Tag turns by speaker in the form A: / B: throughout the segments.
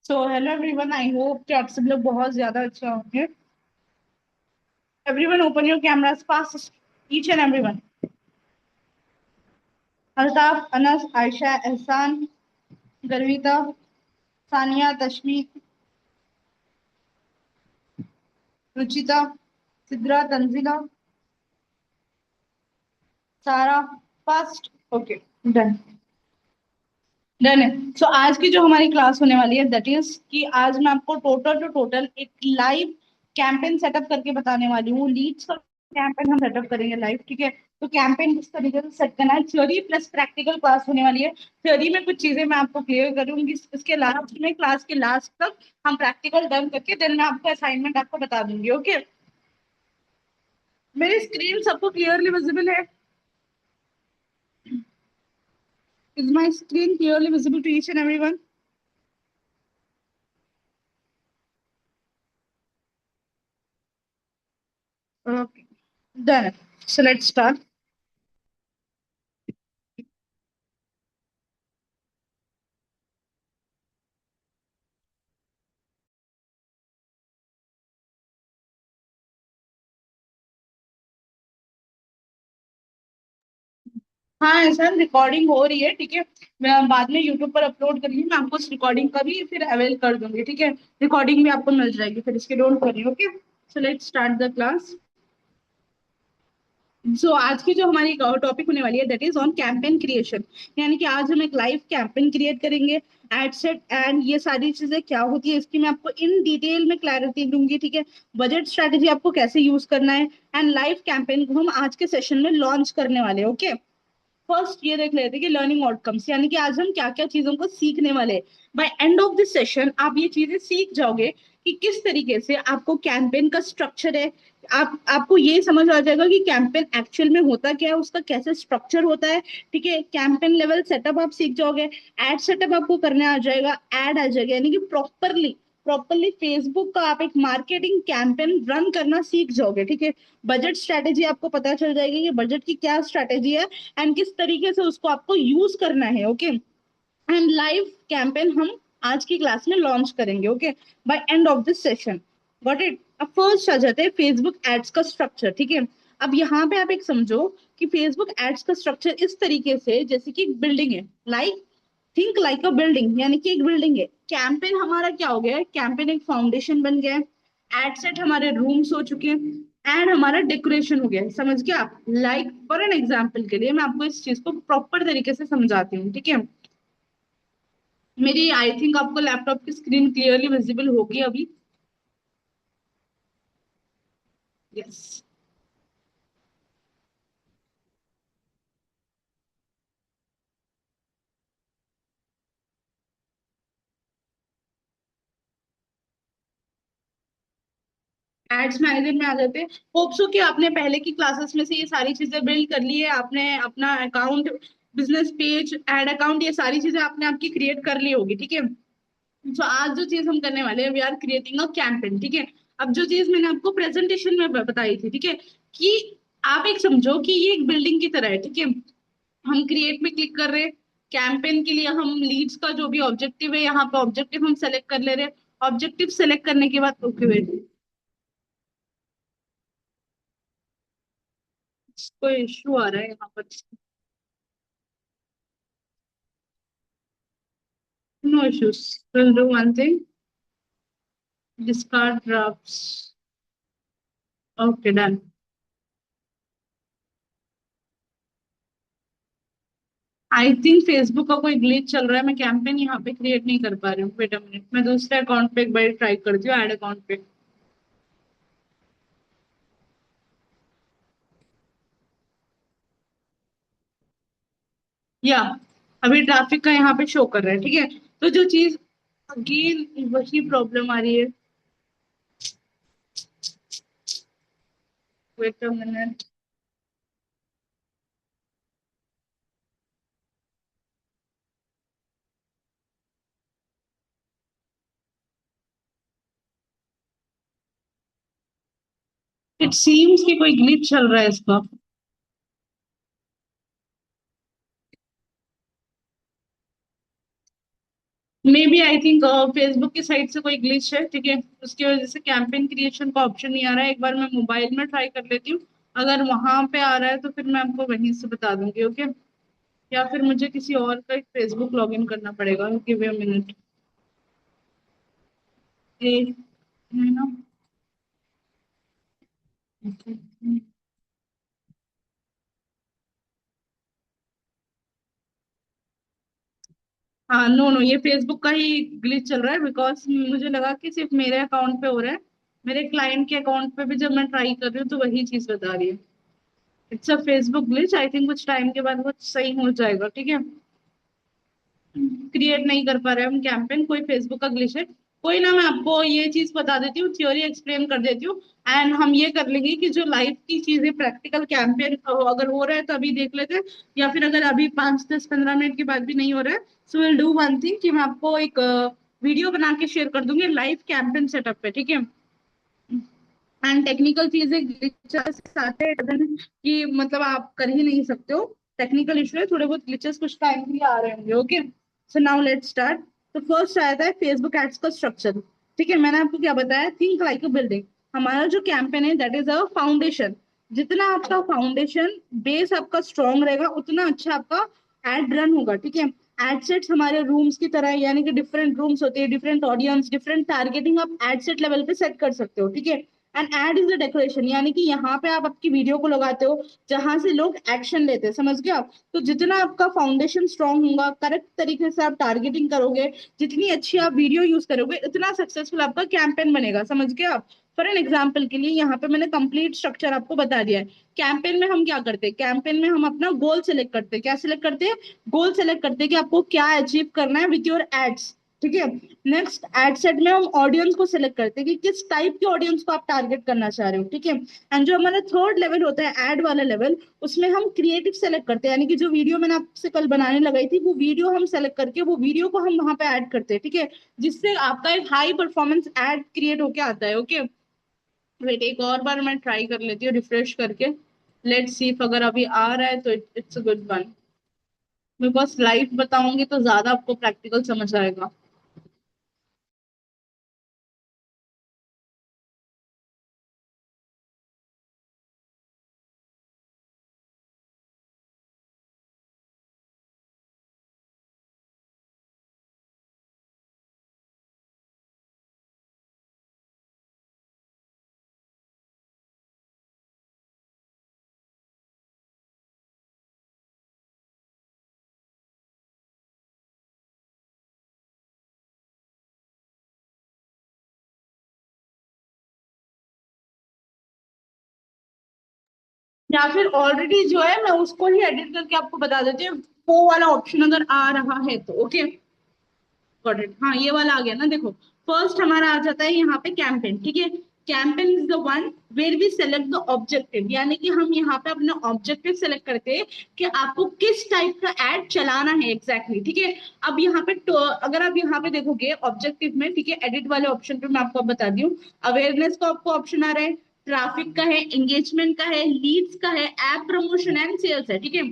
A: So hello everyone, I hope कि आप सब लोग बहुत ज्यादा अच्छा होंगे। Everyone open your cameras fast, each and everyone. Altaf, Anas, Ayesha, एहसान, गर्विता, सानिया, तशमीत, रुचिता, सिद्रा, तंजिला, सारा। फास्ट। ओके। डन। डन है। सो आज की जो हमारी क्लास होने वाली है दैट इज कि आज मैं आपको टोटल टू टोटल एक लाइव कैंपेन सेटअप करके बताने वाली हूँ। लीड्स का कैंपेन हम सेटअप करेंगे लाइव, ठीक है। तो कैंपेन किस तरीके से सेट करना है, थ्योरी प्लस प्रैक्टिकल क्लास होने वाली है। थ्योरी में कुछ चीजें मैं आपको क्लियर करूंगी, इसके लास्ट में क्लास के लास्ट तक हम प्रैक्टिकल डन करके देन मैं आपको असाइनमेंट आपको बता दूंगी। ओके। मेरी स्क्रीन सबको क्लियरली विजिबल है? Is my screen clearly visible to each and everyone? Okay. Done. So let's start. हाँ सर, रिकॉर्डिंग हो रही है, ठीक है। मैं बाद में यूट्यूब पर अपलोड करूंगी, मैं आपको उस रिकॉर्डिंग का भी फिर अवेल कर दूंगी, ठीक है। रिकॉर्डिंग भी आपको मिल जाएगी फिर, इसके don't worry. Okay. So let's start the class. So आज की जो हमारी टॉपिक होने वाली है that is on campaign creation. यानी कि आज हम एक लाइव कैंपेन क्रिएट करेंगे। एड सेट एंड ये सारी चीजें क्या होती है इसकी मैं आपको इन डिटेल में क्लैरिटी दूंगी, ठीक है। बजट स्ट्रेटेजी आपको कैसे यूज करना है, एंड लाइव कैंपेन को हम आज के सेशन में लॉन्च करने वाले हैं। ओके। फर्स्ट ये देख लेते हैं कि लर्निंग आउटकम्स, यानी कि आज हम क्या क्या चीजों को सीखने वाले हैं। By end of this session आप ये चीजें सीख जाओगे कि किस तरीके से आपको कैंपेन का स्ट्रक्चर है। आपको ये समझ आ जाएगा कि कैंपेन एक्चुअल में होता क्या है, उसका कैसे स्ट्रक्चर होता है, ठीक है। कैंपेन लेवल सेटअप आप सीख जाओगे। एड सेटअप आपको करने आ जाएगा, एड आ जाएगा, यानी कि प्रॉपरली प्रॉपरली फेसबुक का आप एक मार्केटिंग कैंपेन रन करना सीख जाओगे, ठीक है। बजट स्ट्रेटेजी आपको पता चल जाएगी कि बजट की क्या स्ट्रेटेजी है एंड किस तरीके से उसको आपको यूज करना है। ओके। एंड लाइव कैंपेन हम आज की क्लास में लॉन्च करेंगे। Okay. By end of this session. Got it. अब फर्स्ट आ जाते हैं फेसबुक एड्स का स्ट्रक्चर, ठीक है। अब यहाँ पे आप एक समझो कि फेसबुक एड्स का स्ट्रक्चर इस तरीके से जैसे कि एक बिल्डिंग है, लाइक थिंक लाइक अ बिल्डिंग, यानी कि एक बिल्डिंग है। कैंपेन हमारा क्या हो गया है, कैंपेन एक फाउंडेशन बन गया है। एड सेट हमारे रूम्स हो चुके हैं एंड हमारा डेकोरेशन हो गया है। समझ गया आप? लाइक फॉर एन एग्जाम्पल के लिए मैं आपको इस चीज को प्रॉपर तरीके से समझाती हूँ, ठीक है। मेरी आई थिंक आपको लैपटॉप की स्क्रीन क्लियरली विजिबल होगी अभी। यस। एड्स मैनेजर में आ जाते हैं। होप सो कि आपने पहले की क्लासेस में से ये सारी चीजें बिल्ड कर ली है, आपने अपना account, business page, ad account, ये सारी चीजें आपने आपकी क्रिएट कर ली होगी, ठीक है। तो आज जो चीज हम करने वाले हैं we are creating a campaign, ठीक है। अब जो चीज मैंने आपको प्रेजेंटेशन में बताई थी, ठीक है, कि आप एक समझो कि ये एक बिल्डिंग की तरह है, ठीक है। हम क्रिएट में क्लिक कर रहे हैं। कैंपेन के लिए हम लीड्स का जो भी ऑब्जेक्टिव है, यहाँ पे ऑब्जेक्टिव हम सेलेक्ट कर ले रहे हैं। ऑब्जेक्टिव सेलेक्ट करने के बाद ओके वेट, कोई इश्यू आ रहा है यहाँ पर? No issues. Will do one thing, discard drafts. Okay done. I think Facebook का कोई ग्लिच चल रहा है, मैं कैंपेन यहाँ पे क्रिएट नहीं कर पा रही हूँ। वेट अ मिनट, मैं दूसरे अकाउंट पे एक बार ट्राई करती हूँ, ऐड अकाउंट पे। या अभी ट्रैफिक का यहाँ पे शो कर रहा है, ठीक है। तो जो चीज अगेन वही प्रॉब्लम आ रही है। Wait a minute. It seems कि कोई ग्लिच चल रहा है इसका। Maybe I think Facebook की साइड से कोई ग्लिच है, ठीक है, उसकी वजह से कैंपेन क्रिएशन का ऑप्शन नहीं आ रहा है। एक बार मैं मोबाइल में ट्राई कर लेती हूँ, अगर वहां पे आ रहा है तो फिर मैं आपको वहीं से बता दूंगी, ओके। या फिर मुझे किसी और का फेसबुक लॉग इन करना पड़ेगा, गिव मी अ मिनट। ये है ना। हाँ, नो नो, ये फेसबुक का ही ग्लिच चल रहा है, बिकॉज मुझे लगा कि सिर्फ मेरे अकाउंट पे हो रहा है। मेरे क्लाइंट के अकाउंट पे भी जब मैं ट्राई कर रही हूँ तो वही चीज बता रही है। It's a Facebook glitch, I think कुछ टाइम के बाद वो सही हो जाएगा, ठीक है। क्रिएट नहीं कर पा रहे हम कैंपेन, कोई फेसबुक का ग्लिच है। कोई ना, मैं आपको ये चीज बता देती हूँ, थ्योरी एक्सप्लेन कर देती हूँ। एंड हम ये कर लेंगे कि जो लाइव की चीजें प्रैक्टिकल कैंपेन अगर हो रहा है तो अभी देख लेते हैं, या फिर अगर अभी 5 10 15 मिनट के बाद भी नहीं हो रहा है, so will do one thing कि मैं आपको एक वीडियो बना के शेयर कर दूंगी लाइव कैंपेन सेटअप पे, ठीक है। एंड टेक्निकल चीजें ग्लिचेस आते हैं कि मतलब आप कर ही नहीं सकते हो, टेक्निकल इशू है, थोड़े बहुत ग्लिचेस कुछ टाइम के लिए आ रहे होंगे, okay. So now let's start. तो फर्स्ट आया था फेसबुक एड्स का स्ट्रक्चर, ठीक है। मैंने आपको क्या बताया, थिंक लाइक अ बिल्डिंग। हमारा जो कैंपेन है दैट इज अ फाउंडेशन। जितना आपका फाउंडेशन बेस आपका स्ट्रांग रहेगा उतना अच्छा आपका एड रन होगा, ठीक है। एड सेट्स हमारे रूम्स की तरह है, यानी कि डिफरेंट रूम्स होते हैं, डिफरेंट ऑडियंस, डिफरेंट टारगेटिंग आप एड सेट लेवल पे सेट कर सकते हो, ठीक है। And ad is a decoration, यानी कि यहाँ पे आप आपकी वीडियो को लगाते हो जहां से लोग एक्शन लेते हैं, समझ गए आप। तो जितना आपका फाउंडेशन स्ट्रांग होगा, करेक्ट तरीके से आप टारगेटिंग करोगे, जितनी अच्छी आप वीडियो यूज करोगे, उतना सक्सेसफुल आपका कैंपेन बनेगा, समझ गए आप। फॉर एन एग्जाम्पल के लिए यहाँ पे मैंने कंप्लीट स्ट्रक्चर आपको बता दिया है। कैंपेन में हम क्या करते हैं, कैंपेन में हम अपना गोल सेलेक्ट करते हैं, क्या सिलेक्ट करते हैं, गोल सेलेक्ट करते हैं कि आपको क्या अचीव करना है विथ योर एड्स, ठीक है। नेक्स्ट एड सेट में हम ऑडियंस को सिलेक्ट करते हैं कि किस टाइप की ऑडियंस को आप टारगेट करना चाह रहे हो, ठीक है। एंड जो हमारा थर्ड लेवल होता है एड वाला लेवल, उसमें हम क्रिएटिव सेलेक्ट करते हैं, यानी कि जो वीडियो मैंने आपसे कल बनाने लगाई थी वो वीडियो हम सेलेक्ट करके वो वीडियो को हम वहां पे ऐड करते हैं, ठीक है। जिससे आपका एक हाई परफॉर्मेंस एड क्रिएट होके आता है, ओके। वेट, एक और बार मैं ट्राई कर लेती हूँ रिफ्रेश करके। लेट्स सी इफ अगर अभी आ रहा है तो इट्स अ गुड वन। मैं बस लाइव बताऊंगी तो ज्यादा आपको प्रैक्टिकल समझ आएगा। या फिर ऑलरेडी जो है मैं उसको ही एडिट करके आपको बता देती हूँ, वो वाला ऑप्शन अगर आ रहा है तो, ओके। गॉट इट, हाँ ये वाला आ गया ना, देखो। फर्स्ट हमारा आ जाता है यहाँ पे कैंपेन, ठीक है। Campaign is the one where we select the objective, यानी कि हम यहाँ पे अपना ऑब्जेक्टिव सेलेक्ट करते हैं कि आपको किस टाइप का एड चलाना है एग्जैक्टली, ठीक है। अब यहाँ पे अगर आप यहाँ पे देखोगे ऑब्जेक्टिव में, ठीक है, एडिट वाले ऑप्शन पे मैं आपको बता दी हूँ। अवेयरनेस का आपको ऑप्शन आ रहा है, ट्रैफिक का है, एंगेजमेंट का है, लीड्स का है, ऐप प्रमोशन एंड सेल्स है, ठीक है।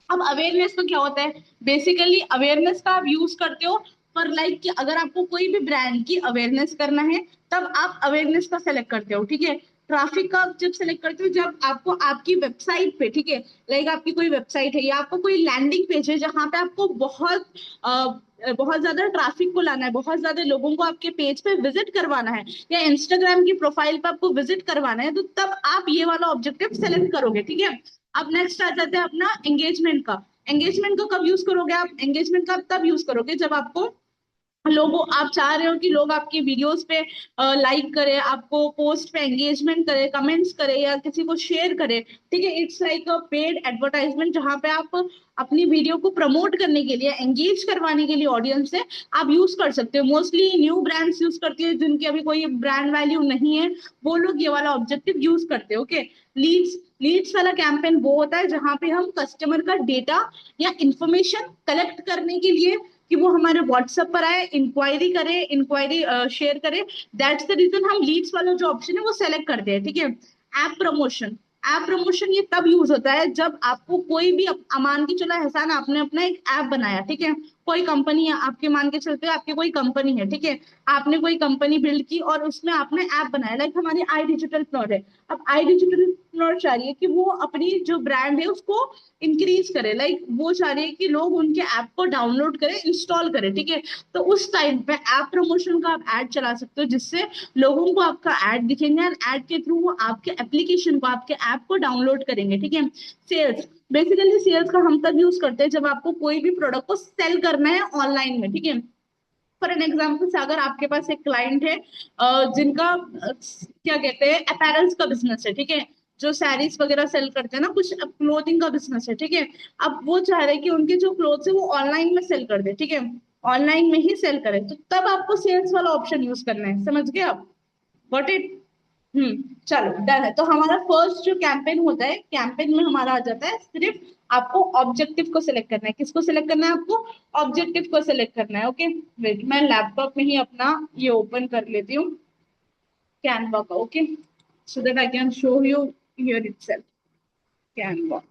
A: अब अवेयरनेस का क्या होता है, बेसिकली अवेयरनेस का आप यूज करते हो पर लाइक कि अगर आपको कोई भी ब्रांड की अवेयरनेस करना है तब आप अवेयरनेस का सेलेक्ट करते हो, ठीक है। ट्रैफिक का आप जब सेलेक्ट करते हो जब आपको आपकी वेबसाइट पे, ठीक है, लाइक आपकी कोई वेबसाइट है या आपको कोई लैंडिंग पेज है जहां पे आपको बहुत ज्यादा ट्रैफिक को लाना है, बहुत ज्यादा लोगों को आपके पेज पे विजिट करवाना है, या इंस्टाग्राम की प्रोफाइल पे आपको विजिट करवाना है, तो तब आप ये वाला ऑब्जेक्टिव सेलेक्ट करोगे, ठीक है। अब नेक्स्ट आ जाता है अपना एंगेजमेंट का। एंगेजमेंट को कब यूज करोगे आप, एंगेजमेंट का तब यूज करोगे जब आपको लोगों, आप चाह रहे हो कि लोग आपकी वीडियोस पे लाइक करे, आपको पोस्ट पे एंगेजमेंट करे, कमेंट्स करे या किसी को शेयर करे, ठीक है। It's like a paid advertisement जहां पे आप अपनी वीडियो को प्रमोट करने के लिए, एंगेज करवाने के लिए ऑडियंस से आप यूज कर सकते हो। मोस्टली न्यू ब्रांड्स यूज करती है जिनकी अभी कोई ब्रांड वैल्यू नहीं है, वो लोग ये वाला ऑब्जेक्टिव यूज करते हैं, ओके। लीड्स, लीड्स वाला कैंपेन वो होता है जहां पे हम कस्टमर का डेटा या इंफॉर्मेशन कलेक्ट करने के लिए कि वो हमारे व्हाट्सएप पर आए, इंक्वायरी करे, इंक्वायरी शेयर करे, दैट्स द रीजन हम लीड्स वाला जो ऑप्शन है वो सेलेक्ट करते हैं, ठीक है। ऐप प्रमोशन, ऐप प्रमोशन ये तब यूज होता है जब आपको कोई भी मान के चलो एहसान आपने अपना एक ऐप बनाया, ठीक है, कोई कंपनी है आपके, मान के चलते हैं आपके कोई कंपनी है, ठीक है, आपने कोई कंपनी बिल्ड की और उसमें आपने ऐप बनाया, लाइक हमारी आई डिजिटल फ्लोर है। अब आई डिजिटल फ्लोर चाह रही है कि वो अपनी जो ब्रांड है उसको इंक्रीज करे, लाइक वो चाह रही है कि लोग उनके ऐप को डाउनलोड करें, इंस्टॉल करें, ठीक है। तो उस टाइम पे ऐप प्रमोशन का आप ऐड चला सकते हो, जिससे लोगों को आपका ऐड दिखेंगे और ऐड के थ्रू वो आपके एप्लीकेशन को, आपके ऐप को डाउनलोड करेंगे, ठीक है। सेल्स, बेसिकली सेल्स का हम तब यूज करते हैं जब आपको कोई भी प्रोडक्ट को सेल करना है ऑनलाइन में, ठीक है। फॉर एन एग्जाम्पल से अगर आपके पास एक क्लाइंट है जिनका क्या कहते हैं अपैरल्स का बिजनेस है, ठीक है, जो सैरीज वगैरह सेल करते हैं ना, कुछ क्लोथिंग का बिजनेस है, ठीक है। अब वो चाह रहे हैं कि उनके जो क्लोथ्स है वो ऑनलाइन में सेल कर दे, ठीक है, ऑनलाइन में ही सेल करें, तो तब आपको सेल्स वाला ऑप्शन यूज करना है, समझ गए आप? Got it? चलो डन है। तो हमारा फर्स्ट जो कैंपेन होता है, कैंपेन में हमारा आ जाता है सिर्फ आपको ऑब्जेक्टिव को सिलेक्ट करना है। किसको सिलेक्ट करना है आपको? ऑब्जेक्टिव को सिलेक्ट करना है। ओके, वेट, मैं लैपटॉप में ही अपना ये ओपन कर लेती हूँ, कैनवा का। Okay, so that I can show you here itself, Canva.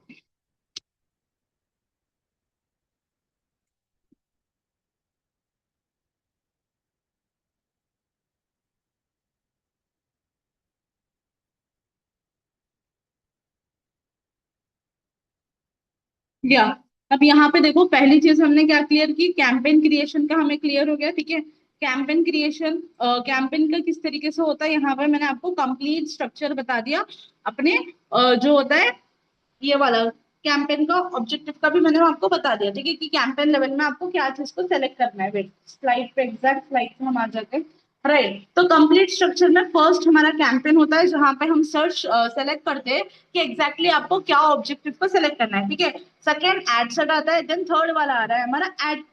A: या अब यहाँ पे देखो, पहली चीज हमने क्या क्लियर की, कैंपेन क्रिएशन का हमें क्लियर हो गया, ठीक है। कैंपेन क्रिएशन, कैंपेन का किस तरीके से होता है, यहाँ पे मैंने आपको कंप्लीट स्ट्रक्चर बता दिया अपने जो होता है ये वाला कैंपेन का ऑब्जेक्टिव का भी मैंने आपको बता दिया, ठीक है, कि कैंपेन लेवल में आपको क्या चीज को सेलेक्ट करना है। वेट, स्लाइड पे, एग्जैक्ट स्लाइड पे हम आ जाते हैं। राइट, तो कंप्लीट स्ट्रक्चर में फर्स्ट हमारा कैंपेन होता है जहां पे हम सर्च सेलेक्ट करते हैं कि एग्जैक्टली आपको क्या ऑब्जेक्टिव को सेलेक्ट करना है, ठीक है। सेकेंड एड सेट आता है, देन थर्ड वाला आ रहा है हमारा एड,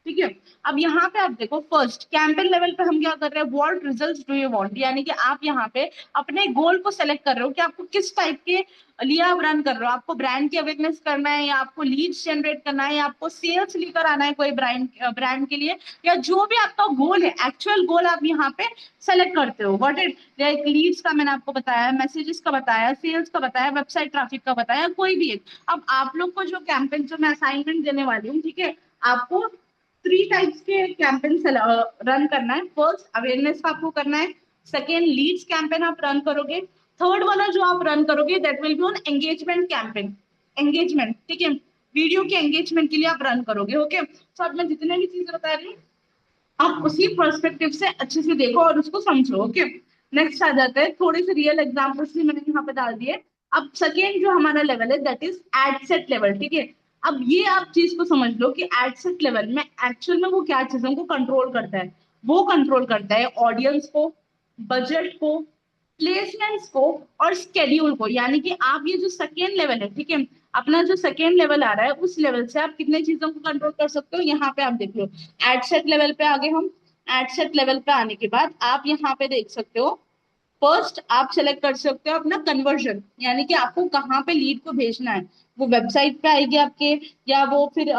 A: ठीक है। अब यहाँ पे आप देखो, फर्स्ट कैंपेन लेवल पे हम क्या कर रहे हैं, what results do you want, यानी कि आप यहाँ पे अपने गोल को सेलेक्ट कर रहे हो कि आपको किस टाइप के लिए आप रन कर रहे हो। आपको ब्रांड की अवेयरनेस करना है, या आपको लीड्स जनरेट करना है, या आपको सेल्स लेकर आना है कोई ब्रांड ब्रांड के लिए, या जो भी आपका गोल है, एक्चुअल गोल आप यहाँ पे सेलेक्ट करते हो। व्हाट इट, लाइक लीड्स का मैंने आपको बताया, मैसेजेस का बताया, सेल्स का बताया, वेबसाइट ट्रैफिक का बताया, कोई भी एक। अब आप लोग को जो कैंपेन, जो मैं असाइनमेंट देने वाली हूँ, ठीक है, आपको थ्री टाइप्स के कैंपेन रन करना है। फर्स्ट अवेयरनेस का आपको करना है, सेकेंड लीड्स कैंपेन आप रन करोगे, थर्ड वाला जो आप रन करोगे that will be on engagement campaign, engagement, ठीक है, वीडियो के एंगेजमेंट के लिए आप रन करोगे। ओके, तो अब मैं जितने भी चीजें बता रही हूँ आप उसी पर्सपेक्टिव से अच्छे से देखो और उसको समझो। ओके, नेक्स्ट आ जाता है, थोड़े से रियल एग्जांपल्स भी मैंने यहाँ पे डाल दिए। अब सेकेंड जो हमारा लेवल है that is add set level, ठीक है। अब ये आप चीज को समझ लो कि एड सेट लेवल में एक्चुअल में वो क्या चीजों को कंट्रोल करता है, वो कंट्रोल करता है ऑडियंस को, बजट को, प्लेसमेंट्स को और स्केड्यूल को। यानी कि आप ये जो सेकेंड लेवल है, ठीक है, अपना जो सेकेंड लेवल आ रहा है उस लेवल से आप कितने चीजों को कंट्रोल कर सकते हो, यहाँ पे आप देख लो। एड सेट लेवल पे आगे हम, एड सेट लेवल पे आने के बाद आप यहाँ पे देख सकते हो, फर्स्ट आप सेलेक्ट कर सकते हो अपना कन्वर्जन, यानी कि आपको कहाँ पे लीड को भेजना है। वो वेबसाइट पे आएगी आपके, या वो फिर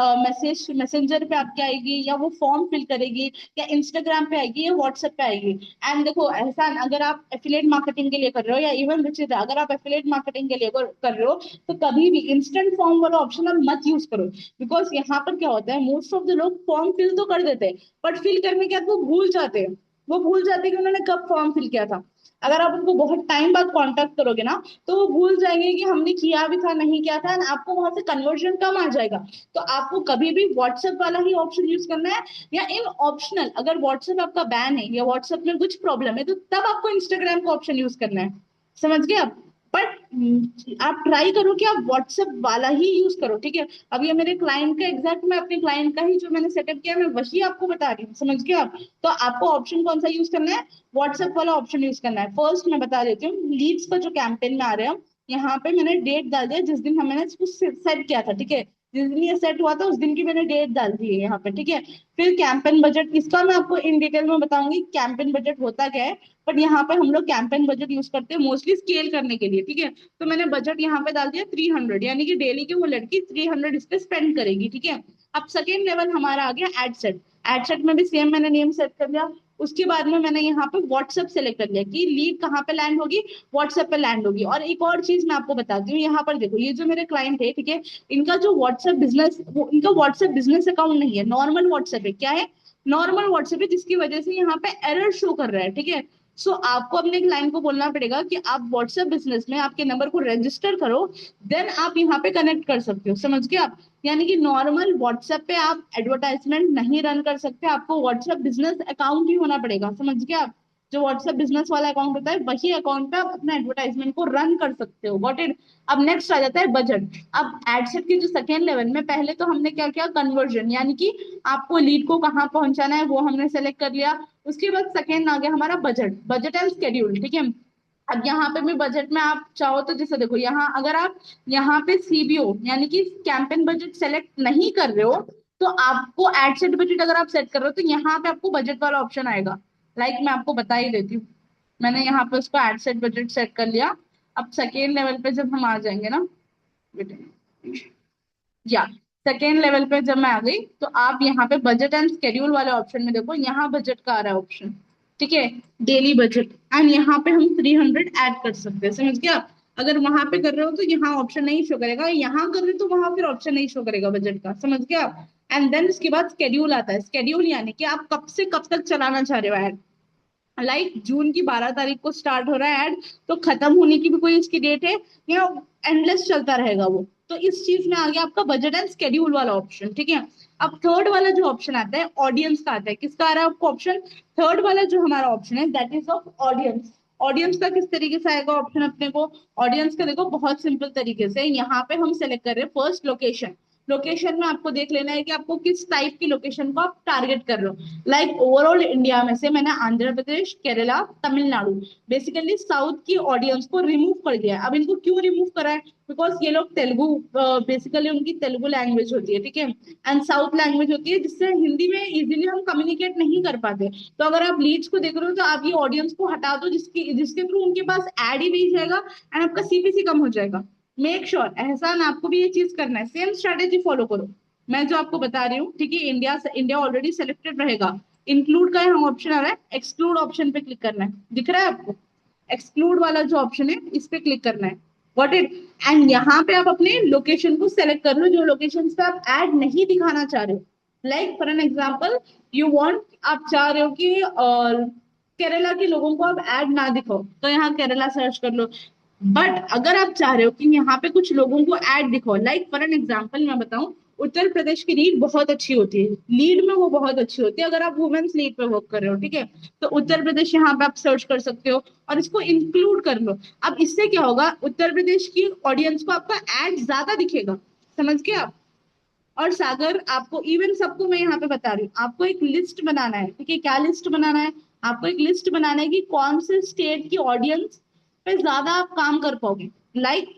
A: मैसेंजर पे आपके आएगी, या वो फॉर्म फिल करेगी, या इंस्टाग्राम पे आएगी, या व्हाट्सएप पे आएगी। एंड देखो ऐसा, अगर आप एफिलिएट मार्केटिंग के लिए कर रहे हो, या इवन विच अगर आप एफिलिएट मार्केटिंग के लिए कर रहे हो, तो कभी भी इंस्टेंट फॉर्म वाला ऑप्शन आप मत यूज करो। बिकॉज यहाँ पर क्या होता है, मोस्ट ऑफ द लोग फॉर्म फिल तो कर देते हैं, बट फिल करने के बाद वो भूल जाते हैं, वो भूल जाते हैं कि उन्होंने कब फॉर्म फिल किया था। अगर आप उनको बहुत टाइम बाद कांटेक्ट करोगे ना, तो वो भूल जाएंगे कि हमने किया भी था नहीं किया था, and आपको वहां से कन्वर्जन कम आ जाएगा। तो आपको कभी भी व्हाट्सएप वाला ही ऑप्शन यूज करना है, या इन ऑप्शनल अगर व्हाट्सएप आपका बैन है या व्हाट्सएप में कुछ प्रॉब्लम है, तो तब आपको इंस्टाग्राम का ऑप्शन यूज करना है। समझ गए आप? बट आप ट्राई करो कि आप व्हाट्सएप वाला ही यूज करो, ठीक है। अब ये मेरे क्लाइंट का एग्जैक्ट, मैं अपने क्लाइंट का ही जो मैंने सेटअप किया मैं वही आपको बता रही हूँ, समझ गए आप? तो आपको ऑप्शन कौन सा यूज करना है, व्हाट्सएप वाला ऑप्शन यूज करना है। फर्स्ट मैं बता देती हूँ, लीड्स का जो कैंपेन में आ रहे हैं, यहाँ पे मैंने डेट डाल दिया जिस दिन हमने इसको सेट किया था, ठीक है, जिस दिन ये सेट हुआ था उस दिन की मैंने डेट डाल दी है यहाँ पे, ठीक है। फिर कैंपेन बजट, इसका मैं आपको इन डिटेल में बताऊंगी कैंपेन बजट होता क्या है, बट यहाँ पे हम लोग कैंपेन बजट यूज करते हैं मोस्टली स्केल करने के लिए, ठीक है। तो मैंने बजट यहाँ पे डाल दिया 300, यानी कि डेली की वो लड़की 300 इस पे स्पेंड करेगी, ठीक है। अब सेकेंड लेवल हमारा आ गया एड सेट, एड सेट में भी सेम मैंने नेम सेट कर दिया, उसके बाद में मैंने यहाँ पे व्हाट्सएप सेलेक्ट कर लिया कि लीड कहाँ पे लैंड होगी, व्हाट्सएप पे लैंड होगी। और एक और चीज मैं आपको बताती हूँ, यहाँ पर देखो ये जो मेरे क्लाइंट है, ठीक है, इनका जो व्हाट्सएप बिजनेस, वो इनका व्हाट्सएप बिजनेस अकाउंट नहीं है, नॉर्मल व्हाट्सएप है। क्या है? नॉर्मल व्हाट्सएप है, जिसकी वजह से यहाँ पे एरर शो कर रहा है, ठीक है। सो आपको अपने क्लाइंट को बोलना पड़ेगा कि आप व्हाट्सएप बिजनेस में आपके नंबर को रजिस्टर करो, देन आप यहाँ पे कनेक्ट कर सकते हो, समझ गए आप। यानी कि नॉर्मल व्हाट्सएप पे आप एडवर्टाइजमेंट नहीं रन कर सकते, आपको व्हाट्सएप बिजनेस अकाउंट ही होना पड़ेगा, समझ गए आप। जो व्हाट्सएप बिजनेस वाला अकाउंट होता है, वही अकाउंट पे आप अपना एडवर्टाइजमेंट को रन कर सकते हो, गॉट इट। अब नेक्स्ट आ जाता है बजट। अब एडसेट के जो सेकेंड लेवल में, पहले तो हमने क्या किया, कन्वर्जन, यानी कि आपको लीड को कहाँ पहुंचाना है वो हमने सेलेक्ट कर लिया। उसके बाद सेकेंड आ गया हमारा बजट, बजट एंड स्केड्यूल, ठीक है। अब यहाँ पे भी बजट में आप चाहो तो, जैसे देखो यहाँ अगर आप यहाँ पे सीबीओ यानी कि कैंपेन बजट सेलेक्ट नहीं कर रहे हो, तो आपको एड सेट बजट अगर आप सेट कर रहे हो तो यहाँ पे आपको बजट वाला ऑप्शन आएगा। मैं आपको बता ही देती हूँ, मैंने यहाँ पे उसको एड सेट बजट सेट कर लिया। अब सेकेंड लेवल पे जब हम आ जाएंगे ना, या सेकेंड लेवल पे जब मैं आ गई, तो आप यहाँ पे बजट एंड स्केड्यूल वाले ऑप्शन में देखो, यहाँ बजट का आ रहा है ऑप्शन, ठीक है, डेली बजट। एंड यहाँ पे हम 300 ऐड कर सकते हैं, समझ गया। अगर वहां पे कर रहे हो तो यहाँ ऑप्शन नहीं शो करेगा, यहाँ कर रहे हो तो वहां फिर ऑप्शन नहीं शो करेगा बजट का, समझ गया। एंड देन उसके बाद स्केड्यूल आता है, स्केड्यूल यानी कि आप कब से कब तक चलाना चाह रहे हो ऐड। जून की 12 तारीख को स्टार्ट हो रहा है ऐड, तो खत्म होने की भी कोई इसकी डेट है, या एंडलेस चलता रहेगा वो। तो इस चीज में आ गया आपका बजट एंड स्केड्यूल वाला ऑप्शन, ठीक है। अब थर्ड वाला जो ऑप्शन आता है ऑडियंस का आता है, किसका आ रहा है आपको ऑप्शन, थर्ड वाला जो हमारा ऑप्शन है that is of audience. Audience का किस तरीके से आएगा ऑप्शन अपने को, ऑडियंस का देखो बहुत सिंपल तरीके से, यहाँ पे हम सेलेक्ट कर रहे हैं फर्स्ट लोकेशन। लोकेशन में आपको देख लेना है कि आपको किस टाइप की लोकेशन को आप टारगेट कर रहे हो। ओवरऑल इंडिया में से मैंने आंध्र प्रदेश, केरला, तमिलनाडु, बेसिकली साउथ की ऑडियंस को रिमूव कर दिया है। अब इनको क्यों रिमूव करा है, बिकॉज ये लोग तेलुगु, बेसिकली उनकी तेलुगु लैंग्वेज होती है, ठीक है, एंड साउथ लैंग्वेज होती है, जिससे हिंदी में इजीली हम कम्युनिकेट नहीं कर पाते। तो अगर आप लीड्स को देख रहे हो तो आप ये ऑडियंस को हटा दो, जिसके थ्रू उनके पास एड ही नहीं जाएगा, एंड आपका सीपीसी कम हो जाएगा। मेक श्योर एहसान आपको भी ये चीज करना है, सेम स्ट्रेटेजी फॉलो करो मैं जो आपको बता रही हूँ, ठीक है। इंडिया इंडिया ऑलरेडी सेलेक्टेड रहेगा, इंक्लूड का यहाँ ऑप्शन आ रहा है, एक्सक्लूड ऑप्शन पे क्लिक करना है, दिख रहा है आपको, एक्सक्लूड वाला जो ऑप्शन है इस पे क्लिक करना है, व्हाट इट। एंड यहाँ पे आप अपने लोकेशन को सेलेक्ट कर लो, जो लोकेशन पे आप ऐड नहीं दिखाना चाह रहे हो। For an example, you want, आप चाह रहे हो कि केरला के लोगों को आप ऐड ना दिखाओ, तो यहाँ केरला सर्च कर लो। बट अगर आप चाह रहे हो कि यहाँ पे कुछ लोगों को ऐड दिखाओ, फॉर एन एग्जाम्पल मैं बताऊं, उत्तर प्रदेश की लीड बहुत अच्छी होती है, लीड में वो बहुत अच्छी होती है, अगर आप वुमेन्स लीड पे वर्क कर रहे हो, ठीक है, तो उत्तर प्रदेश यहाँ पे आप सर्च कर सकते हो और इसको इंक्लूड कर लो। अब इससे क्या होगा, उत्तर प्रदेश की ऑडियंस को आपका ऐड ज्यादा दिखेगा, समझ गए आप। और सागर आपको, इवन सबको मैं यहाँ पे बता रही हूँ, आपको एक लिस्ट बनाना है, ठीक है, क्या लिस्ट बनाना है, आपको एक लिस्ट बनाना है कि कौन से स्टेट की ऑडियंस पे ज्यादा आप काम कर पाओगे।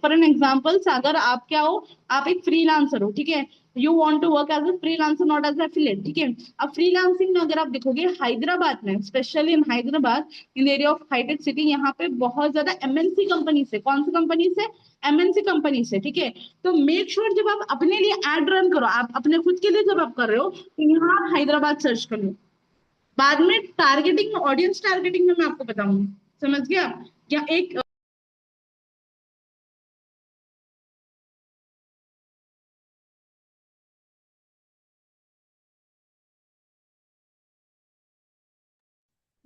A: फॉर एन एग्जाम्पल, सागर आप क्या हो, आप एक फ्रीलांसर हो, ठीक है, you want to work as a freelancer not as affiliate, ठीक है। अब फ्रीलांसिंग में अगर आप देखोगे हैदराबाद में, specially in Hyderabad, in area of हाईटेक सिटी, यहाँ पे बहुत ज्यादा एमएनसी कंपनी से, कौन सी कंपनी से, एमएनसी कंपनी से, ठीक है। तो मेक श्योर जब आप अपने लिए एड रन करो, आप अपने खुद के लिए जब आप कर रहे हो, तो यहाँ आप हैदराबाद सर्च कर लो। बाद में टारगेटिंग, ऑडियंस टारगेटिंग में मैं आपको बताऊंगी, समझ गया। या एक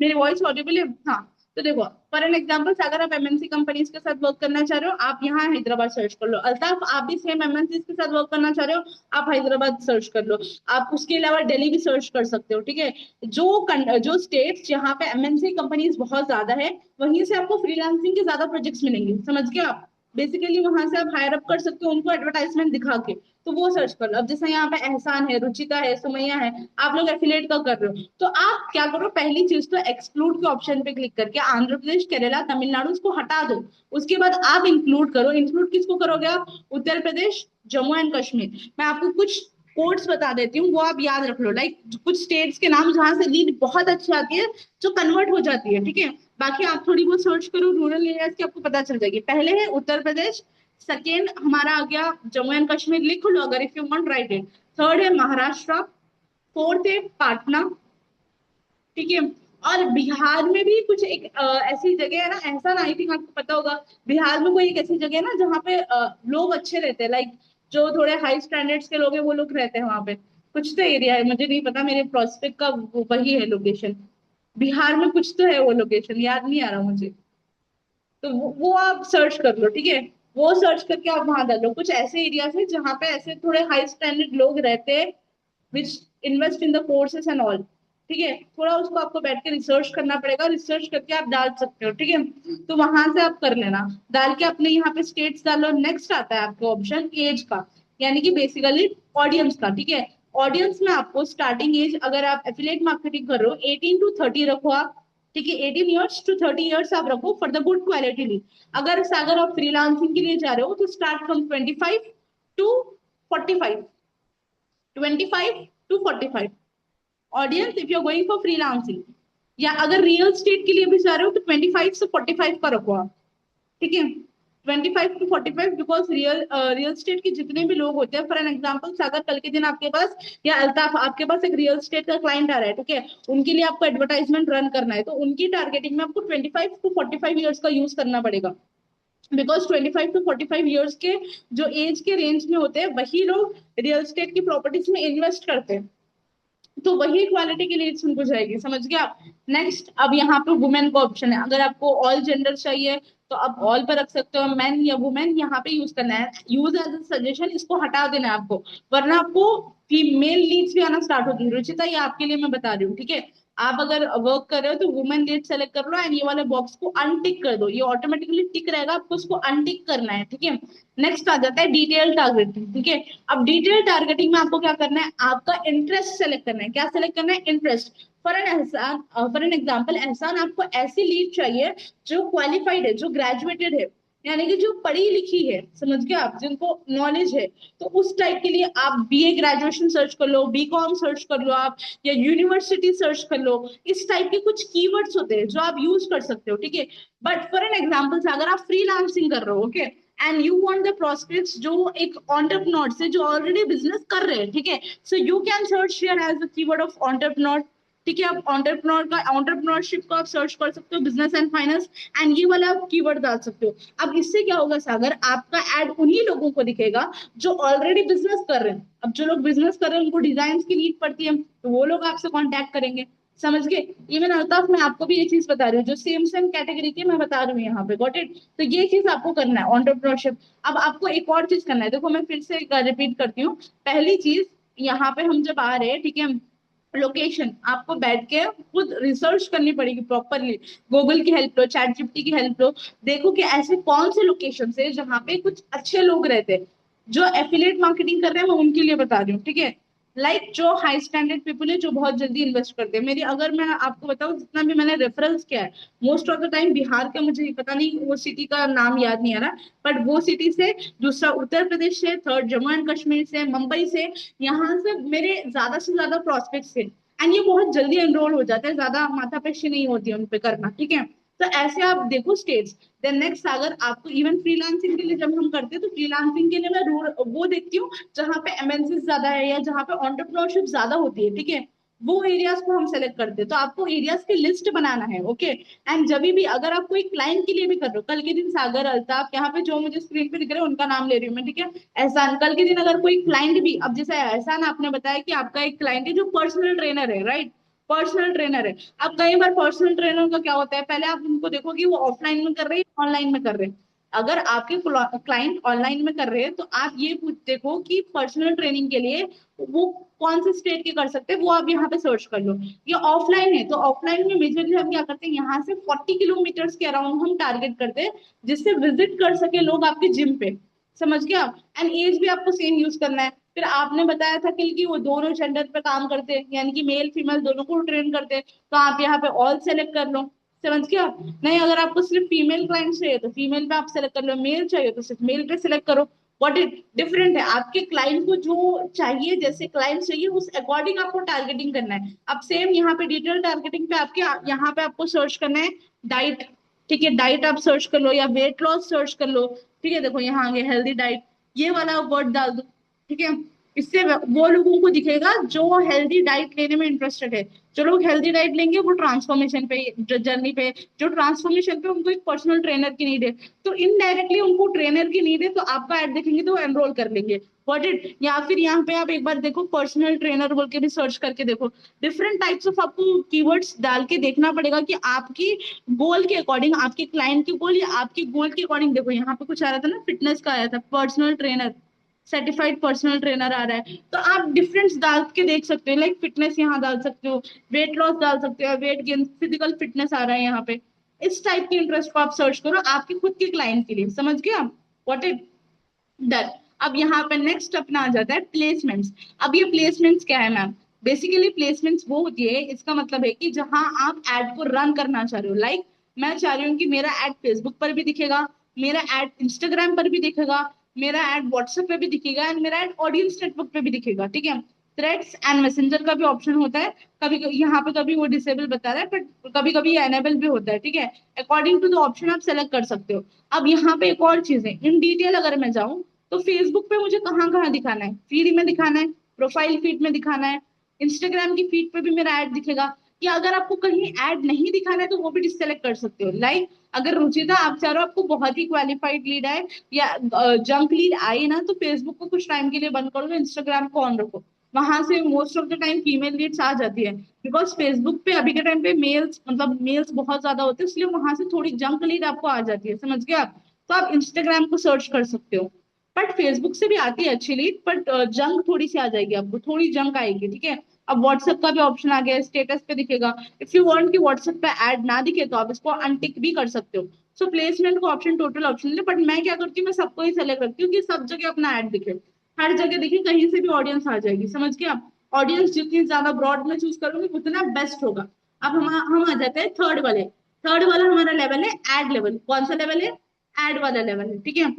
A: मेरी वॉइस ऑडिबल है, हाँ। तो देखो, फॉर एन एग्जाम्पल, अगर आप एमएनसी कंपनीज के साथ वर्क करना चाह रहे हो, आप यहाँ हैदराबाद सर्च कर लो। अल्ताफ, आप भी सेम एमएनसी के साथ वर्क करना चाह रहे हो, आप हैदराबाद सर्च कर लो। आप उसके अलावा दिल्ली भी सर्च कर सकते हो, ठीक है। जो स्टेट्स जहाँ पे एमएनसी कंपनीज बहुत ज्यादा है, वहीं से आपको फ्रीलांसिंग के ज्यादा प्रोजेक्ट्स मिलेंगे, समझ गए आप। बेसिकली वहां से आप हायर अप कर सकते हो उनको एडवर्टाइजमेंट दिखा के, तो वो सर्च कर लो। अब जैसे यहाँ पे एहसान है, रुचिका है, सुमैया है, आप लोग एफिलेट का कर रहे हो, तो आप क्या करो, पहली चीज तो एक्सक्लूड के ऑप्शन पे क्लिक करके आंध्र प्रदेश, केरला, तमिलनाडु उसको हटा दो। उसके बाद आप इंक्लूड करो, इंक्लूड किसको करोगे आप, उत्तर प्रदेश, जम्मू एंड कश्मीर। मैं आपको कुछ कोड्स बता देती हूँ, वो आप याद रख लो, कुछ स्टेट्स के नाम जहां से लीड बहुत अच्छी आती है, जो कन्वर्ट हो जाती है, ठीक है। बाकी आप थोड़ी बहुत सर्च करो रूरल एरियाज की, आपको पता चल जाएगी। पहले है उत्तर प्रदेश, सेकेंड हमारा आ गया जम्मू एंड कश्मीर, लिख लो अगर if you want right it. Third है महाराष्ट्र, फोर्थ है पाटना, ठीक है। और बिहार में भी कुछ एक ऐसी जगह है ना, एहसान, आई थिंक आपको पता होगा, बिहार में कोई एक ऐसी जगह है ना जहाँ पे लोग अच्छे रहते हैं, लाइक जो थोड़े हाई स्टैंडर्ड्स के लोग हैं वो लोग रहते हैं वहां पे। कुछ तो एरिया है, मुझे नहीं पता, मेरे प्रोस्पेक्ट का वही है लोकेशन। बिहार में कुछ तो है वो लोकेशन, याद नहीं आ रहा मुझे। तो वो आप सर्च कर लो, ठीक है। वो सर्च करके आप वहां डालो कुछ ऐसे एरियाज है जहाँ पे ऐसे थोड़े हाई स्टैंडर्ड लोग रहते हैं, which invest in the courses and all. ठीक है, थोड़ा उसको आपको बैठ के रिसर्च करना पड़ेगा, रिसर्च करके आप डाल सकते हो, ठीक है। तो वहां से आप कर लेना, डाल के अपने यहाँ पे स्टेट्स डालो। नेक्स्ट आता है आपको ऑप्शन एज का, यानी कि बेसिकली ऑडियंस का, ठीक है। ऑडियंस में आपको स्टार्टिंग एज, अगर आप एफिलिएट मार्केटिंग कर रहे हो, 18 to 30 रखो आप, ठीक है। 18 years to 30 years आप रखो for the good quality lead. अगर आप फ्रीलांसिंग के लिए जा रहे हो तो start from 25 to 45, 25 to 45 audience if you are going for freelancing. या अगर रियल स्टेट के लिए भी जा रहे हो तो 25 से 45 का रखो आप, ठीक है। 25 to 45, बिकॉज रियल स्टेट के जितने भी लोग होते हैं, फॉर एन एग्जाम्पल अगर कल के दिन आपके पास, या अल्ताफ आपके पास एक रियल स्टेट का क्लाइंट आ रहा है, ठीक है, उनके लिए आपको एडवर्टाइजमेंट रन करना है, तो उनकी टारगेटिंग में आपको 25 to 45 ईयर्स का यूज करना पड़ेगा। बिकॉज 25 to 45 ईयर्स के जो एज के रेंज में होते हैं वही लोग रियल स्टेट की प्रॉपर्टीज में इन्वेस्ट करते हैं। तो वही क्वालिटी की लीड्स उनको जाएगी, समझ गए आप। नेक्स्ट, अब यहाँ पे वुमेन का ऑप्शन है, अगर आपको ऑल जेंडर चाहिए तो आप ऑल पर रख सकते हो, मैन या वुमेन यहाँ पे यूज करना है, यूज एज अ सजेशन, इसको हटा देना है आपको, वरना आपको फीमेल लीड्स भी आना स्टार्ट होती है। रुचिता, ये आपके लिए मैं बता रही हूँ, ठीक है। आप अगर वर्क कर रहे हो तो वुमेन लीड सेलेक्ट कर लो, एंड ये वाले बॉक्स को अनटिक कर दो, ये ऑटोमेटिकली टिक रहेगा, आपको उसको अनटिक करना है, ठीक है। नेक्स्ट आ जाता है डिटेल टारगेटिंग, ठीक है। अब डिटेल टारगेटिंग में आपको क्या करना है, आपका इंटरेस्ट सेलेक्ट करना है। क्या सेलेक्ट करना है? इंटरेस्ट। फॉर एन एग्जाम्पल एहसान, आपको ऐसी लीड चाहिए जो क्वालिफाइड है, जो ग्रेजुएटेड है, यानी कि जो पढ़ी लिखी है, समझ गए आप, जिनको नॉलेज है। तो उस टाइप के लिए आप बीए ग्रेजुएशन सर्च कर लो, बीकॉम सर्च कर लो आप, या यूनिवर्सिटी सर्च कर लो। इस टाइप के कुछ कीवर्ड्स होते हैं जो आप यूज कर सकते हो, ठीक है। बट फॉर एन एग्जाम्पल अगर आप फ्रीलांसिंग कर रहे हो, okay, and you want the prospects जो एक एंटरप्रेन्योर से जो ऑलरेडी बिजनेस कर रहे हैं, ठीक है, so you can search here as the keyword of entrepreneur, ठीक है। आप एंटरप्रेन्योर का, एंटरप्रेन्योरशिप को आप सर्च कर सकते हो, बिजनेस एंड फाइनेंस, एंड ये वाला आप कीवर्ड डाल सकते हो। अब इससे क्या होगा सागर, आपका एड उन्हीं लोगों को दिखेगा जो ऑलरेडी बिजनेस कर रहे हैं। अब जो लोग बिजनेस कर रहे हैं उनको डिजाइन की नीड पड़ती है, तो वो लोग आपसे कॉन्टैक्ट करेंगे, समझ गए। इवन अल्ताफ, मैं आपको भी ये चीज बता रही हूँ, जो सेम सेम कैटेगरी की मैं बता रही हूँ यहाँ पे, गॉट इट। तो ये चीज आपको करना है एंटरप्रेन्योरशिप। अब आपको एक और चीज करना है, देखो मैं फिर से रिपीट करती हूँ। पहली चीज, यहाँ पे हम जब आ रहे हैं, ठीक है, लोकेशन आपको बैठ के खुद रिसर्च करनी पड़ेगी प्रॉपरली। गूगल की हेल्प लो, चैट जीपीटी की हेल्प लो, देखो कि ऐसे कौन से लोकेशन है जहाँ पे कुछ अच्छे लोग रहते हैं जो एफिलिएट मार्केटिंग कर रहे हैं, मैं उनके लिए बता रही हूँ, ठीक है। लाइक जो हाई स्टैंडर्ड पीपल है, जो बहुत जल्दी इन्वेस्ट करते हैं। मेरी, अगर मैं आपको बताऊं, जितना भी मैंने रेफरेंस किया है, most of the time Bihar का, मुझे पता नहीं वो सिटी का नाम याद नहीं आ रहा, बट वो सिटी से, दूसरा उत्तर प्रदेश से, थर्ड जम्मू एंड कश्मीर से, मुंबई से, यहाँ से मेरे ज्यादा से ज्यादा प्रोस्पेक्ट्स थे। एंड ये बहुत जल्दी एनरोल हो जाता है, ज्यादा माथापेशी नहीं होती है उन पे करना, ठीक है। तो ऐसे आप देखो स्टेट्स। देन नेक्स्ट, अगर आपको इवन फ्रीलांसिंग के लिए जब हम करते हैं तो फ्रीलांसिंग के लिए मैं रूल वो देखती हूँ जहाँ पे एमएनसी ज्यादा है या जहाँ पे एंटरप्रेन्योरशिप ज्यादा होती है, ठीक है। वो एरियाज को हम सेलेक्ट करते हैं, तो आपको एरियाज की लिस्ट बनाना है, ओके। एंड जब भी अगर आप कोई क्लाइंट के लिए भी कर रहे हो, कल के दिन सागर, अल्ताफ, यहाँ पे जो मुझे स्क्रीन पे दिख रहे हैं उनका नाम ले रही हूँ मैं, ठीक है। एहसान, कल के दिन अगर कोई क्लाइंट भी, अब जैसे एहसान आपने बताया कि आपका एक क्लाइंट है जो पर्सनल ट्रेनर है, राइट, पर्सनल ट्रेनर है। अब कई बार पर्सनल ट्रेनर का क्या होता है, पहले आप उनको देखो कि वो ऑफलाइन में कर रहे हैं, ऑनलाइन में कर रहे हैं। अगर आपके क्लाइंट ऑनलाइन में कर रहे हैं तो आप ये देखो कि पर्सनल ट्रेनिंग के लिए वो कौन से स्टेट के कर सकते हैं, वो आप यहाँ पे सर्च कर लो। ये ऑफलाइन है तो ऑफलाइन में मेजरली हम क्या करते हैं, यहाँ से 40 किलोमीटर के अराउंड हम टारगेट करते हैं, जिससे विजिट कर सके लोग आपके जिम पे, समझ गए आप। एंड एज भी आपको सेम यूज करना है। फिर आपने बताया था कि वो दोनों जेंडर पे काम करते हैं, यानी कि मेल फीमेल दोनों को ट्रेन करते हैं, तो आप यहाँ पे ऑल सेलेक्ट कर लो, समझ गया आप। नहीं, अगर आपको सिर्फ फीमेल क्लाइंट चाहिए तो फीमेल पे आप सेलेक्ट कर लो, मेल चाहिए तो सिर्फ मेल पे सेलेक्ट करो। व्हाट इट डिफरेंट है, आपके क्लाइंट को जो चाहिए, जैसे क्लाइंट चाहिए उस अकॉर्डिंग आपको टारगेटिंग करना है। अब सेम यहाँ पे डिटेल टारगेटिंग पे आपके, यहाँ पे आपको सर्च करना है डाइट, ठीक है। डाइट आप सर्च कर लो या वेट लॉस सर्च कर लो, ठीक है। देखो यहाँ आगे हेल्दी डाइट, ये वाला वर्ड डाल दो, ठीक है। इससे वो लोगों को दिखेगा जो हेल्दी डाइट लेने में इंटरेस्टेड है। जो लोग हेल्दी डाइट लेंगे वो ट्रांसफॉर्मेशन पे, जर्नी पे, जो ट्रांसफॉर्मेशन पे उनको एक पर्सनल ट्रेनर की नीड है, तो इनडायरेक्टली उनको ट्रेनर की नीड है, तो आपका ऐड देखेंगे तो एनरोल कर लेंगे। वॉट इट, या फिर यहाँ पे आप एक बार देखो पर्सनल ट्रेनर बोल के भी सर्च करके देखो। डिफरेंट टाइप्स ऑफ आपको कीवर्ड्स डाल के देखना पड़ेगा कि आपकी गोल के अकॉर्डिंग, आपके क्लाइंट के गोल या आपके गोल के अकॉर्डिंग। देखो यहाँ पे कुछ आ रहा था ना, फिटनेस का आया था, personal trainer, certified personal trainer आ रहा है, तो आप डिफरेंस डाल के देख सकते हो। लाइक फिटनेस यहाँ डाल सकते हो, वेट लॉस डाल सकते हो, वेट गेन, फिजिकल फिटनेस आ रहा है यहाँ पे। इस टाइप के इंटरेस्ट को आप सर्च करो आपके खुद के क्लाइंट के लिए, समझ गए आप? What it, done. अब यहाँ पे नेक्स्ट अपना आ जाता है प्लेसमेंट्स। अब ये प्लेसमेंट्स क्या है मैम? बेसिकली प्लेसमेंट्स वो होती है, इसका मतलब है कि जहां आप एड को रन करना चाह रहे हो। लाइक मैं चाह रही हूँ कि मेरा एड फेसबुक पर भी दिखेगा, मेरा एड इंस्टाग्राम पर भी दिखेगा, मेरा एड व्हाट्सएप पे भी दिखेगा, एंड मेरा एड ऑडियंस नेटवर्क पे भी दिखेगा, ठीक है। थ्रेड्स एंड मैसेंजर का भी ऑप्शन होता है, कभी यहाँ पे कभी वो डिसेबल बता रहा है, बट कभी कभी एनेबल भी होता है, ठीक है। अकॉर्डिंग टू द ऑप्शन आप सेलेक्ट कर सकते हो। अब यहाँ पे एक और चीज है, इन डिटेल अगर मैं जाऊँ तो फेसबुक पे मुझे कहाँ कहाँ दिखाना है, फीड में दिखाना है, प्रोफाइल फीड में दिखाना है, इंस्टाग्राम की फीड पे भी मेरा ऐड दिखेगा, या अगर आपको कहीं ऐड नहीं दिखाना है तो वो भी डिससेलेक्ट कर सकते हो। लाइक अगर रुचिता आप चाह रहे हो आपको बहुत ही क्वालिफाइड लीड आए या जंक लीड आए ना, तो फेसबुक को कुछ टाइम के लिए बंद कर दो, इंस्टाग्राम को ऑन रखो। वहां से most of the time female leads आ जाती है, बिकॉज फेसबुक पे अभी के टाइम पे मेल्स, मतलब मेल्स बहुत ज्यादा होते हैं, इसलिए वहां से थोड़ी जंक लीड आपको आ जाती है, समझ गए आप? तो आप इंस्टाग्राम को सर्च कर सकते हो, बट फेसबुक से भी आती है अच्छी लीड, बट जंक थोड़ी सी आ जाएगी, आपको थोड़ी जंक आएगी, ठीक है। अब व्हाट्सएप का भी ऑप्शन आ गया है, स्टेटस पे दिखेगा। इफ यू वांट कि व्हाट्सएप पे ऐड ना दिखे तो आप इसको अनटिक भी कर सकते हो। सो प्लेसमेंट का ऑप्शन टोटल ऑप्शन है, बट मैं क्या करती हूँ, मैं सबको ही सेलेक्ट करती हूँ कि सब जगह अपना ऐड दिखे, हर जगह दिखे, कहीं से भी ऑडियंस आ जाएगी, समझ गए आप? ऑडियंस जितनी ज्यादा ब्रॉड में चूज करोगे उतना बेस्ट होगा। अब हम आ जाते हैं थर्ड वाले। थर्ड वाला हमारा लेवल है एड लेवल। कौन सा लेवल है? एड वाला लेवल है, ठीक है।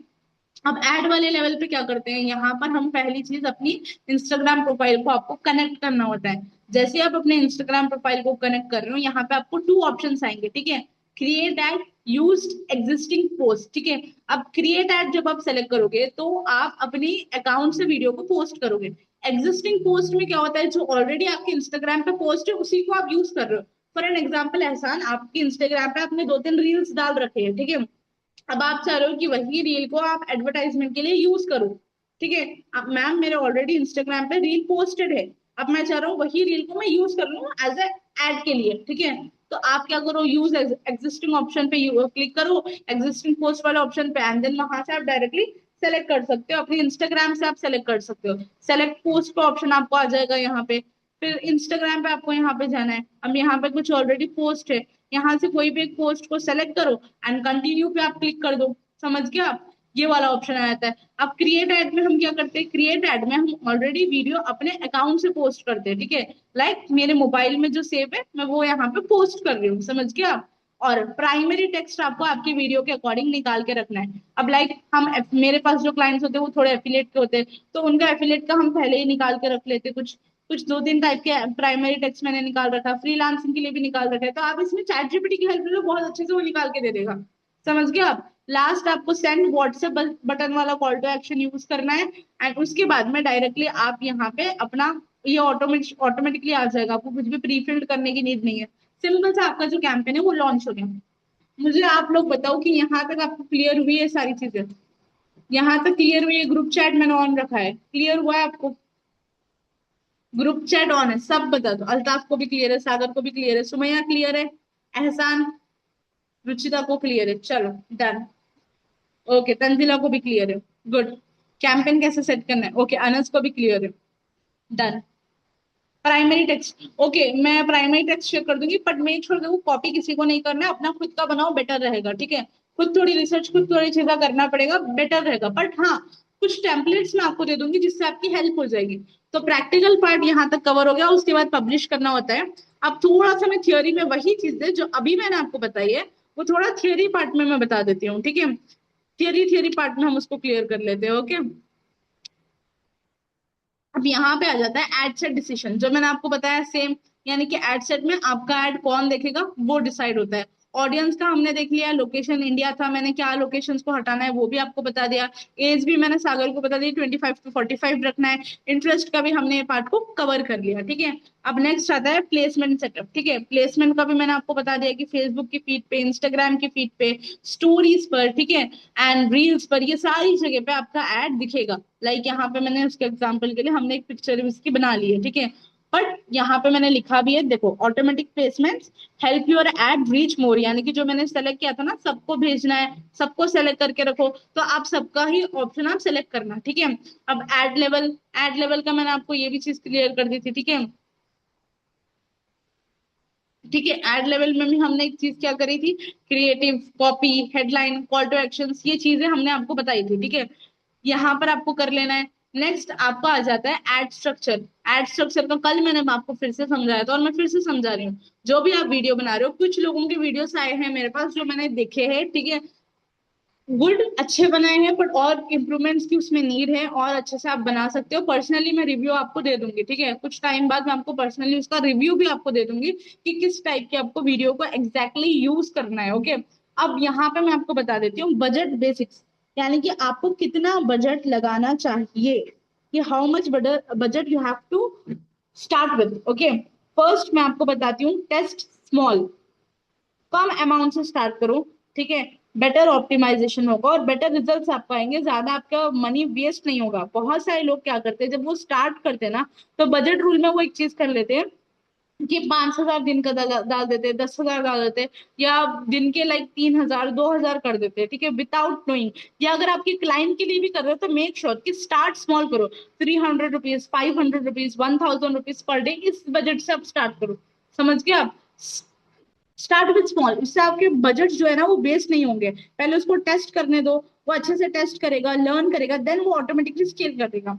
A: अब ऐड वाले लेवल पे क्या करते हैं, यहाँ पर हम पहली चीज अपनी इंस्टाग्राम प्रोफाइल को आपको कनेक्ट करना होता है। जैसे आप अपने इंस्टाग्राम प्रोफाइल को कनेक्ट कर रहे हो, यहाँ पे आपको टू ऑप्शंस आएंगे, ठीक है। Create add, used existing post, ठीक है। अब क्रिएट एड जब आप सेलेक्ट करोगे तो आप अपनी अकाउंट से वीडियो को पोस्ट करोगे। एग्जिस्टिंग पोस्ट में क्या होता है, जो ऑलरेडी आपके इंस्टाग्राम पे पोस्ट है उसी को आप यूज कर रहे हो। फॉर एन एग्जाम्पल एहसान, आपके इंस्टाग्राम पे आपने दो तीन रील्स डाल रखे हैं, ठीक है। अब आप चाह रहे हो कि वही रील को आप एडवर्टाइजमेंट के लिए यूज करो, ठीक है। अब मैम मेरे ऑलरेडी इंस्टाग्राम पे रील पोस्टेड है, अब मैं चाह रहा हूँ वही रील को मैं यूज कर लूँ एज ए एड के लिए, ठीक है। तो आप क्या करो, यूज एग्जिस्टिंग ऑप्शन पे क्लिक करो, एग्जिस्टिंग पोस्ट वाले ऑप्शन पे, एंड देन वहां से आप डायरेक्टली सेलेक्ट कर सकते हो, अपने इंस्टाग्राम से आप सेलेक्ट कर सकते हो। सेलेक्ट पोस्ट का ऑप्शन आपको आ जाएगा यहाँ पे। फिर इंस्टाग्राम पे आपको यहाँ पे जाना है, अब यहाँ पे कुछ ऑलरेडी पोस्ट है, यहाँ से कोई भी एक पोस्ट को सेलेक्ट करो एंड कंटिन्यू पे आप क्लिक कर दो, समझ गए आप? ये वाला ऑप्शन आ जाता है। अब क्रिएट एड में हम क्या करते हैं, क्रिएट एड में हम ऑलरेडी वीडियो अपने अकाउंट से पोस्ट करते हैं, ठीक है। लाइक मेरे मोबाइल में जो सेव है मैं वो यहाँ पे पोस्ट कर रही हूँ, समझ गए आप? और प्राइमरी टेक्स्ट आपको आपकी वीडियो के अकॉर्डिंग निकाल के रखना है। अब लाइक हम मेरे पास जो क्लाइंट्स होते हैं वो थोड़े एफिलेट के होते हैं, तो उनका एफिलेट का हम पहले ही निकाल के रख लेते हैं। कुछ कुछ दो तीन टाइप के प्राइमरी टेक्स्ट मैंने निकाल रखा है, फ्रीलांसिंग के लिए भी निकाल रखा है, तो आप इसमें चैट जीपीटी की हेल्प ले लो, बहुत अच्छे से वो निकाल के दे देगा, समझ गए आप? लास्ट आपको सेंड व्हाट्सएप बटन वाला कॉल टू एक्शन यूज करना है, एंड उसके बाद में डायरेक्टली आप यहाँ पे अपना ये ऑटोमेटिकली आ जाएगा, आपको कुछ भी प्री फिल्ड करने की नीड नहीं है। सिंपल सा आपका जो कैंपेन है वो लॉन्च हो गया। मुझे आप लोग बताओ कि यहाँ तक आपको क्लियर हुई है सारी चीजें? यहाँ तक क्लियर हुई है? ग्रुप चैट मैंने ऑन रखा है, क्लियर हुआ है आपको? ग्रुप चैट ऑन है, सब बता दो। अल्ताफ को भी क्लियर है, सागर को भी क्लियर है, सुमैया क्लियर है, एहसान, रुचिता को क्लियर है, चलो डन। ओके, तंजिला को भी क्लियर है, गुड। कैंपेन कैसे सेट करना है, ओके, अनस को भी क्लियर है, डन। प्राइमरी टेक्स्ट, ओके, मैं प्राइमरी टेक्स्ट शेयर कर दूंगी, बट मेक श्योर देखो कॉपी किसी को नहीं करना है, अपना खुद का बनाओ, बेटर रहेगा, ठीक है। खुद थोड़ी रिसर्च, खुद थोड़ी चीजें करना पड़ेगा, बेटर रहेगा, बट हाँ कुछ टेम्पलेट्स मैं आपको दे दूंगी जिससे आपकी हेल्प हो जाएगी। तो प्रैक्टिकल पार्ट यहाँ तक कवर हो गया, उसके बाद पब्लिश करना होता है। अब थोड़ा सा मैं थियोरी में वही चीजें जो अभी मैंने आपको बताई है वो थोड़ा थियोरी पार्ट में मैं बता देती हूँ, ठीक है। थियोरी थियोरी पार्ट में हम उसको क्लियर कर लेते हैं, ओके। अब यहाँ पे आ जाता है एड सेट डिसीजन, जो मैंने आपको बताया सेम, यानी कि एड सेट में आपका एड कौन देखेगा वो डिसाइड होता है। ऑडियंस का हमने देख लिया, लोकेशन इंडिया था, मैंने क्या लोकेशंस को हटाना है वो भी आपको बता दिया, एज भी मैंने सागर को बता दी 25 to 45 रखना है, इंटरेस्ट का भी हमने ये पार्ट को कवर कर लिया, ठीक है। अब नेक्स्ट आता है प्लेसमेंट सेटअप, ठीक है। प्लेसमेंट का भी मैंने आपको बता दिया कि फेसबुक की फीड पे, इंस्टाग्राम की फीड पे, स्टोरीज पर, ठीक है, एंड रील्स पर, ये सारी जगह पे आपका एड दिखेगा। लाइक यहाँ पे मैंने उसके एग्जाम्पल के लिए हमने एक पिक्चर इसकी बना ली है, ठीक है। बट यहाँ पे मैंने लिखा भी है, देखो, automatic placements help your add reach more, यानी कि जो मैंने सेलेक्ट किया था ना, सबको भेजना है, सबको सेलेक्ट करके रखो, तो आप सबका ही ऑप्शन आप सेलेक्ट करना, ठीक है। अब एड लेवल का मैंने आपको ये भी चीज क्लियर कर दी थी, ठीक है। ठीक है, एड लेवल में भी हमने एक चीज क्या करी थी, creative, copy, headline, call to actions, ये चीजें हमने आपको बताई थी, ठीक है। यहाँ पर आपको कर लेना है। नेक्स्ट आपका आ जाता है एड स्ट्रक्चर। एड स्ट्रक्चर का कल मैंने आपको फिर से समझाया था और मैं फिर से समझा रही हूँ। जो भी आप वीडियो बना रहे हो, कुछ लोगों के वीडियोस आए हैं मेरे पास जो मैंने देखे हैं, ठीक है, गुड, अच्छे बनाए हैं, बट और इम्प्रूवमेंट्स की उसमें नीड है, और अच्छे से आप बना सकते हो। पर्सनली मैं रिव्यू आपको दे दूंगी, ठीक है, कुछ टाइम बाद मैं आपको पर्सनली उसका रिव्यू भी आपको दे दूंगी कि किस टाइप के आपको वीडियो को एग्जैक्टली यूज करना है, ओके। अब यहाँ पे मैं आपको बता देती हूँ बजट बेसिक्स, यानी कि आपको कितना बजट लगाना चाहिए, कि how much budget you have to start with, okay. First मैं आपको बताती हूँ, टेस्ट स्मॉल, कम अमाउंट से स्टार्ट करो, ठीक है। बेटर ऑप्टिमाइजेशन होगा और बेटर रिजल्ट्स आपको आएंगे, ज्यादा आपका मनी वेस्ट नहीं होगा। बहुत सारे लोग क्या करते हैं, जब वो स्टार्ट करते हैं ना, तो बजट रूल में वो एक चीज कर लेते हैं कि 5,000 दिन का डाल देते, 10,000 डाल देते, या दिन के लाइक 3,000 2,000 कर देते, ठीक है, विदाउट नोइंग। या अगर आपके क्लाइंट के लिए भी कर रहे हो तो मेक श्योर कि स्टार्ट स्मॉल करो, 300 rupees, 500 rupees, 1,000 rupees per day, इस बजट से आप स्टार्ट करो, समझ गए आप। स्टार्ट विद स्मॉल, इससे आपके बजट जो है ना वो वेस्ट नहीं होंगे। पहले उसको टेस्ट करने दो, वो अच्छे से टेस्ट करेगा, लर्न करेगा, देन वो ऑटोमेटिकली स्केल कर देगा,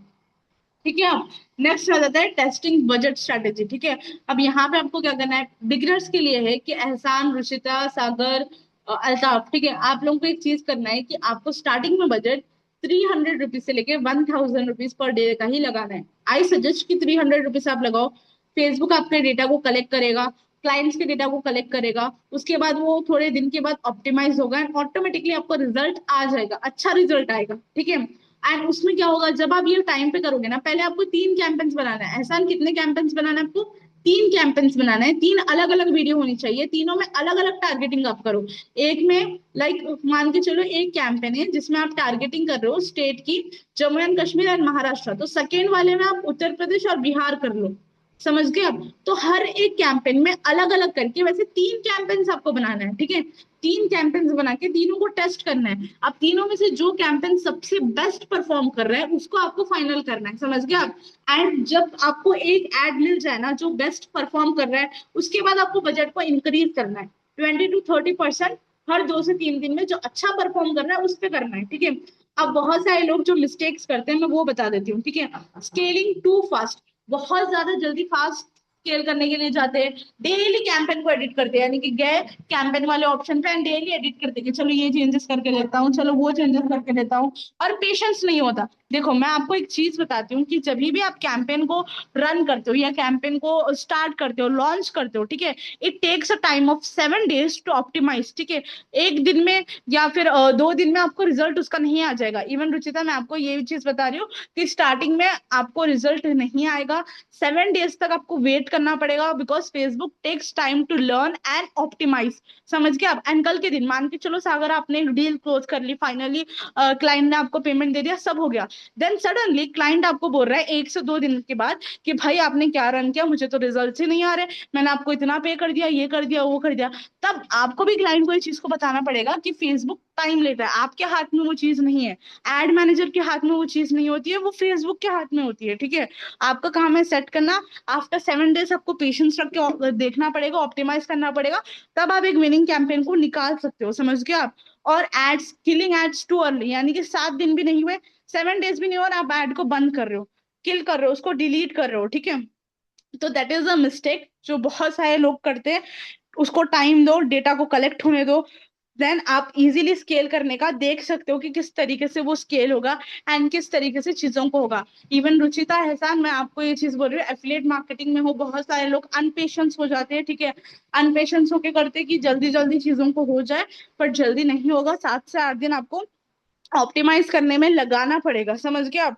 A: ठीक है। आप नेक्स्ट आ जाता है टेस्टिंग बजट स्ट्रेटेजी, ठीक है। अब यहाँ पे आपको क्या करना है, बिगिनर्स के लिए है कि एहसान, रुशिता, सागर, अल्ताफ, ठीक है, आप लोगों को एक चीज करना है कि आपको स्टार्टिंग में बजट 300 रुपीज से लेके 1,000 रुपीज पर डे का ही लगाना है। आई सजेस्ट कि 300 रुपीज आप लगाओ। फेसबुक आपके डेटा को कलेक्ट करेगा, क्लाइंट्स के डेटा को कलेक्ट करेगा, उसके बाद वो थोड़े दिन के बाद ऑप्टिमाइज होगा एंड ऑटोमेटिकली आपको रिजल्ट आ जाएगा, अच्छा रिजल्ट आएगा, ठीक है। एंड उसमें क्या होगा, जब आप ये टाइम पे करोगे ना, पहले आपको 3 कैंपेन्स बनाना है। ऐसा कितने कैंपेन्स बनाना है आपको, 3 कैंपेन्स बनाना है, 3 अलग अलग वीडियो होनी चाहिए, तीनों में अलग अलग टारगेटिंग आप करो। एक में लाइक मान के चलो एक कैंपेन है जिसमें आप टारगेटिंग कर रहे हो स्टेट की, जम्मू एंड कश्मीर एंड महाराष्ट्र, तो सेकेंड वाले में आप उत्तर प्रदेश और बिहार कर लो, समझ गए आप। तो हर एक कैंपेन में अलग अलग करके वैसे 3 कैंपेन्स आपको बनाना है, ठीक है। 3 कैंपेन्स बना के तीनों को टेस्ट करना है। अब तीनों में से जो कैंपेन सबसे बेस्ट परफॉर्म कर रहा है उसको आपको फाइनल करना है, समझ गए आप। एंड जब आपको एक एड मिल जाए ना जो बेस्ट परफॉर्म कर रहा है, उसके बाद आपको बजट को इंक्रीज करना है 20 to 30%, हर 2 से 3 दिन में जो अच्छा परफॉर्म कर रहा है उस पर करना है, ठीक है। अब बहुत सारे लोग जो मिस्टेक्स करते हैं मैं वो बता देती हूँ, ठीक है। स्केलिंग टू फास्ट, बहुत ज्यादा जल्दी फास्ट स्केल करने के लिए जाते हैं, डेली कैंपेन को एडिट करते हैं, यानी कि गए कैंपेन वाले ऑप्शन पे एंड डेली एडिट करते हैं, चलो ये चेंजेस करके लेता हूँ, चलो वो चेंजेस करके लेता हूँ, और पेशेंस नहीं होता। देखो मैं आपको एक चीज बताती हूँ कि जब भी आप कैंपेन को रन करते हो या कैंपेन को स्टार्ट करते हो, लॉन्च करते हो, ठीक है, it takes a time of 7 days to optimise, ठीक है। एक दिन में या फिर 2 दिन में आपको रिजल्ट उसका नहीं आ जाएगा। इवन रुचिता मैं आपको ये चीज बता रही हूँ कि स्टार्टिंग में आपको रिजल्ट नहीं आएगा, 7 days तक आपको वेट करना पड़ेगा, because Facebook takes time to learn and optimise, समझ गए आप। एंड कल के दिन मान के चलो सागर आपने डील क्लोज कर ली, फाइनली क्लाइंट ने आपको पेमेंट दे दिया, सब हो गया, देन सडनली क्लाइंट आपको बोल रहा है 1 से 2 दिन के बाद कि भाई आपने क्या रन किया, मुझे तो रिजल्ट ही नहीं आ रहे, मैंने आपको इतना पे कर दिया, ये कर दिया, वो कर दिया। तब आपको भी क्लाइंट को इस चीज को बताना पड़ेगा कि फेसबुक टाइम लेता है, आपके हाथ में वो चीज नहीं है, एड मैनेजर के हाथ में वो चीज नहीं होती है, वो फेसबुक के हाथ में होती है, ठीक है। आपका काम है सेट करना, आफ्टर 7 days आपको पेशेंस रख के देखना पड़ेगा, ऑप्टिमाइज करना पड़ेगा, तब आप एक विनिंग कैंपेन को निकाल सकते हो, समझ गए आप। और ads, killing ads too early, यानी कि 7 दिन भी नहीं हुए, 7 days भी नहीं हुए और आप एड को बंद कर रहे हो, किल कर रहे हो, उसको डिलीट कर रहे हो, ठीक है। तो दैट इज अ मिस्टेक जो बहुत सारे लोग करते हैं। उसको टाइम दो, डेटा को कलेक्ट होने दो, देन आप इजीली स्केल करने का देख सकते हो कि किस तरीके से वो स्केल होगा एंड किस तरीके से चीजों को होगा। इवन रुचिता एहसान, मैं आपको ये चीज बोल रही हूँ, एफिलिएट मार्केटिंग में हो बहुत सारे लोग अनपेशेंस हो जाते हैं, ठीक है। अनपेशेंस होके करते हैं कि जल्दी जल्दी चीजों को हो जाए, पर जल्दी नहीं होगा। 7 से 8 दिन आपको ऑप्टिमाइज करने में लगाना पड़ेगा, समझ गए आप।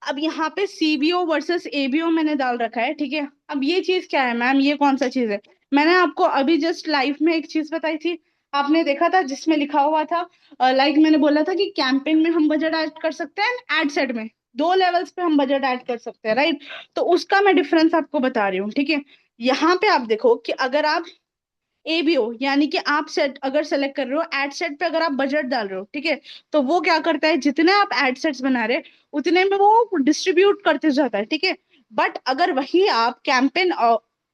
A: अब यहाँ पे सीबीओ वर्सेस एबीओ मैंने डाल रखा है, ठीक है। अब ये चीज क्या है मैम, ये कौन सा चीज है? मैंने आपको अभी जस्ट लाइव में एक चीज बताई थी, आपने देखा था जिसमें लिखा हुआ था, लाइक मैंने बोला था कि कैंपेन में हम बजट ऐड कर सकते हैं, एड सेट में 2 लेवल्स पे हम बजट ऐड कर सकते हैं, राइट। तो उसका मैं डिफरेंस आपको बता रही हूँ, ठीक है। यहाँ पे आप देखो कि अगर आप एबीओ यानी कि आप सेट अगर सेलेक्ट कर रहे हो, एड सेट पे अगर आप बजट डाल रहे हो, ठीक है, तो वो क्या करता है, जितने आप एड सेट्स बना रहे हैं उतने में वो डिस्ट्रीब्यूट करते जाता है, ठीक है। बट अगर वही आप कैंपेन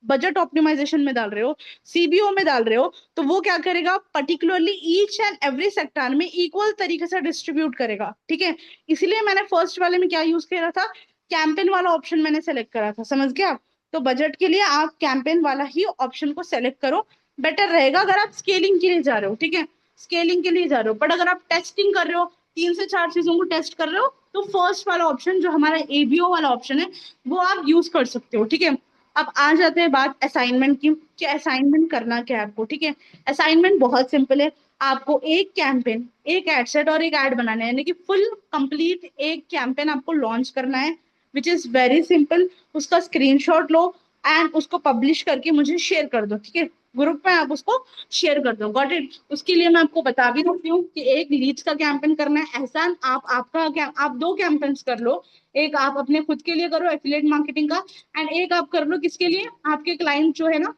A: बजट ऑप्टिमाइजेशन में डाल रहे हो, सीबीओ में डाल रहे हो, तो वो क्या करेगा, particularly each and every sector में इक्वल तरीके से डिस्ट्रीब्यूट करेगा, ठीक है। इसलिए मैंने फर्स्ट वाले में क्या यूज करा था, कैंपेन वाला ऑप्शन मैंने सेलेक्ट करा था, समझ गया आप। तो बजट के लिए आप कैंपेन वाला ही ऑप्शन को सेलेक्ट करो, बेटर रहेगा अगर आप स्केलिंग के लिए जा रहे हो, ठीक है। स्केलिंग के लिए जा रहे हो, बट अगर आप टेस्टिंग कर रहे हो, 3 से 4 चीजों को टेस्ट कर रहे हो, तो फर्स्ट वाला ऑप्शन जो हमारा एबीओ वाला ऑप्शन है वो आप यूज कर सकते हो, ठीक है। अब आ जाते हैं बात असाइनमेंट की, कि असाइनमेंट करना क्या है आपको, ठीक है। असाइनमेंट बहुत सिंपल है, आपको एक कैंपेन, एक एड सेट और एक एड बनाना है, यानी कि फुल कंप्लीट एक कैंपेन आपको लॉन्च करना है, विच इज वेरी सिंपल। उसका स्क्रीनशॉट लो एंड उसको पब्लिश करके मुझे शेयर कर दो, ठीक है। ग्रुप में आप उसको शेयर कर दो, गॉट इट। उसके लिए मैं आपको बता भी देती हूँ कि एक लीड्स का कैंपेन करना है, एहसान आप 2 कैंपेन्स कर लो। एक आप अपने खुद के लिए करो एफिलिएट मार्केटिंग का, एंड एक आप कर लो किसके लिए, आपके क्लाइंट जो है ना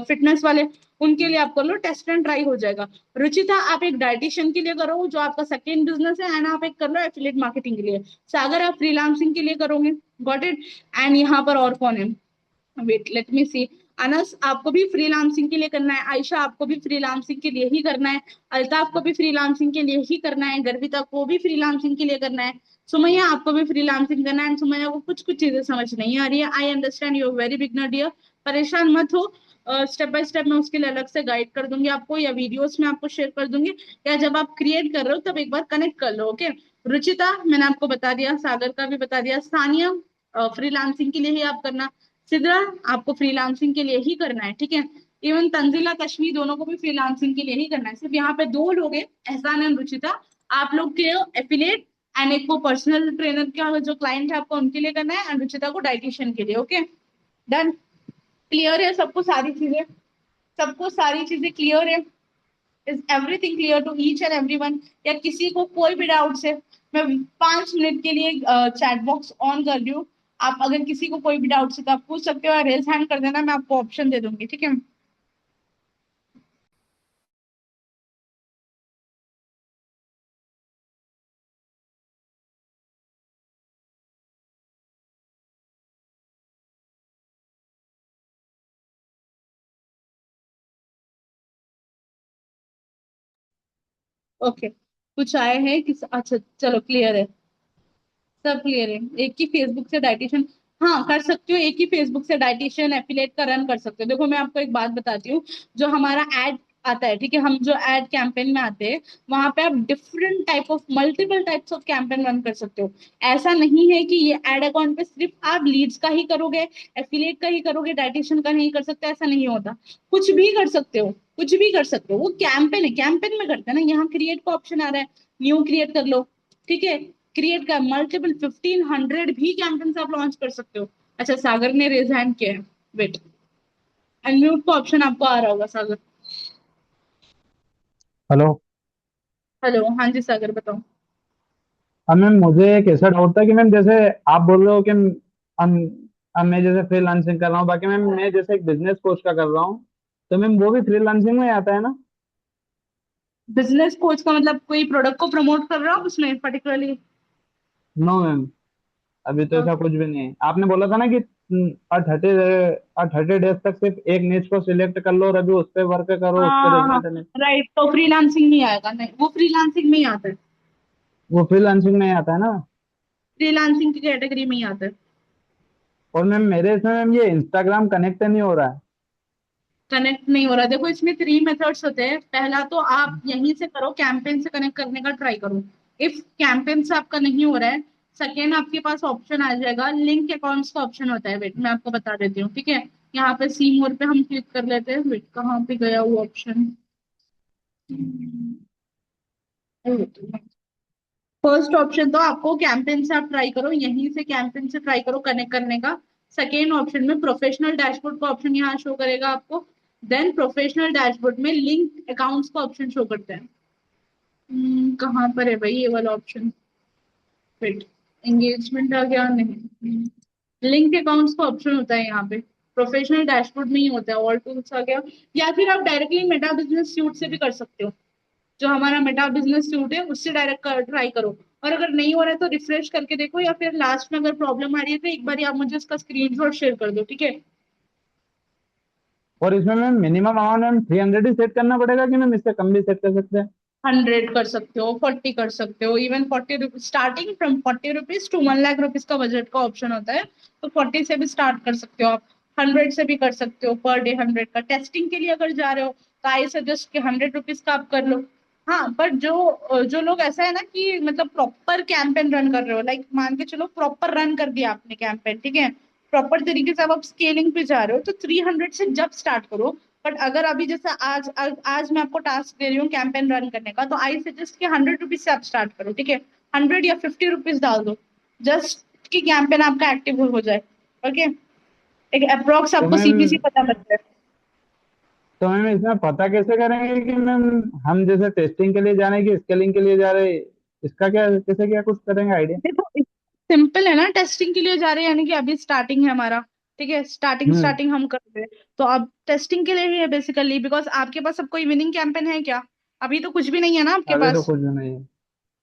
A: फिटनेस वाले, उनके लिए आप कर लो, टेस्ट एंड ट्राई हो जाएगा। रुचिता आप एक डाइटिशियन के लिए करो जो आपका सेकेंड बिजनेस है, एंड आप एक कर लो एफिलिएट मार्केटिंग के लिए। सागर आप फ्रीलांसिंग के लिए करोगे, गॉट इट। एंड यहाँ पर और कौन है, वेट लेट मी सी। अनस आपको भी फ्रीलांसिंग के लिए करना है, आयशा आपको भी फ्रीलांसिंग के लिए ही करना है, अल्ताफ को भी फ्रीलांसिंग के लिए ही करना है, गर्विता को भी फ्रीलांसिंग के लिए करना है, सुमैया आपको भी फ्रीलांसिंग करना है। सुमैया को कुछ कुछ चीजें समझ नहीं आ रही है, I understand, you very beginner dear, परेशान मत हो। स्टेप बाय स्टेप मैं उसके लिए अलग से गाइड कर दूंगी आपको, या वीडियोस में आपको शेयर कर दूंगी, या जब आप क्रिएट कर रहे हो तब एक बार कनेक्ट कर लो, ओके। रुचिता मैंने आपको बता दिया, सागर का भी बता दिया, सानिया फ्रीलांसिंग के लिए ही आप करना, सिद्रा आपको फ्रीलांसिंग के लिए ही करना है, ठीक है। इवन तंजिला कश्मीर दोनों को भी फ्रीलांसिंग के लिए ही करना है। सिर्फ यहाँ पे 2 लोग हैं, एहसान एंड रुचिता। आप लोग के एफिलिएट एंड एक को पर्सनल ट्रेनर का जो क्लाइंट है आपको उनके लिए करना है, एंड रुचिता को डाइटिशियन के लिए, ओके। डन, क्लियर है सबको सारी चीजें, सबको सारी चीजें क्लियर है, is everything clear to each and everyone? या किसी को कोई भी डाउट है, मैं 5 मिनट के लिए चैट बॉक्स ऑन कर रही हूँ, आप अगर किसी को कोई भी डाउट है तो आप पूछ सकते हो, रेज हैंड कर देना, मैं आपको ऑप्शन दे दूंगी, ठीक है। ओके, कुछ आए हैं किस, अच्छा चलो क्लियर है, सब क्लियर है। एक ही फेसबुक से डाइटिशियन, हाँ कर सकते हो, एक ही फेसबुक से डाइटिशियन एफिलेट का रन कर सकते हो। देखो मैं आपको एक बात बताती हूँ, जो हमारा एड आता है, ठीक है, हम जो एड कैंपेन में आते हैं वहां पे आप different type of multiple types of campaign run कर सकते हो। ऐसा नहीं है कि ये एड अकाउंट पे सिर्फ आप लीड्स का ही करोगे, एफिलिएट का ही करोगे, डाइटिशियन का नहीं कर सकते, ऐसा नहीं होता। कुछ भी कर सकते हो, कुछ भी कर सकते हो, वो कैंपेन है, कैंपेन में करते हैं ना। यहाँ क्रिएट का ऑप्शन आ रहा है, न्यू क्रिएट कर लो, ठीक है। क्रिएट का मल्टीपल 1500 भी कैंपेन्स आप लॉन्च कर सकते हो। अच्छा सागर ने रेज हैंड किया है, वेट, अनम्यूट का ऑप्शन आपको आ रहा होगा सागर।
B: हेलो।
A: हेलो, हाँ जी सागर बताओ।
B: अब मैम मुझे एक ऐसा डाउट था कि मैम जैसे आप बोल रहे हो कि हम अब मैं जैसे फ्रीलांसिंग कर रहा हूँ, बाकी मैम मैं जैसे एक बिजनेस कोर्स का कर रहा हूँ, तो मैम वो भी फ्रीलांसिंग में आता है ना?
A: बिजनेस कोच का मतलब कोई प्रोडक्ट को प्रमोट कर रहा हो उसमें पर्टिकुलरली?
B: नो मैम, अभी तो ऐसा कुछ भी नहीं है। आपने बोला था ना कि 30 डेज तक सिर्फ एक निच को सिलेक्ट कर लो और अभी उस पर वर्क करो, उस पर
A: हाँ हाँ,
B: रिजल्ट नहीं।
A: राइट, तो फ्रीलांसिंग नहीं आएगा, नहीं वो फ्रीलांसिंग में ही आता है,
B: वो फ्रीलांसिंग में आता है ना?
A: फ्रीलांसिंग की कैटेगरी में ही आता है।
B: और मैम मेरे इसमें मैम ये इंस्टाग्राम कनेक्ट नहीं हो रहा है।
A: कनेक्ट नहीं हो रहा। देखो इसमें 3 मेथड्स होते हैं। पहला तो आप यहीं से करो, कैंपेन से कनेक्ट करने का ट्राई करो। इफ कैंपेन से आपका नहीं हो रहा है, सेकेंड आपके पास ऑप्शन आ जाएगा, लिंक अकाउंट्स का ऑप्शन होता है। वेट मैं आपको बता देती हूँ, ठीक है। यहाँ पे सी मोर पे हम क्लिक कर लेते हैं। वेट कहाँ पे गया वो ऑप्शन। फर्स्ट ऑप्शन तो आपको कैंपेन से आप ट्राई करो, यहीं से कैंपेन से ट्राई करो कनेक्ट करने का। सेकेंड ऑप्शन में प्रोफेशनल डैशबोर्ड का ऑप्शन यहाँ शो करेगा आपको। देन प्रोफेशनल डैशबोर्ड में लिंक अकाउंट्स का ऑप्शन शो करता है। कहाँ पर है भाई ये वाला ऑप्शन। फिट एंगेजमेंट आ गया नहीं। लिंक अकाउंट्स का ऑप्शन होता है यहाँ पे, प्रोफेशनल डैशबोर्ड में ही होता है। ऑल टूल्स आ गया। या फिर आप डायरेक्टली मेटा बिजनेस सूट से भी कर सकते हो। जो हमारा मेटा बिजनेस सूट है उससे डायरेक्ट ट्राई करो। और अगर नहीं हो रहा है तो रिफ्रेश करके देखो, या फिर लास्ट में अगर प्रॉब्लम आ रही है तो एक बार आप मुझे इसका स्क्रीनशॉट शेयर कर दो, ठीक है।
B: और इसमें मैम मिनिमम अमाउंट मैम 300 ही सेट करना पड़ेगा कि मैम इससे कम भी सेट कर सकते हैं?
A: 100 कर सकते हो, 40 कर सकते हो, even 40 rupees, starting from 40 rupees to 1 lakh rupees का बजट का ऑप्शन होता है। तो 40 से भी स्टार्ट कर सकते हो आप। 100 से भी कर सकते हो, पर डे 100 का। टेस्टिंग के लिए अगर जा रहे हो तो आई सजेस्ट कि 100 रुपीज का आप कर लो। हाँ, पर जो जो लोग ऐसा है ना कि मतलब प्रॉपर कैंपेन रन कर रहे हो, लाइक मान के चलो प्रॉपर रन कर दिया आपने कैंपेन, ठीक है, प्रॉपर तरीके से अब आप स्केलिंग पे जा रहे हो, तो 300 से जब स्टार्ट करो। बट अगर अभी जैसे आज मैं आपको टास्क दे रही हूँ कैंपेन रन करने का, तो आई सजेस्ट कि 100 रुपीज से आप स्टार्ट करो, ठीक है। 100 या 50 रुपीज डाल दो, जस्ट कि कैंपेन आपका एक्टिव हो जाए। ओके, एक अप्रोक्स
B: तो
A: आपको
B: मैम
A: सीपीसी पता लग जाए।
B: तो मैम इसमें पता कैसे करेंगे कि मैम हम जैसे टेस्टिंग के लिए जा रहे हैं कि स्केलिंग के लिए जा रहे हैं? इसका क्या कैसे क्या कुछ करेंगे आइडिया?
A: देखो सिंपल है ना, टेस्टिंग के लिए जा रहे हैं यानी कि अभी स्टार्टिंग है हमारा, ठीक है, स्टार्टिंग
B: हम्म।
A: स्टार्टिंग हम कर रहे हैं। तो अब टेस्टिंग के लिए ही है बेसिकली, बिकॉज आपके पास अब कोई विनिंग कैंपेन है क्या? अभी तो कुछ भी नहीं है ना आपके
B: अभी तो
A: पास।
B: कुछ भी नहीं है।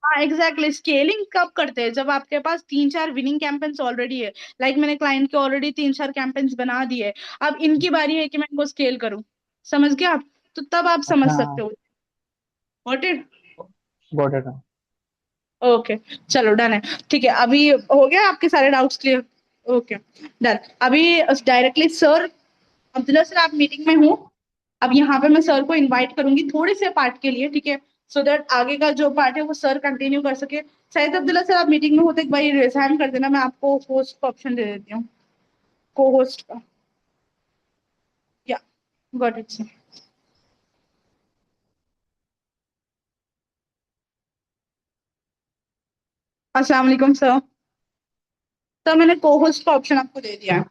A: हाँ एग्जैक्टली, स्केलिंग कब करते हैं, जब आपके पास 3 4 विनिंग कैंपेन्स ऑलरेडी है। लाइक मैंने क्लाइंट के ऑलरेडी 3 4 कैंपेन्स बना दिए। अब इनकी बारी है कि मैं इनको स्केल करूं। समझ गया आप? तो तब आप समझ
B: अच्छा।
A: सकते हो। Got it?
B: Got it.
A: Okay, चलो डन है। ठीक है, अभी हो गया आपके सारे डाउट्स क्लियर? Okay, done. अभी डायरेक्टली सर, अब्दुल्ला सर आप मीटिंग में हो। अब यहाँ पे मैं सर को इनवाइट करूंगी थोड़े से पार्ट के लिए, ठीक है, सो दैट आगे का जो पार्ट है वो सर कंटिन्यू कर सके। शायद अब्दुल्ला सर आप मीटिंग में हो तो एक बार रिजाइन कर देना, मैं आपको होस्ट का ऑप्शन दे देती हूँ, को होस्ट का। या गॉट इट सर। अस्सलाम वालेकुम सर। सर मैंने को होस्ट का ऑप्शन आपको दे दिया है।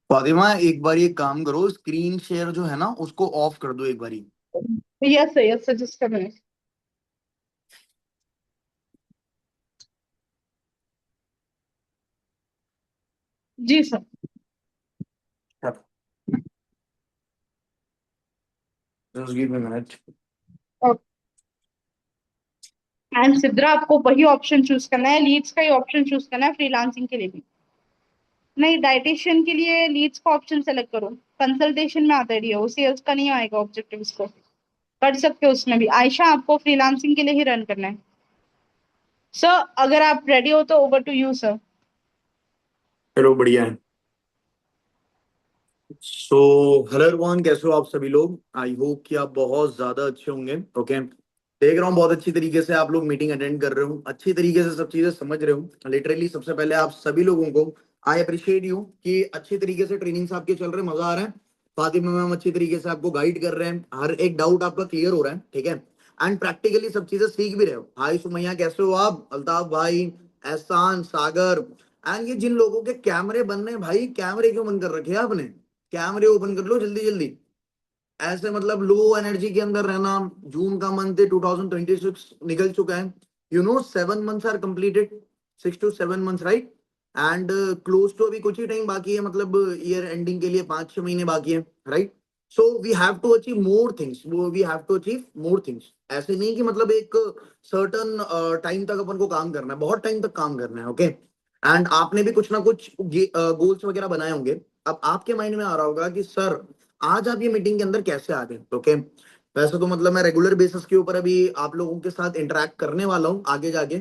C: फातिमा, एक बार ये काम करो, स्क्रीन शेयर जो है ना उसको ऑफ कर दो एक बारी।
A: Yes sir, just a minute. जी sir.
C: Just give me minute.
A: And Sidra आपको वही ऑप्शन चूज करना है, लीड्स का ही ऑप्शन चूज करना है फ्रीलांसिंग के लिए भी। नहीं, डाइटिशियन के लिए लीड्स का ऑप्शन सेलेक्ट करो। कंसल्टेशन में आता है डीओ, सेल्स का नहीं आएगा ऑब्जेक्टिव इसको। कर सकते हो उसमें भी। आयशा आपको फ्रीलांसिंग के लिए ही रन करना है। सर अगर आप रेडी हो तो ओवर टू यू सर।
C: चलो बढ़िया है। सो हेलो एवरीवन, कैसे हो आप सभी लोग? आई होप कि आप बहुत ज्यादा अच्छे होंगे। ओके, देख रहा हूँ बहुत अच्छी तरीके से आप लोग मीटिंग अटेंड कर रहे हो, अच्छी तरीके से सब चीजें समझ रहे हो। लिटरली सबसे पहले आप सभी लोगों को आई अप्रिशिएट यू कि अच्छी तरीके से ट्रेनिंग्स आपके चल रहे हैं, मजा आ रहा है। फातिमा मैम अच्छी तरीके से आपको गाइड कर रहे हैं, हर एक डाउट आपका क्लियर हो रहा है, ठीक है। एंड प्रैक्टिकली सब चीजें सीख भी रहे हो। हाय सुमैया, कैसे हो आप? अल्ताफ भाई, एहसान, सागर। एंड ये जिन लोगों के कैमरे बन रहे हैं, भाई कैमरे क्यों बंद कर रखे हैं आपने? कैमरे ओपन कर लो जल्दी जल्दी। ऐसे मतलब लो एनर्जी के अंदर रहना। जून का मंथ है, 2026 निकल चुका है। You know 7 months are completed, 6 to 7 months, right. And close to अभी कुछ ही टाइम बाकी है, मतलब ईयर एंडिंग के लिए 5 6 महीने बाकी है, right. So we have to achieve more things, we have to achieve more things. ऐसे नहीं कि मतलब एक सर्टन टाइम तक अपन को काम करना है, बहुत टाइम तक काम करना है, ओके। एंड आपने भी कुछ ना कुछ गोल्स वगैरह बनाए होंगे। अब आपके माइंड में आ रहा होगा कि सर आज आप ये मीटिंग के अंदर कैसे आ गए, ओके। वैसे तो मतलब मैं रेगुलर बेसिस के ऊपर अभी आप लोगों के साथ इंटरेक्ट करने वाला हूँ आगे जाके।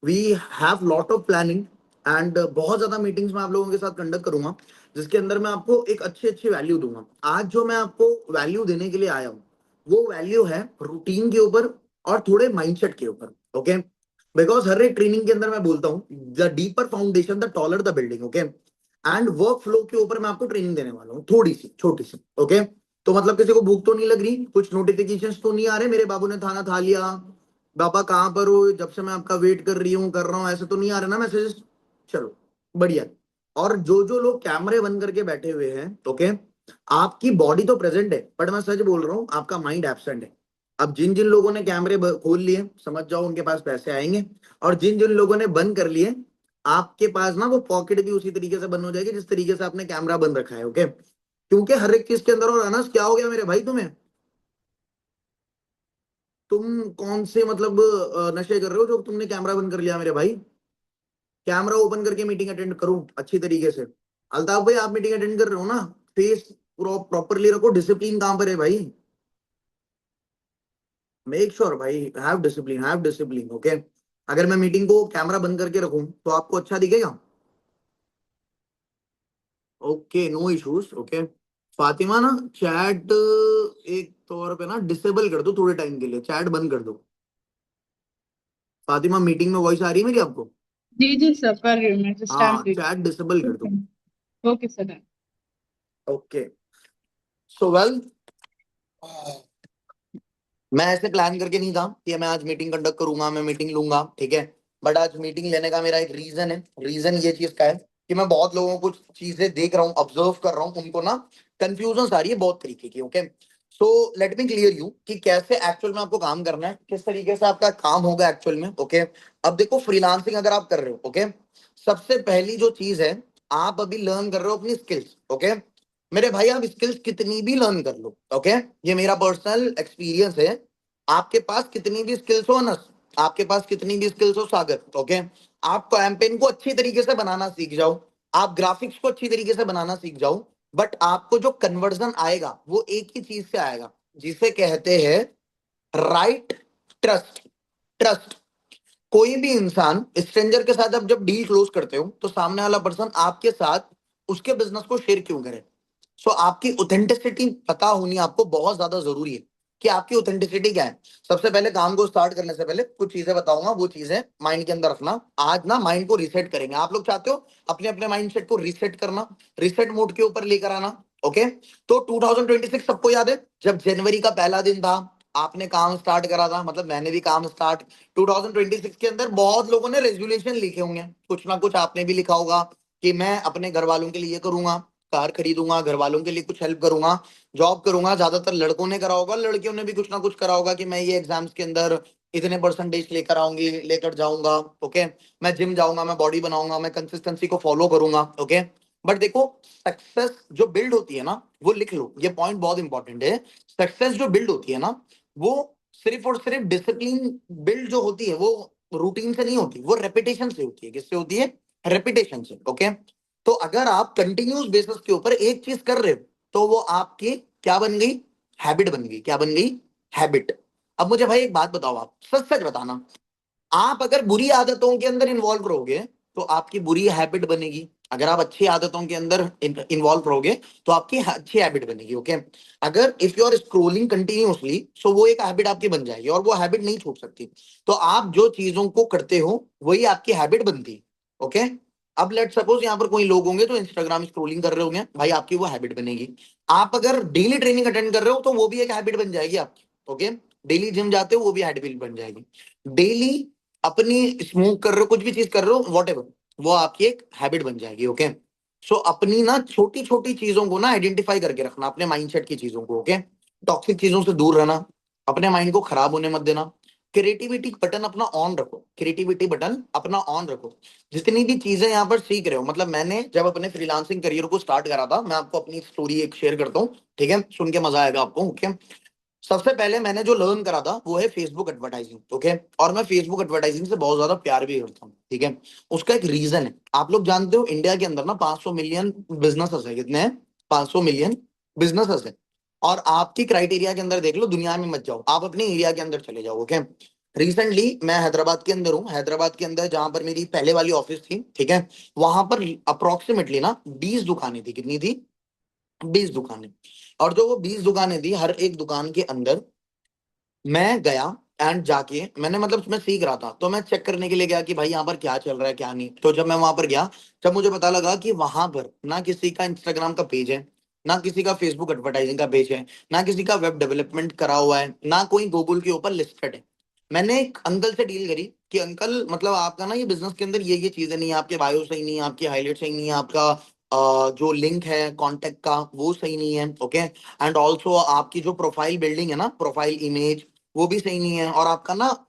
C: We have lot of planning and बहुत ज्यादा मीटिंग्स में आप लोगों के साथ कंडक्ट करूंगा, जिसके अंदर मैं आपको एक अच्छी अच्छी वैल्यू दूंगा। आज जो मैं आपको वैल्यू देने के लिए आया हूँ, वो वैल्यू है रूटीन के ऊपर और थोड़े माइंडसेट के ऊपर। ओके, बिकॉज हर एक ट्रेनिंग के अंदर मैं बोलता हूँ the deeper foundation the taller the building. Okay, and work flow के ऊपर मैं आपको ट्रेनिंग देने वाला हूँ, थोड़ी सी छोटी सी। ओके, तो मतलब किसी को भूख तो नहीं लग रही, कुछ नोटिफिकेशंस तो नहीं आ रहे मेरे बाबू ने खाना खा लिया, पापा कहाँ पर हो, जब से मैं आपका वेट कर रही हूँ कर रहा हूँ, ऐसे तो नहीं आ रहे ना मैसेजेस? चलो बढ़िया। और जो जो लोग कैमरे बंद करके बैठे हुए हैं, ओके, आपकी बॉडी तो प्रेजेंट है, बट मैं सच बोल रहा हूँ आपका माइंड एब्सेंट है। अब जिन जिन लोगों ने कैमरे खोल लिए, समझ जाओ उनके पास पैसे आएंगे, और जिन जिन लोगों ने बंद कर लिए, आपके पास ना वो पॉकेट भी उसी तरीके से बंद हो जाएगी जिस तरीके से आपने कैमरा बंद रखा है। ओके, क्योंकि हर एक चीज के अंदर, और अनस क्या हो गया मेरे भाई तुम्हें? तुम कौन से मतलब नशे कर रहे हो जो तुमने कैमरा बंद कर लिया मेरे भाई? कैमरा ओपन करके मीटिंग अटेंड करूं अच्छी तरीके से? अल्ताफ भाई आप मीटिंग अटेंड कर रहे हो ना? फेस प्रॉपरली रखो, डिसिप्लिन कहां पर है भाई? मेक श्योर भाई, have discipline, have discipline. Okay, अगर मैं मीटिंग को कैमरा बंद करके रखूं तो आपको अच्छा दिखेगा? Okay, no issues. Okay, Fatima ना चैट एक तौर पे ना डिसेबल कर दो, थोड़े टाइम के लिए चैट बंद कर दो। फातिमा मीटिंग में वॉइस आ रही है मेरी आपको?
A: जी जी सर, कर रही हूँ मैं, जस्ट आई एम
C: हाँ, चैट डिसेबल कर दो।
A: Reading. Okay sir.
C: Okay, so well, मैं ऐसे प्लान करके नहीं था कि मैं आज मीटिंग कंडक्ट करूंगा, मैं मीटिंग लूंगा, ठीक है। बट आज मीटिंग लेने का मेरा एक रीजन है। रीजन ये चीज का है कि मैं बहुत लोगों को कुछ चीजें देख रहा हूँ, ऑब्जर्व कर रहा हूँ, उनको ना कंफ्यूजन आ रही है बहुत तरीके की। Okay, so let me clear you कि कैसे एक्चुअल में आपको काम करना है, किस तरीके से आपका काम होगा एक्चुअल में। ओके, अब देखो फ्रीलांसिंग अगर आप कर रहे हो, ओके, सबसे पहली जो चीज है, आप अभी लर्न कर रहे हो अपनी स्किल्स। ओके, मेरे भाई आप स्किल्स कितनी भी लर्न कर लो, ओके, ये मेरा पर्सनल एक्सपीरियंस है। आपके पास कितनी भी स्किल्स हो अनस, आपके पास कितनी भी स्किल्स हो सागर, ओके, आप कैंपेन को अच्छी तरीके से बनाना सीख जाओ, आप ग्राफिक्स को अच्छी तरीके से बनाना सीख जाओ, बट आपको जो कन्वर्जन आएगा वो एक ही चीज से आएगा, जिसे कहते हैं राइट ट्रस्ट। ट्रस्ट, कोई भी इंसान स्ट्रेंजर के साथ जब जब डील क्लोज करते हो तो सामने वाला पर्सन आपके साथ उसके बिजनेस को शेयर क्यों करे? सो आपकी ऑथेंटिसिटी पता होनी आपको बहुत ज्यादा जरूरी है कि आपकी ऑथेंटिसिटी क्या है। सबसे पहले काम को स्टार्ट करने से पहले कुछ चीजें बताऊंगा, वो चीजें माइंड के अंदर रखना। आज ना माइंड को रीसेट करेंगे, आप लोग चाहते हो अपने अपने माइंडसेट को रीसेट करना, रीसेट मोड के ऊपर लेकर आना। ओके, तो 2026 सबको याद है जब जनवरी का पहला दिन था, आपने काम स्टार्ट करा था, मतलब मैंने भी काम स्टार्ट 2026 के अंदर। बहुत लोगों ने रेजोल्यूशन लिखे होंगे, कुछ ना कुछ आपने भी लिखा होगा कि मैं अपने घर वालों के लिए ये करूंगा, कार खरीदूंगा, घर वालों के लिए कुछ हेल्प करूंगा, जॉब करूंगा। ज्यादातर लड़कों ने करा होगा, लड़कियों ने भी कुछ ना कुछ करा होगा कि मैं ये एग्जाम्स के अंदर इतने परसेंटेज लेकर आऊंगी, लेकर जाऊंगा। ओके, मैं जिम जाऊंगा, मैं बॉडी बनाऊंगा, मैं कंसिस्टेंसी को फॉलो करूंगा। ओके, बट देखो सक्सेस जो बिल्ड होती है ना, वो लिख लो, ये पॉइंट बहुत इंपॉर्टेंट है। सक्सेस जो बिल्ड होती है ना, वो सिर्फ और सिर्फ डिसिप्लिन बिल्ड जो होती है वो रूटीन से नहीं होती, वो रेपिटेशन से होती है। किससे होती है? रेपिटेशन से। ओके, तो अगर आप कंटिन्यूस बेसिस के ऊपर एक चीज कर रहे हो तो वो आपकी क्या बन गई? हैबिट बन गई। क्या बन गई? हैबिट। अब मुझे भाई एक बात बताओ, आप सच सच बताना, आप अगर बुरी आदतों के अंदर इन्वॉल्व रहोगे तो आपकी बुरी हैबिट बनेगी, अगर आप अच्छी आदतों के अंदर इन्वॉल्व रहोगे तो आपकी अच्छी हैबिट बनेगी। ओके, अगर if you are scrolling continuously so वो एक हैबिट आपकी बन जाएगी और वो हैबिट नहीं छूट सकती। तो आप जो चीजों को करते हो वही आपकी हैबिट बनती है। ओके, अब लेट सपोज यहाँ पर कोई लोग होंगे तो इंस्टाग्राम स्क्रोलिंग कर रहे होंगे, भाई आपकी वो हैबिट बनेगी। आप अगर डेली ट्रेनिंग अटेंड कर रहे हो तो वो भी एक हैबिट बन जाएगी आपकी। ओके, डेली जिम जाते हो वो भी हैबिट बन जाएगी। डेली अपनी स्मोक कर रहे हो, कुछ भी चीज कर रहे हो, वॉट वो आपकी एक हैबिट बन जाएगी। ओके, सो अपनी ना छोटी छोटी चीजों को ना आइडेंटिफाई करके रखना, अपने माइंडसेट की चीजों को। ओके, टॉक्सिक चीजों से दूर रहना, अपने माइंड को खराब होने मत देना। क्रिएटिविटी बटन अपना ऑन रखो, क्रिएटिविटी बटन अपना ऑन रखो। जितनी भी चीजें यहाँ पर सीख रहे हो, मतलब मैंने जब अपने फ्रीलांसिंग करियर को स्टार्ट करा था, मैं आपको अपनी स्टोरी एक शेयर करता हूँ, ठीक है, सुन के मजा आएगा आपको। ओके, सबसे पहले मैंने जो लर्न करा था वो है फेसबुक एडवर्टाइजिंग। ओके, और मैं फेसबुक एडवर्टाइजिंग से बहुत ज्यादा प्यार भी करता हूँ, ठीक है। उसका एक रीजन है, आप लोग जानते हो इंडिया के अंदर ना 500 मिलियन बिजनेसेस है। कितने हैं? 500 मिलियन बिजनेसेस है। और आपकी क्राइटेरिया के अंदर देख लो, दुनिया में मत जाओ, आप अपने एरिया के अंदर चले जाओ। ओके, रिसेंटली मैं हैदराबाद के अंदर हूँ, हैदराबाद के अंदर जहां पर मेरी पहले वाली ऑफिस थी, ठीक है, वहां पर अप्रोक्सीमेटली ना 20 दुकानें थी। कितनी थी? 20 दुकानें। और जो वो 20 दुकानें थी, हर एक दुकान के अंदर मैं गया एंड जाके मैंने, मतलब मैं सीख रहा था तो मैं चेक करने के लिए गया कि भाई यहाँ पर क्या चल रहा है क्या नहीं। तो जब मैं वहां पर गया, जब मुझे पता लगा कि वहां पर ना किसी का इंस्टाग्राम का पेज है, ना किसी का फेसबुक एडवर्टाइजिंग का पेज है, ना किसी का वेब डेवलपमेंट करा हुआ है, ना कोई गूगल के ऊपर लिस्टेड है। मैंने एक अंकल से डील करी कि अंकल, मतलब आपका ना ये बिजनेस के अंदर ये चीजें नहीं है, आपके बायो सही नहीं है, आपकी हाईलाइट सही नहीं है, आपका जो लिंक है कांटेक्ट का वो सही नहीं है, ओके, एंड ऑल्सो आपकी जो प्रोफाइल बिल्डिंग है ना, प्रोफाइल इमेज, वो भी सही नहीं है, और आपका ना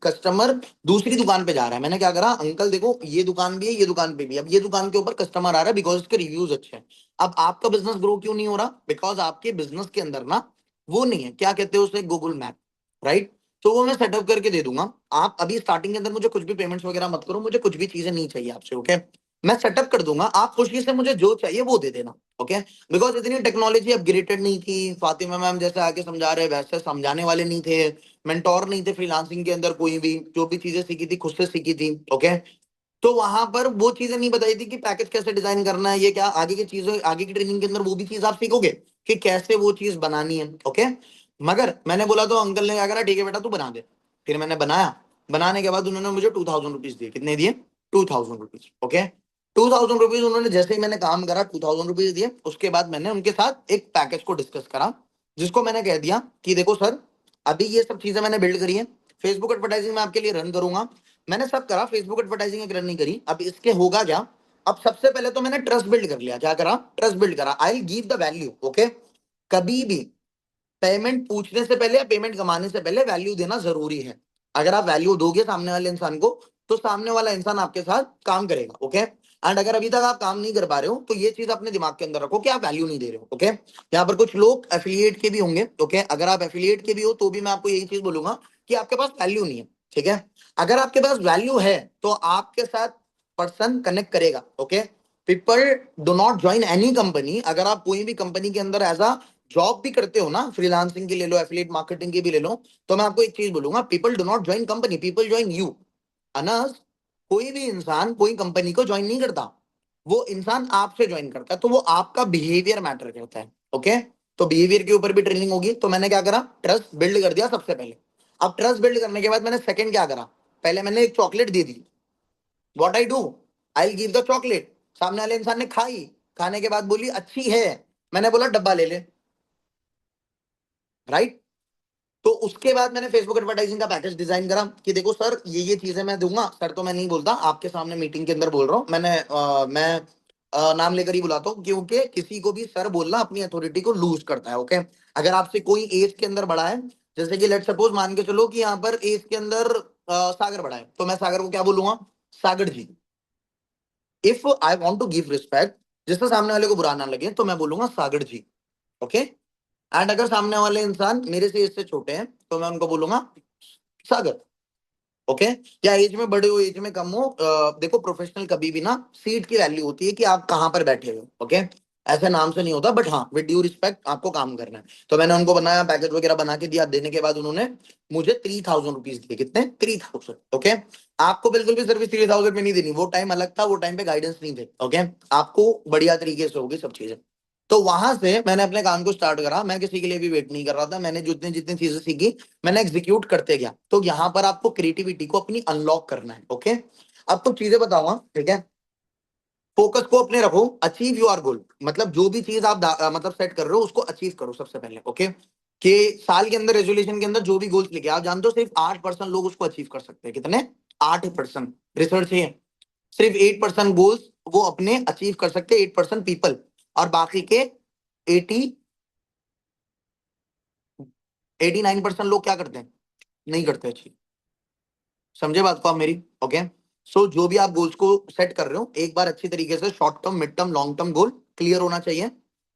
C: कस्टमर दूसरी दुकान पे जा रहा है। मैंने क्या करा, अंकल देखो ये दुकान भी है, ये दुकान पे भी है, अब ये दुकान के ऊपर कस्टमर आ रहा है बिकॉज इसके रिव्यूज अच्छे हैं। अब आपका बिजनेस ग्रो क्यों नहीं हो रहा? बिकॉज आपके बिजनेस के अंदर ना वो नहीं है, क्या कहते हैं उसे, गूगल मैप, राइट। तो वो मैं सेटअप करके दे दूंगा। आप अभी स्टार्टिंग के अंदर मुझे कुछ भी पेमेंट्स वगैरह मत करो, मुझे कुछ भी चीजें नहीं चाहिए आपसे, ओके। मैं सेटअप कर दूंगा, आप खुशी से मुझे जो चाहिए वो दे देना, ओके। बिकॉज इतनी टेक्नोलॉजी अपग्रेडेड नहीं थी, फातिमा मैम जैसे आके समझा रहे वैसे समझाने वाले नहीं थे, मेंटोर नहीं थे फ्रीलांसिंग के अंदर, कोई भी जो भी चीजें सीखी थी खुद से सीखी थी, ओके। तो वहां पर वो चीजें नहीं बताई थी कि पैकेज कैसे डिजाइन करना है, ये क्या आगे की चीजें, आगे की ट्रेनिंग के अंदर वो भी चीज आप सीखोगे कि कैसे वो चीज बनानी है, ओके। मगर मैंने बोला तो अंकल ने क्या करा, ठीक है बेटा तू बना दे। फिर मैंने बनाया, बनाने के बाद उन्होंने मुझे 2000 रुपीज दिए। कितने दिए? 2000 रुपीज, ओके। 2000 रुपीज उन्होंने, जैसे ही मैंने काम करा 2000 रुपीज दिए, उसके बाद मैंने उनके साथ एक पैकेज को डिस्कस करा, जिसको मैंने कह दिया कि देखो सर, अभी ये सब चीजें मैंने बिल्ड करी है, फेसबुक एडवर्टाइजिंग मैं आपके लिए रन करूंगा, मैंने सब करा, फेसबुक एडवर्टाइजिंग एक रन नहीं करी। अब इसके होगा क्या, अब सबसे पहले तो मैंने ट्रस्ट बिल्ड कर लिया। क्या करा? ट्रस्ट बिल्ड करा। I give the value, okay. कभी भी पेमेंट पूछने से पहले या पेमेंट कमाने से पहले वैल्यू देना जरूरी है। अगर आप वैल्यू दोगे सामने वाले इंसान को, तो सामने वाला इंसान आपके साथ काम करेगा, ओके। एंड अगर अभी तक आप काम नहीं कर पा रहे हो, तो ये चीज अपने दिमाग के अंदर रखो कि आप वैल्यू नहीं दे रहे हो, ओके। यहाँ पर कुछ लोग एफिलिएट के भी होंगे, ओके। अगर आप एफिलिएट के भी हो तो भी मैं आपको यही चीज बोलूंगा कि आपके पास वैल्यू नहीं है, ठीक है। अगर आपके पास वैल्यू है तो आपके साथ पर्सन कनेक्ट करेगा, okay. People do not join any company. अगर आप कोई भी कंपनी के अंदर एज अ जॉब भी करते हो ना, फ्रीलांसिंग की ले लो, एफिलिएट मार्केटिंग की भी ले लो, तो मैं आपको एक चीज बोलूंगा, people do not join company, people join you. Anas, कोई भी इंसान कोई कंपनी को ज्वाइन नहीं करता, वो इंसान आपसे ज्वाइन करता है। तो वो आपका बिहेवियर मैटर करता है, ओके। तो बिहेवियर के ऊपर भी ट्रेनिंग होगी। तो मैंने क्या करा, ट्रस्ट बिल्ड कर दिया सबसे पहले। अब ट्रस्ट बिल्ड करने के बाद मैंने सेकंड क्या करा, पहले मैंने एक chocolate they the. What I do, I give the chocolate. सामने वाले इंसान ने खाई, खाने के बाद बोली अच्छी है, मैंने बोला डब्बा ले ले, राइट। तो उसके बाद मैंने फेसबुक एडवर्टाइजिंग का पैकेज डिजाइन करा कि देखो सर ये चीजें मैं दूंगा। सर तो मैं नहीं बोलता, आपके सामने मीटिंग के अंदर बोल रहा हूं। मैं नाम लेकर ही बुलाता हूँ, क्योंकि किसी को भी सर बोलना अपनी अथॉरिटी को लूज करता है, ओके। अगर आपसे कोई एज के अंदर बड़ा है, जैसे कि लेट सपोज मान के चलो कि यहाँ पर एज के अंदर सागर बड़ा है, तो मैं सागर को क्या बोलूंगा, Sagar ji. If I want to give respect, जिससे सामने वाले को बुरा ना लगे, तो मैं बोलूंगा सागर जी, ओके। एंड अगर सामने वाले इंसान मेरे से इससे छोटे हैं, तो मैं उनको बोलूंगा सागर, ओके। या एज में बड़े हो एज में कम हो, देखो प्रोफेशनल कभी भी ना सीट की वैल्यू होती है कि आप कहां पर बैठे हो, ओके। ऐसे नाम से नहीं होता, बट हाँ विद ड्यू रिस्पेक्ट आपको काम करना है। तो मैंने उनको बनाया, पैकेज वगैरह बना के दिया। देने के बाद उन्होंने मुझे 3000 रुपीज दिए। कितने? 3000, ओके। आपको बिल्कुल भी सर्विस 3000 में नहीं देनी, वो टाइम अलग था, वो टाइम पे गाइडेंस नहीं थे, ओके। आपको बढ़िया तरीके से होगी सब चीजें। तो वहां से मैंने अपने काम को स्टार्ट करा। मैं किसी के लिए भी वेट नहीं कर रहा था। मैंने जितनी जितनी चीजें सीखी, मैंने एग्जीक्यूट करते गया। तो यहाँ पर आपको क्रिएटिविटी को अपनी अनलॉक करना है, ओके। अब तो चीजें बताऊंगा, ठीक है। फोकस को अपने रखो, अचीव योर गोल। मतलब जो भी चीज आप मतलब सेट कर रहे हो उसको अचीव करो सबसे पहले, ओके। कि साल के अंदर रेजोल्यूशन के अंदर जो भी गोल्स लेके आप जानते हो, सिर्फ 8% लोग उसको अचीव कर सकते हैं। कितने? 8%। रिसर्च है, सिर्फ 8% गोल्स वो अपने अचीव कर सकते हैं, 8% पीपल। और बाकी के 89% लोग क्या करते हैं? नहीं करते अचीव। समझे बात को आप मेरी? ओके। सो जो भी आप गोल्स को सेट कर रहे हो, एक बार अच्छी तरीके से short term, mid term, long term goal clear होना चाहिए।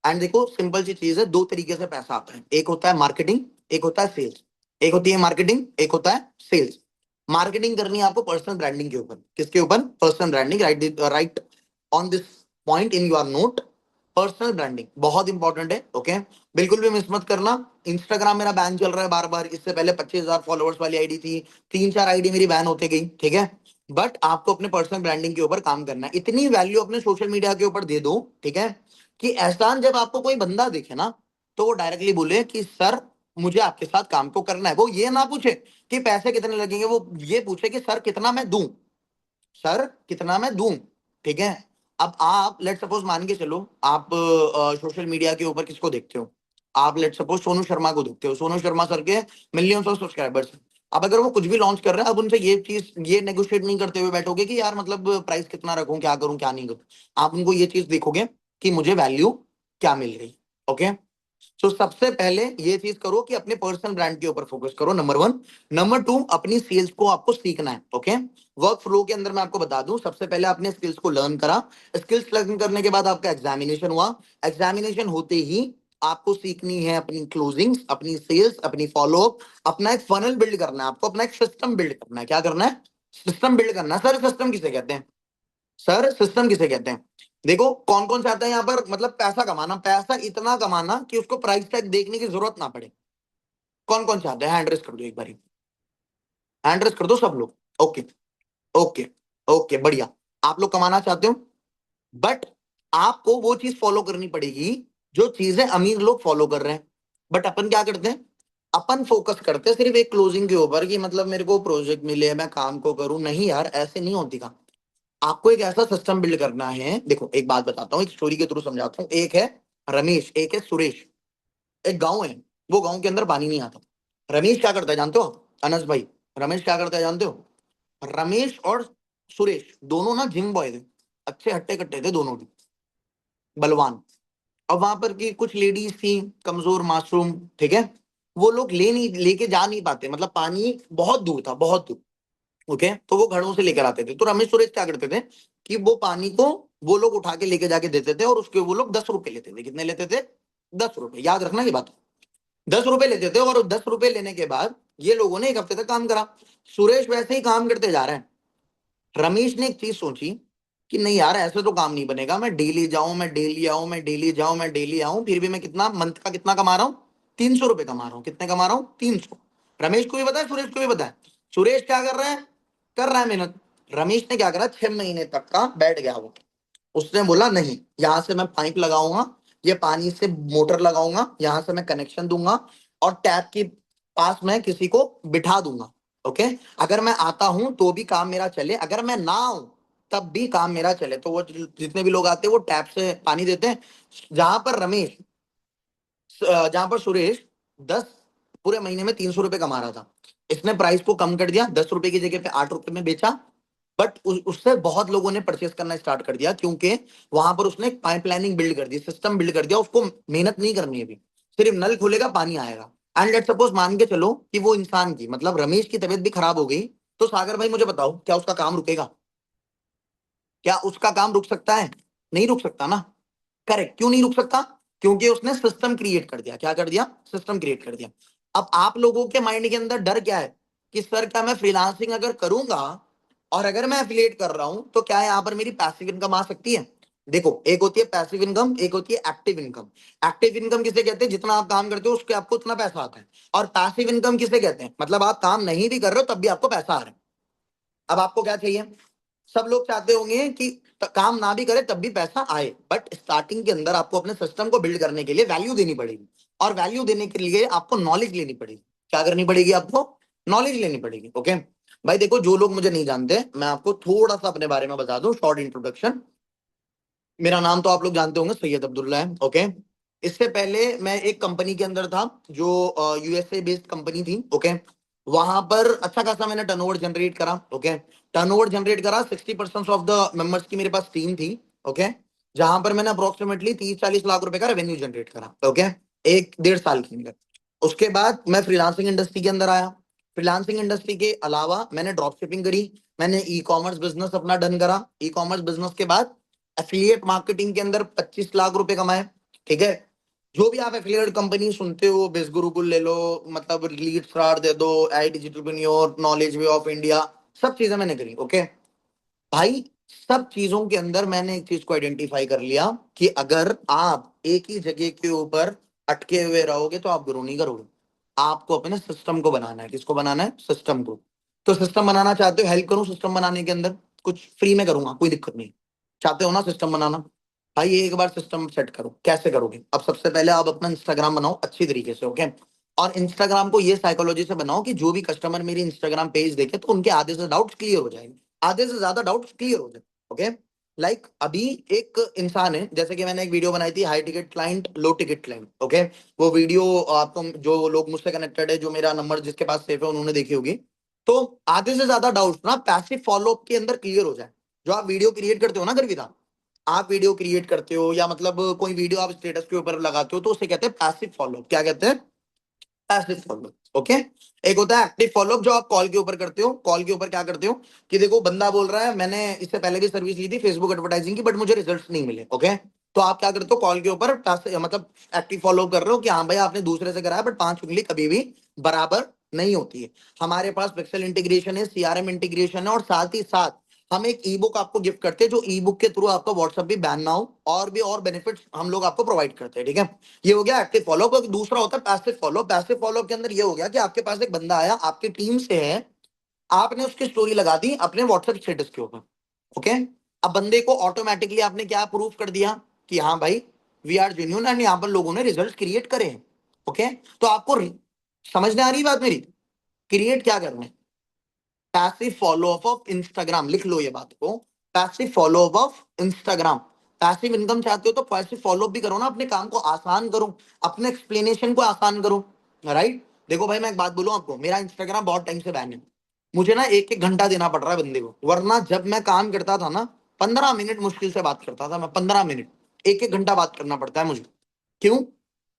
C: एंड देखो सिंपल सी चीज है, दो तरीके से पैसा आता है, एक होता है मार्केटिंग, एक होता है सेल्स। एक होती है मार्केटिंग, एक होता है सेल्स। मार्केटिंग करनी है आपको पर्सनल ब्रांडिंग के ऊपर। किसके ऊपर? Personal branding. Right on this point in your note. Personal branding बहुत इंपॉर्टेंट है। ओके, बिल्कुल भी मिस मत करना। इंस्टाग्राम मेरा बैन चल रहा है बार बार, इससे पहले 25,000 फॉलोअर्स वाली आईडी थी, 3-4 आईडी मेरी बैन होते गई, ठीक है। बट आपको अपने पर्सनल ब्रांडिंग के ऊपर काम करना है, इतनी वैल्यू अपने सोशल मीडिया के ऊपर दे दो, ठीक है, कि एहसान जब आपको कोई बंदा देखे ना तो वो डायरेक्टली बोले कि सर मुझे आपके साथ काम को करना है। वो ये ना पूछे कि पैसे कितने लगेंगे, वो ये पूछे कि सर कितना मैं दूं, सर कितना मैं दूं, ठीक है। अब आप लेट सपोज मान के चलो, आप सोशल मीडिया के ऊपर किसको देखते हो, आप लेट सपोज सोनू शर्मा को देखते हो, सोनू शर्मा सर के मिलियंस ऑफ सब्सक्राइबर्स। अब अगर वो कुछ भी लॉन्च कर रहे हैं, अब उनसे ये चीज ये नेगोशिएट नहीं करते हुए बैठोगे कि यार मतलब प्राइस कितना रखूं, क्या करूं क्या नहीं करूं। आप उनको ये चीज देखोगे कि मुझे वैल्यू क्या मिल रही, ओके। तो सबसे पहले ये चीज करो कि अपने पर्सनल ब्रांड के ऊपर फोकस करो, नंबर 1। नंबर 2, अपनी सेल्स को आपको सीखना है, ओके। वर्क फ्लो के अंदर मैं आपको बता दूं, सबसे पहले आपने स्किल्स को लर्न करा, स्किल्स लर्न करने के बाद आपका एग्जामिनेशन हुआ, एग्जामिनेशन होते ही आपको सीखनी है अपनी क्लोजिंग्स, अपनी सेल्स, अपनी फॉलोअप, अपना एक फनल बिल्ड करना है, आपको अपना एक सिस्टम बिल्ड करना है। क्या करना है? सिस्टम बिल्ड करना है। सर सिस्टम किसे कहते हैं? सर सिस्टम किसे कहते हैं? देखो कौन कौन चाहता है यहाँ पर, मतलब पैसा कमाना, पैसा इतना कमाना कि उसको प्राइस टैग देखने की जरूरत ना पड़े। कौन कौन चाहते हैं? हैंड रेस कर दो एक बारी, हैंड रेस कर दो सब लोग। ओके, ओके, ओके, बढ़िया। आप लोग कमाना चाहते हो, बट आपको वो चीज फॉलो करनी पड़ेगी जो चीजें अमीर लोग फॉलो कर रहे हैं। बट अपन क्या करते हैं? अपन फोकस करते हैं सिर्फ एक क्लोजिंग के ऊपर कि मतलब मेरे को प्रोजेक्ट मिले मैं काम को करूं। नहीं यार, ऐसे नहीं होती काम। आपको एक ऐसा सिस्टम बिल्ड करना है। देखो एक बात बताता हूँ, एक स्टोरी के थ्रू समझाता हूँ। एक है रमेश, एक है सुरेश। एक गांव है, वो गांव के अंदर पानी नहीं आता। रमेश क्या करता है जानते हो? अनस भाई, रमेश क्या करता है जानते हो? रमेश और सुरेश दोनों ना जिम बॉय थे, अच्छे हट्टे कट्टे थे दोनों भी, बलवान। अब वहां पर की कुछ लेडीज थी कमजोर मासूम, ठीक है। वो लोग लेके जा नहीं पाते, मतलब पानी बहुत दूर था, बहुत दूर। ओके, तो वो घड़ों से लेकर आते थे। तो रमेश सुरेश क्या करते थे कि वो पानी को वो लोग उठा के लेके जाके देते थे, और उसके वो लोग 10 रुपए लेते थे। कितने लेते थे? 10 रुपए, याद रखना ये बात। 10 रुपए लेते थे, और 10 रुपए लेने के बाद ये लोगों ने एक हफ्ते तक काम करा। सुरेश वैसे ही काम करते जा रहे हैं। रमेश ने एक चीज सोची कि नहीं यार, ऐसे तो काम नहीं बनेगा, मैं डेली जाऊं, मैं डेली आऊं, मैं डेली जाऊं, मैं डेली आऊं, फिर भी मैं कितना मंथ का कितना कमा रहा हूं? 300 रुपए कमा रहा हूं। कितने कमा रहा हूं? 300। रमेश को भी पता है, सुरेश को भी पता है। सुरेश क्या कर रहा है? कर रहा है मेहनत। रमेश ने क्या करा, 6 महीने तक का बैठ गया वो। उसने बोला नहीं, यहां से मैं पाइप लगाऊंगा, ये पानी से मोटर लगाऊंगा, यहां से मैं कनेक्शन दूंगा, और टैप के पास मैं किसी को बिठा दूंगा। ओके, अगर मैं आता हूं तो भी काम मेरा चले, अगर मैं ना आऊं तब भी काम मेरा चले। तो वो जितने भी लोग आते हैं वो टैप से पानी देते हैं। जहां पर रमेश, जहां पर सुरेश 10 पूरे महीने में 300 रुपए कमा रहा था, इसने प्राइस को कम कर दिया, 10 रुपए की जगह पे 8 रुपए में बेचा। बट उससे बहुत लोगों ने परचेस करना स्टार्ट कर दिया, क्योंकि वहां पर उसने एक पाइपलाइनिंग बिल्ड कर दी, सिस्टम बिल्ड कर दिया। उसको मेहनत नहीं करनी है अभी, सिर्फ नल खोलेगा पानी आएगा। एंड लेट सपोज मान के चलो कि वो इंसान की मतलब रमेश की तबीयत भी खराब हो गई, तो सागर भाई मुझे बताओ, क्या उसका काम रुकेगा? क्या उसका काम रुक सकता है? नहीं रुक सकता ना। करेक्ट, क्यों नहीं रुक सकता? क्योंकि उसने सिस्टम क्रिएट कर दिया। क्या कर दिया? सिस्टम क्रिएट कर दिया। अब आप लोगों के माइंड के अंदर डर क्या है कि सर क्या मैं फ्रीलांसिंग अगर करूंगा और अगर मैं एफिलिएट कर रहा हूं तो क्या यहां पर मेरी पैसिव इनकम आ सकती है? देखो, एक होती है पैसिव इनकम, एक होती है एक्टिव इनकम। एक्टिव इनकम किसे कहते हैं? जितना आप काम करते हो उसके आपको उतना पैसा आता है। और पैसिव इनकम किसे कहते हैं? मतलब आप काम नहीं भी कर रहे हो तब भी आपको पैसा आ रहा है। अब आपको क्या चाहिए? सब लोग चाहते होंगे कि काम ना भी करे तब भी पैसा आए, बट स्टार्टिंग के अंदर आपको अपने सिस्टम को बिल्ड करने के लिए वैल्यू देनी पड़ेगी, और वैल्यू देने के लिए आपको नॉलेज लेनी पड़ेगी। क्या करनी पड़ेगी? आपको नॉलेज लेनी पड़ेगी। ओके भाई, देखो जो लोग मुझे नहीं जानते, मैं आपको थोड़ा सा अपने बारे में बता दूं, शॉर्ट इंट्रोडक्शन। मेरा नाम तो आप लोग जानते होंगे, सैयद अब्दुल्ला है। ओके, इससे पहले मैं एक कंपनी के अंदर था जो यूएसए बेस्ड कंपनी थी। ओके, वहां पर अच्छा खासा मैंने टर्नओवर जनरेट करा। ओके, टर्नओवर जनरेट करा, 60% ऑफ द मेंबर्स की मेरे पास टीम थी। ओके, जहां पर मैंने अप्रोक्सीमेटली 30-40 लाख रुपए का रेवेन्यू जनरेट करा। ओके, 1-1.5 साल के अंदर। उसके बाद मैं फ्रीलांसिंग इंडस्ट्री के अंदर आया। फ्रीलांसिंग इंडस्ट्री के अलावा मैंने ड्रॉप शिपिंग करी, मैंने ई कॉमर्स बिजनेस अपना डन करा। ई कॉमर्स बिजनेस के बाद एफिलिएट मार्केटिंग के अंदर 25 लाख रुपए कमाए। ठीक है, जो भी आप एफिलिएट कंपनी सुनते हो, बेस गुरुकुल ले लो, मतलब लीड स्टार दे दो, I digital knowledge way of India, सब चीजें मैंने करी। ओके भाई, सब चीजों के अंदर मैंने एक चीज को आइडेंटिफाई कर लिया कि अगर आप एक ही जगह के ऊपर अटके हुए रहोगे तो आप ग्रो नहीं करोगे। आपको अपने सिस्टम को बनाना है। किसको बनाना है? सिस्टम को। तो सिस्टम बनाना चाहते हो, हेल्प करूं सिस्टम बनाने के अंदर? कुछ फ्री में करूंगा, कोई दिक्कत नहीं। चाहते हो ना सिस्टम बनाना? भाई एक बार सिस्टम सेट करो। कैसे करोगे? अब सबसे पहले आप अपना इंस्टाग्राम बनाओ अच्छी तरीके से, ओके। और इंस्टाग्राम को ये साइकोलॉजी से बनाओ कि जो भी कस्टमर मेरी इंस्टाग्राम पेज देखे तो उनके आधे से डाउट्स क्लियर हो जाएंगे, आधे से ज्यादा डाउट्स क्लियर हो जाए, ओके। लाइक अभी एक इंसान है, जैसे कि मैंने एक वीडियो बनाई थी, हाई टिकट क्लाइंट लो टिकट क्लाइंट, ओके। वो वीडियो आपको, जो लोग मुझसे कनेक्टेड है, जो मेरा नंबर जिसके पास सेव है, उन्होंने देखी होगी। तो आधे से ज्यादा डाउट्स ना पैसिव फॉलो अप के अंदर क्लियर हो जाए। जो आप वीडियो क्रिएट करते हो ना गर्विदा, आप वीडियो क्रिएट करते हो या मतलब कोई वीडियो आप स्टेटस के ऊपर लगाते हो, तो उसे कहते हैं पैसिव फॉलो। क्या कहते हैं? Passive follow, okay. एक होता है एक्टिव फॉलोअप, जो आप कॉल के ऊपर करते हो। कॉल के ऊपर क्या करते हो कि देखो बंदा बोल रहा है, मैंने इससे पहले भी सर्विस ली थी फेसबुक एडवर्टाइजिंग की, बट मुझे रिजल्ट्स नहीं मिले, ओके। तो आप क्या करते हो? कॉल के ऊपर मतलब एक्टिव फॉलो कर रहे हो कि हाँ भाई आपने दूसरे से कराया, बट 5 उंगली कभी भी बराबर नहीं होती है। हमारे पास पिक्सल इंटीग्रेशन है, सीआरएम इंटीग्रेशन है, और साथ ही साथ हम एक ई बुक आपको गिफ्ट करते हैं, जो ई बुक के थ्रू आपका व्हाट्सएप भी बैन ना हो, और भी और बेनिफिट्स हम लोग आपको प्रोवाइड करते हैं, ठीक है। ये हो गया एक्टिव फॉलोअप। दूसरा होता है पैसिव फॉलोअप। पैसिव फॉलोअप के अंदर ये हो गया कि आपके पास एक बंदा आया, आपकी टीम से है, आपने उसकी स्टोरी लगा दी अपने व्हाट्सएप स्टेटस के ऊपर, ओके। अब बंदे को ऑटोमेटिकली आपने क्या प्रूफ कर दिया कि हाँ भाई वी आर जेन्यून, एंड यहाँ पर लोगों ने रिजल्ट क्रिएट करे हैं, ओके। तो आपको समझने आ रही बात मेरी? क्रिएट क्या करना है? Passive follow up of Instagram. लिख लो ये बात को, passive follow up of Instagram. Passive income चाहते हो तो पैसिव फॉलोअप भी करो ना, अपने काम को आसान करो, अपने एक्सप्लेनेशन को आसान करो, राइट। देखो भाई मैं एक बात बोलूं आपको, मेरा इंस्टाग्राम बहुत टाइम से बैन है। मुझे ना एक एक घंटा देना पड़ रहा है बंदे को, वरना जब मैं काम करता था ना 15 मिनट मुश्किल से बात करता था मैं, 15 मिनट। एक एक घंटा बात करना पड़ता है मुझे। क्यों?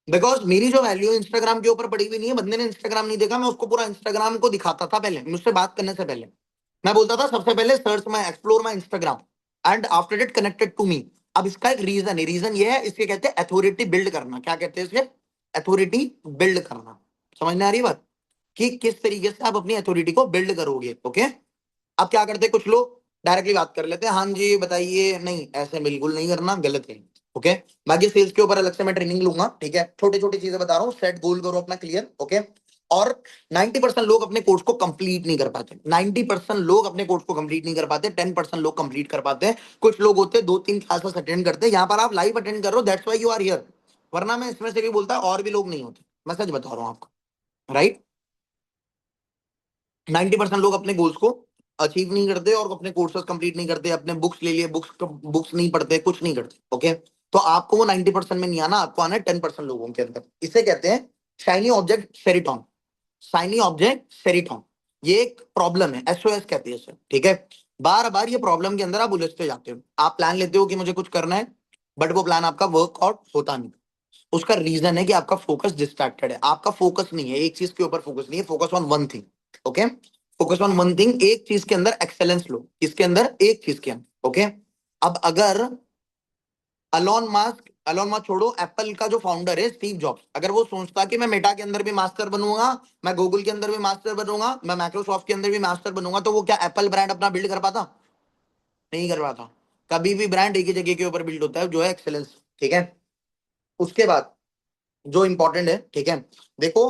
C: बिकॉज मेरी जो वैल्यू इंस्टाग्राम के ऊपर पड़ी हुई नहीं है। बंदे ने इंस्टाग्राम नहीं देखा, मैं उसको पूरा इंस्टाग्राम को दिखाता था पहले, मुझसे बात करने से पहले। मैं बोलता था सबसे पहले search my, explore my Instagram, and after it connected to me. अब इसका एक रीजन है, रीजन ये है, इसके कहते हैं अथॉरिटी बिल्ड करना। क्या कहते हैं इसके? अथॉरिटी बिल्ड करना। समझ में आ रही बात कि किस तरीके से आप अपनी अथॉरिटी को बिल्ड करोगे, ओके। अब क्या करते हैं कुछ लोग, डायरेक्टली बात कर लेते हैं, हाँ जी बताइए। नहीं, ऐसे बिल्कुल नहीं करना, गलत है, ओके। बाकी सेल्स के ऊपर अलग से मैं ट्रेनिंग लूंगा, ठीक है। छोटी छोटी चीजें बता रहा हूँ, सेट गोल करो अपना क्लियर, ओके। और 90% लोग अपने कोर्स को कंप्लीट नहीं कर पाते। 90% लोग अपने कोर्स को कंप्लीट नहीं कर पाते, 10% लोग कंप्लीट कर पाते हैं। कुछ लोग होते हैं 2-3 क्लासेस अटेंड करते हैं। यहाँ पर आप लाइव अटेंड कर रहे हो, that's why you are here. वरना मैं इसमें से भी बोलता और भी लोग नहीं होते, मैं सच बता रहा हूँ आपको, राइट। 90% लोग अपने गोल्स को अचीव नहीं करते और अपने कोर्सेज कंप्लीट नहीं करते, अपने बुक्स ले लिए, बुक्स नहीं पढ़ते, कुछ नहीं करते, ओके। तो आपको वो 90% में नहीं आना, आपको आना है 10% लोगों के अंदर। इसे कहते हैं शाइनी ऑब्जेक्ट सेरिटॉन। शाइनी ऑब्जेक्ट सेरिटॉन, ये एक प्रॉब्लम है, एसओएस कहते हैं इसे, ठीक है। बार बार ये प्रॉब्लम के अंदर आप उलझते जाते हो। आप प्लान लेते हो कि मुझे कुछ करना है, बट वो प्लान आपका वर्कआउट होता नहीं। उसका रीजन है कि आपका फोकस डिस्ट्रैक्टेड है। आपका फोकस नहीं है एक चीज के ऊपर, फोकस नहीं है, focus on one thing, okay. Focus on one thing, एक चीज के अंदर एक्सेलेंस लो, इसके अंदर एक चीज के अंदर, ओके। अब अगर अलोन मास्क छोड़ो, एप्पल का जो फाउंडर है स्टीव जॉब्स, अगर वो सोचता कि मैं मेटा के अंदर भी मास्टर बनूंगा, मैं गूगल के अंदर भी मास्टर बनूंगा, मैं माइक्रोसॉफ्ट के अंदर भी मास्टर बनूंगा, तो वो क्या एप्पल ब्रांड अपना बिल्ड कर पाता? नहीं कर पाता। कभी भी ब्रांड एक ही जगह के ऊपर बिल्ड होता है, जो है एक्सेलेंस, ठीक है। उसके बाद जो इंपॉर्टेंट है, ठीक है, देखो,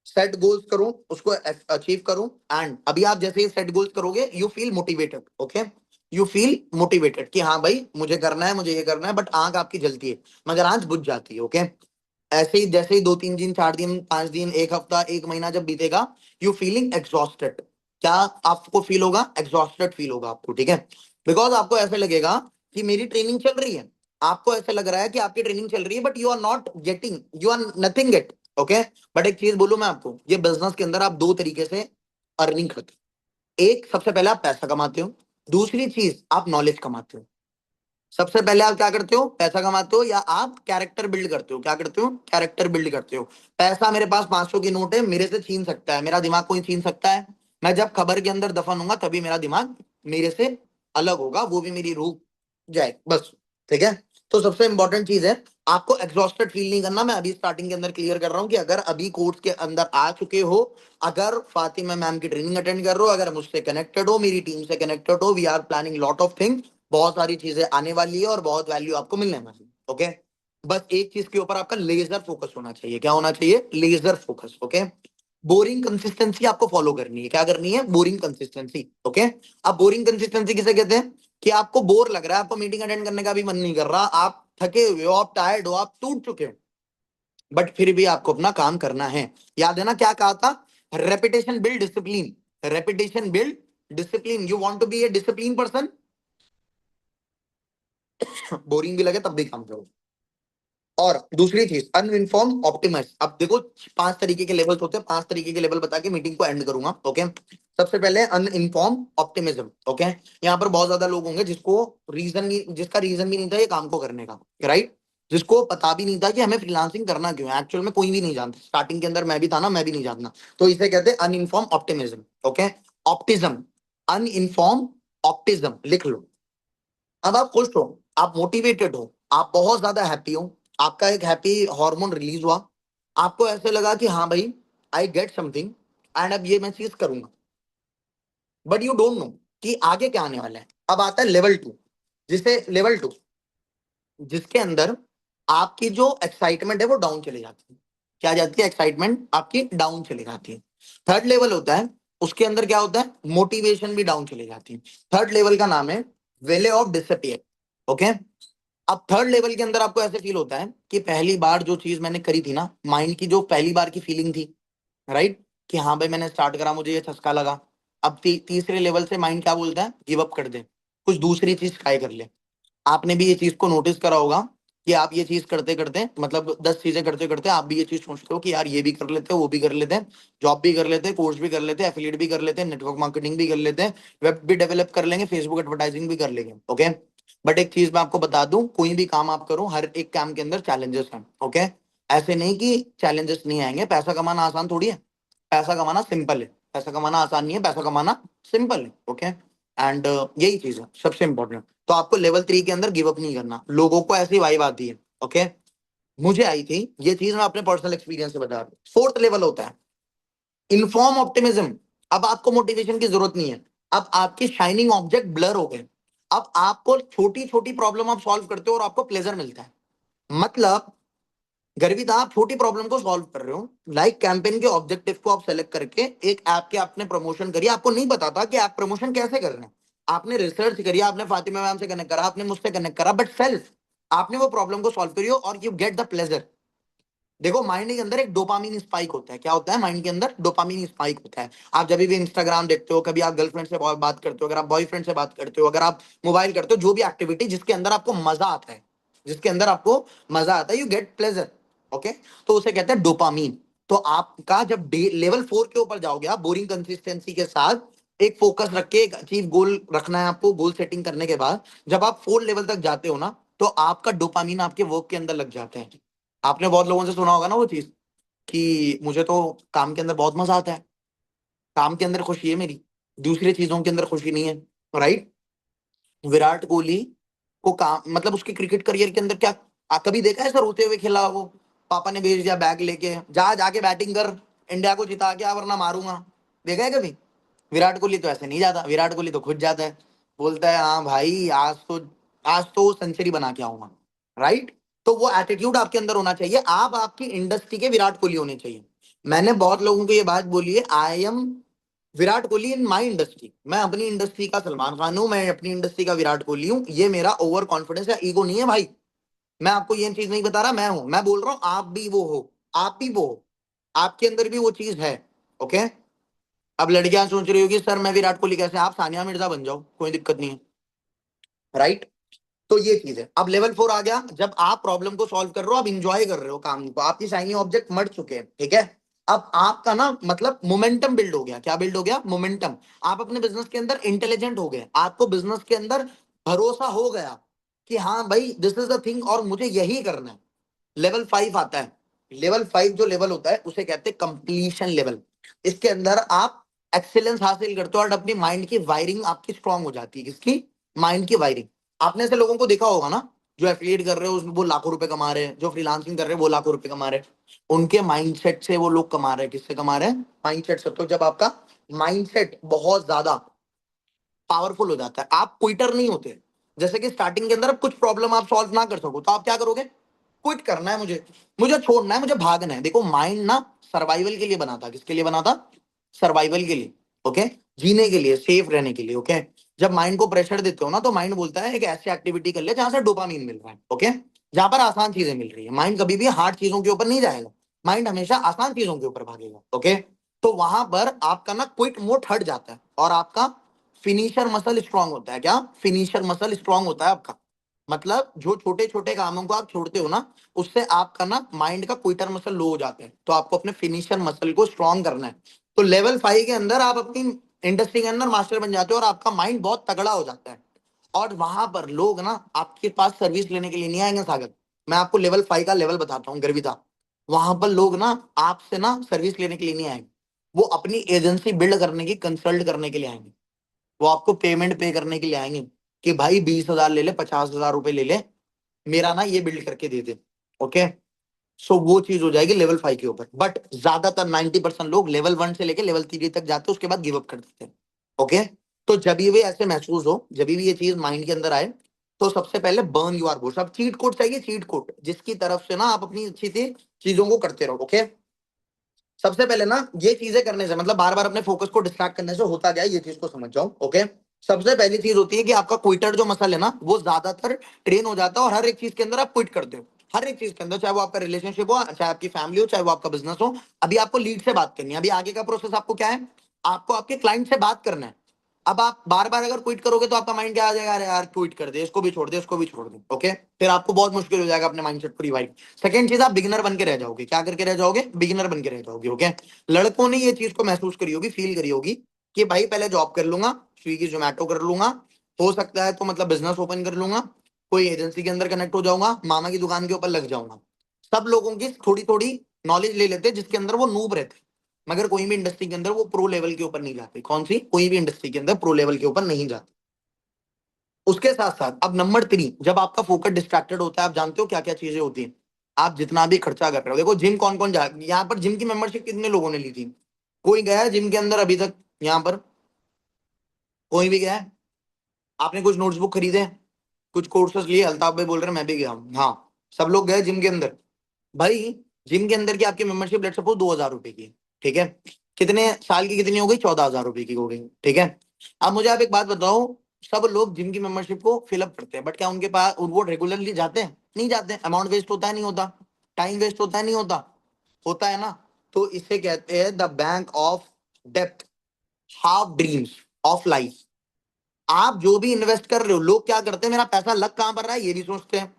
C: सेट गोल्स करूं, उसको अचीव करूं, एंड अभी आप जैसे ही सेट गोल्स करोगे you feel motivated, okay. You feel motivated कि हाँ भाई मुझे करना है, मुझे ये करना है, बट आंख आपकी जलती है, मगर आंख बुझ जाती है, ओके। ऐसे ही जैसे ही 2-3 दिन, 4 दिन, 5 दिन, एक हफ्ता, एक महीना जब बीतेगा, यू फीलिंग एग्जॉस्टेड। क्या आपको फील होगा? एग्जॉस्टेड फील होगा आपको, ठीक है। बिकॉज आपको ऐसे लगेगा कि मेरी ट्रेनिंग चल रही है, आपको ऐसे लग रहा है कि आपकी ट्रेनिंग चल रही है, but you are not getting, you are nothing get, okay. But एक चीज बोलूं मैं आपको, ये बिजनेस के अंदर आप दो तरीके से अर्निंग करते हो। एक, सबसे पहले आप पैसा कमाते हो, दूसरी चीज आप नॉलेज कमाते हो। सबसे पहले आप क्या करते हो? पैसा कमाते हो, या आप कैरेक्टर बिल्ड करते हो। क्या करते हो? कैरेक्टर बिल्ड करते हो। पैसा, मेरे पास 500 की नोट है, मेरे से छीन सकता है, मेरा दिमाग कोई छीन सकता है। मैं जब खबर के अंदर दफन हूंगा तभी मेरा दिमाग मेरे से अलग होगा, वो भी मेरी रूह जाए, बस, ठीक है। तो सबसे इंपॉर्टेंट चीज है, आपको एग्जॉस्टेड फील नहीं करना। मैं अभी स्टार्टिंग के अंदर क्लियर कर रहा हूं कि अगर अभी कोर्स के अंदर आ चुके हो, अगर फातिमा मैम की ट्रेनिंग अटेंड कर रहे हो, अगर मुझसे कनेक्टेड हो, मेरी टीम से कनेक्टेड हो, we are planning lot of things, बहुत सारी चीजें आने वाली है और बहुत वैल्यू आपको मिलने वाली है। ओके, बस एक चीज के ऊपर आपका लेजर फोकस होना चाहिए। क्या होना चाहिए? Laser focus. Okay, boring consistency आपको फॉलो करनी है। क्या करनी है? Boring consistency. ओके, अब बोरिंग कंसिस्टेंसी किसे कहते हैं? कि आपको बोर लग रहा है, आपको मीटिंग अटेंड करने का भी मन नहीं कर रहा, आप थके हुए हो, आप टायर्ड हो, आप टूट चुके हो, बट फिर भी आपको अपना काम करना है। याद है ना क्या कहा था? Repetition build discipline. Repetition build discipline. You want to be a discipline person? Boring भी लगे तब भी काम करो। और दूसरी चीज, अनइन्फॉर्म ऑप्टिमाइज। अब देखो 5 तरीके के लेवल्स होते हैं, 5 तरीके के लेवल बता के मीटिंग को एंड करूंगा। ओके, सबसे पहले अनइन्फॉर्म ऑप्टिमिज्म। ओके, यहाँ पर बहुत ज्यादा लोग होंगे जिसका रीजन भी नहीं था ये काम को करने का, राइट? जिसको पता भी नहीं था कि हमें फ्रीलांसिंग करना क्यों है। एक्चुअल में कोई भी नहीं जानता, स्टार्टिंग के अंदर मैं भी था ना, मैं भी नहीं जानता। तो इसे कहते हैं अनइन्फॉर्म ऑप्टिमिज्म। ओके, ऑप्टिज्म, अनइन्फॉर्म ऑप्टिज्म लिख लो। अब आप खुश हो, आप मोटिवेटेड हो, आप बहुत ज्यादा हैप्पी हो, आपका एक हैप्पी हार्मोन रिलीज हुआ, आपको ऐसे लगा कि हाँ भाई आई गेट समथिंग एंड अब ये मैं चीज करूंगा, बट यू डोंट नो कि आगे क्या आने वाला है। अब आता है लेवल 2, जिसे लेवल 2 जिसके अंदर आपकी जो एक्साइटमेंट है वो डाउन चली जाती है। क्या जाती है? एक्साइटमेंट आपकी डाउन चली जाती है। थर्ड लेवल होता है, उसके अंदर क्या होता है? मोटिवेशन भी डाउन चली जाती है। थर्ड लेवल का नाम है वेले ऑफ डिसअपियर। ओके, अब थर्ड लेवल के अंदर आपको ऐसे फील होता है कि पहली बार जो चीज मैंने करी थी ना, माइंड की जो पहली बार की फीलिंग थी, राइट, कि हाँ भाई मैंने स्टार्ट करा, मुझे ये चस्का लगा। अब तीसरे लेवल से माइंड क्या बोलता है? गिव अप कर दे, कुछ दूसरी चीज ट्राई कर ले। आपने भी ये चीज को नोटिस करा होगा कि आप ये चीज करते करते, मतलब 10 चीजें करते करते आप भी ये चीज सोचते हो कि यार ये भी कर लेते हैं, वो भी कर लेते हैं, जॉब भी कर लेते हैं, कोर्स भी कर लेते हैं, एफिलिएट भी कर लेते हैं, नेटवर्क मार्केटिंग भी कर लेते हैं, वेब भी डेवलप कर लेंगे, फेसबुक एडवर्टाइजिंग भी कर लेंगे। ओके, बट एक चीज मैं आपको बता दूं, कोई भी काम आप करो, हर एक काम के अंदर चैलेंजेस हैं। ओके, ऐसे नहीं कि चैलेंजेस नहीं आएंगे। पैसा कमाना आसान थोड़ी है, पैसा कमाना सिंपल है। पैसा कमाना आसान नहीं है, पैसा कमाना सिंपल है। ओके, एंड यही चीज है सबसे इंपॉर्टेंट। तो आपको लेवल 3 के अंदर गिव अप नहीं करना। लोगों को ऐसी वाइब आती है, ओके, मुझे आई थी ये चीज, मैं अपने पर्सनल एक्सपीरियंस से बता रहा हूं। फोर्थ लेवल होता है इनफॉर्म ऑप्टिमिज्म। अब आपको मोटिवेशन की जरूरत नहीं है, अब आपके शाइनिंग ऑब्जेक्ट ब्लर हो गए। अब आपको छोटी छोटी प्रॉब्लम आप सॉल्व करते हो और आपको प्लेजर मिलता है। मतलब गर्वित, आप छोटी प्रॉब्लम को सॉल्व कर रहे हो, लाइक कैंपेन के ऑब्जेक्टिव को आप सेलेक्ट करके एक ऐप के आपने प्रमोशन करी, आपको नहीं पता था कि ऐप प्रमोशन कैसे करना है। आपने रिसर्च करी, आपने फातिमा मैम से कनेक्ट करा, आपने मुझसे कनेक्ट करा, बट सेल्फ आपने वो प्रॉब्लम को सॉल्व करी और यू गेट द प्लेजर। देखो माइंड के अंदर एक डोपामिन स्पाइक होता है। क्या होता है? माइंड के अंदर डोपामिन स्पाइक होता है। आप जब भी इंस्टाग्राम देखते हो, कभी आप गर्लफ्रेंड से बात करते हो, अगर आप बॉयफ्रेंड से बात करते हो, अगर आप मोबाइल करते हो, जो भी एक्टिविटी जिसके अंदर आपको मजा आता है, जिसके अंदर आपको मजा आता है, यू गेट प्लेजर। ओके, तो उसे कहते हैं डोपामीन। तो आपका जब लेवल 4 के ऊपर जाओगे, आप बोरिंग कंसिस्टेंसी के साथ एक फोकस रख के एक अचीव गोल रखना है आपको। गोल सेटिंग करने के बाद जब आप 4 लेवल तक जाते हो ना, तो आपका डोपामीन आपके वर्क के अंदर लग जाता है। आपने बहुत लोगों से सुना होगा ना वो चीज कि मुझे तो काम के अंदर बहुत मजा आता है, काम के अंदर खुशी है मेरी, दूसरी चीजों के अंदर खुशी नहीं है, राइट? विराट कोहली को काम, मतलब उसके क्रिकेट करियर के अंदर क्या कभी देखा है सर रोते हुए खेला? वो पापा ने भेज दिया बैग लेके, जा जाके बैटिंग कर, इंडिया को जिता के आ वरना मारूंगा। देखा है कभी? विराट कोहली तो ऐसे नहीं जाता, विराट कोहली तो खुद जाता है, बोलता है हाँ भाई आज तो सेंचुरी बना के आऊंगा, राइट? तो वो एटीट्यूड आपके अंदर होना चाहिए। आप आपकी इंडस्ट्री के विराट कोहली होने चाहिए। मैंने बहुत लोगों को ये बात बोली है, I am Virat Kohli in my industry. मैं अपनी इंडस्ट्री का सलमान खान हूं, मैं अपनी इंडस्ट्री का विराट कोहली हूं। ये मेरा ओवर कॉन्फिडेंस या ईगो नहीं है भाई। मैं आपको ये चीज नहीं बता रहा, मैं हूं, मैं बोल रहा हूं आप भी वो हो, आप भी वो हो, आपके अंदर भी वो चीज है। ओके, अब लड़कियां सोच रही होगी सर मैं विराट कोहली कैसे, आप सानिया मिर्जा बन जाओ, कोई दिक्कत नहीं है, राइट? तो ये चीज है। अब लेवल 4 आ गया, जब आप प्रॉब्लम को सॉल्व कर रहे हो, आप इंजॉय कर रहे हो काम को, आपकी शाइनी ऑब्जेक्ट मर चुके हैं, ठीक है? अब आपका ना मतलब मोमेंटम बिल्ड हो गया। क्या बिल्ड हो गया? मोमेंटम। आप अपने बिजनेस के अंदर इंटेलिजेंट हो गए, आपको बिजनेस के अंदर भरोसा हो गया कि हाँ भाई दिस इज द थिंग और मुझे यही करना है। लेवल 5 आता है। लेवल 5 जो लेवल होता है उसे कहते हैं कंप्लीशन लेवल। इसके अंदर आप एक्सेलेंस हासिल करते हो और अपनी माइंड की वायरिंग आपकी स्ट्रांग हो जाती है। किसकी? माइंड की वायरिंग। आपने ऐसे लोगों को देखा होगा ना जो एफिलिएट कर रहे हो उसमें वो लाखों रुपए कमा रहे हैं, जो फ्रीलांसिंग कर रहे हैं वो लाखों रुपए कमा रहे हैं। उनके माइंडसेट से वो लोग कमा रहे हैं। किससे कमा रहे हैं? माइंडसेट से। तो जब आपका माइंडसेट बहुत ज्यादा पावरफुल हो जाता है, आप क्विटर नहीं होते। जैसे कि स्टार्टिंग के अंदर अब कुछ प्रॉब्लम आप सॉल्व ना कर सको तो आप क्या करोगे, क्विट करना है, मुझे छोड़ना है, मुझे भागना है। देखो माइंड ना सर्वाइवल के लिए बना था, किसके लिए बना था, सर्वाइवल के लिए, ओके, जीने के लिए, सेफ रहने के लिए, ओके। जब माइंड को प्रेशर देते हो ना तो माइंड बोलता है एक ऐसी एक्टिविटी कर ले जहां से डोपामीन मिल रहा है, ओके, जहां पर आसान चीजें मिल रही है। माइंड कभी भी हार्ड चीजों के ऊपर नहीं जाएगा, माइंड हमेशा आसान चीजों के ऊपर भागेगा, ओके। तो वहां पर आपका ना क्विट मोड हट जाता है और आपका फिनिशर मसल स्ट्रांग होता है। क्या, फिनिशर मसल स्ट्रांग होता है आपका। मतलब जो छोटे छोटे कामों को आप छोड़ते हो ना, उससे आपका ना माइंड का क्विटर मसल लो हो जाते हैं। तो आपको अपने फिनिशर मसल को स्ट्रांग करना है। तो लेवल 5 के अंदर आप अपनी इंडस्ट्री के अंदर मास्टर बन जाते हो और आपका माइंड बहुत तगड़ा हो जाता है। और वहां पर लोग ना आपके पास सर्विस लेने के लिए नहीं आएंगे सागर। मैं आपको लेवल 5 का लेवल बताता हूँ गर्विता। वहां पर लोग ना आपसे ना सर्विस लेने के लिए नहीं आएंगे, वो अपनी एजेंसी बिल्ड करने की, कंसल्ट करने के लिए आएंगे। वो आपको पेमेंट पे करने के लिए आएंगे कि भाई 20,000 ले ले, 50,000 रुपए ले ले, मेरा ना ये बिल्ड करके दे दे, ओके। सो वो चीज हो जाएगी लेवल 5 के ऊपर। बट ज्यादातर 90% लोग लेवल 1 से लेके लेवल 3 तक जाते हैं, उसके बाद गिव अप कर देते हैं, ओके। तो जब भी ऐसे महसूस हो, जब भी ये चीज माइंड के अंदर आए, तो सबसे पहले बर्न योर बुश। अब चीट कोड चाहिए, चीट कोड जिसकी तरफ से ना आप अपनी अच्छी सी चीजों को करते रहो, ओके। सबसे पहले ना ये चीजें करने से, मतलब बार बार अपने फोकस को डिस्ट्रैक्ट करने से होता क्या है, ये चीज को समझ जाओ, ओके। सबसे पहली चीज होती है कि आपका क्विटर जो मसल है ना, वो ज्यादातर ट्रेन हो जाता है और हर एक चीज के अंदर आप क्विट करते हो। हर एक चीज के अंदर, चाहे वो आपका रिलेशनशिप हो, चाहे आपकी फैमिली हो, चाहे वो आपका बिजनेस हो। अभी आपको लीड से बात करनी है, अभी आगे का प्रोसेस आपको क्या है, आपको आपके क्लाइंट से बात करना है। अब आप बार बार अगर क्विट करोगे तो आपका माइंड क्या आ जाएगा, अरे यार क्विट कर दे, इसको भी छोड़ दे, इसको भी छोड़ दे, ओके। फिर आपको बहुत मुश्किल हो जाएगा अपने माइंडसेट को रिवाइव। सेकंड चीज, आप बिगिनर बन के रह जाओगे। क्या करके रह जाओगे, बिगिनर बन के रह जाओगे, ओके। लड़कों ने ये चीज को महसूस करी होगी, फील करी होगी कि भाई पहले जॉब कर लूंगा, स्विगी जोमेटो कर लूंगा, हो सकता है तो मतलब बिजनेस ओपन कर लूंगा, कोई एजेंसी के अंदर कनेक्ट हो जाऊंगा, मामा की दुकान के ऊपर लग जाऊंगा। सब लोगों की थोड़ी थोड़ी नॉलेज ले लेते हैं जिसके अंदर वो नूब रहते, मगर कोई भी इंडस्ट्री के अंदर वो प्रो लेवल के ऊपर नहीं जाते। कौन सी, कोई भी इंडस्ट्री के अंदर प्रो लेवल के ऊपर नहीं जाते। उसके साथ साथ अब नंबर 3, जब आपका फोकस डिस्ट्रैक्टेड होता है, आप जानते हो क्या क्या चीजें होती हैं। आप जितना भी खर्चा कर रहे हो, देखो जिम कौन कौन जा, यहाँ पर जिम की मेंबरशिप कितने लोगों ने ली थी, कोई गया है जिम के अंदर अभी तक, यहाँ पर कोई भी गया है, आपने कुछ नोट्सबुक खरीदे, कुछ कोर्सेस लिए, अल्ताफ भाई बोल रहे हैं मैं भी गया हूँ, हाँ। सब लोग गए जिम के अंदर। भाई जिम के अंदर की आपकी मेंबरशिप लेट सपोज 2,000 रुपए की है, ठीक है। कितने साल की कितनी हो गई, 14,000 रुपए की हो गई, ठीक है। अब मुझे आप एक बात बताओ, सब लोग जिम की मेंबरशिप को फिलअप करते हैं, बट क्या उनके पास वो रेगुलरली जाते हैं, नहीं जाते। अमाउंट वेस्ट होता है, नहीं होता, टाइम वेस्ट होता है, नहीं होता, होता है ना। तो इसे कहते हैं the bank of depth, half dreams of life. आप जो भी इन्वेस्ट कर रहे हो, लोग क्या करते हैं, मेरा पैसा लग कहां पर रहा है ये भी सोचते हैं।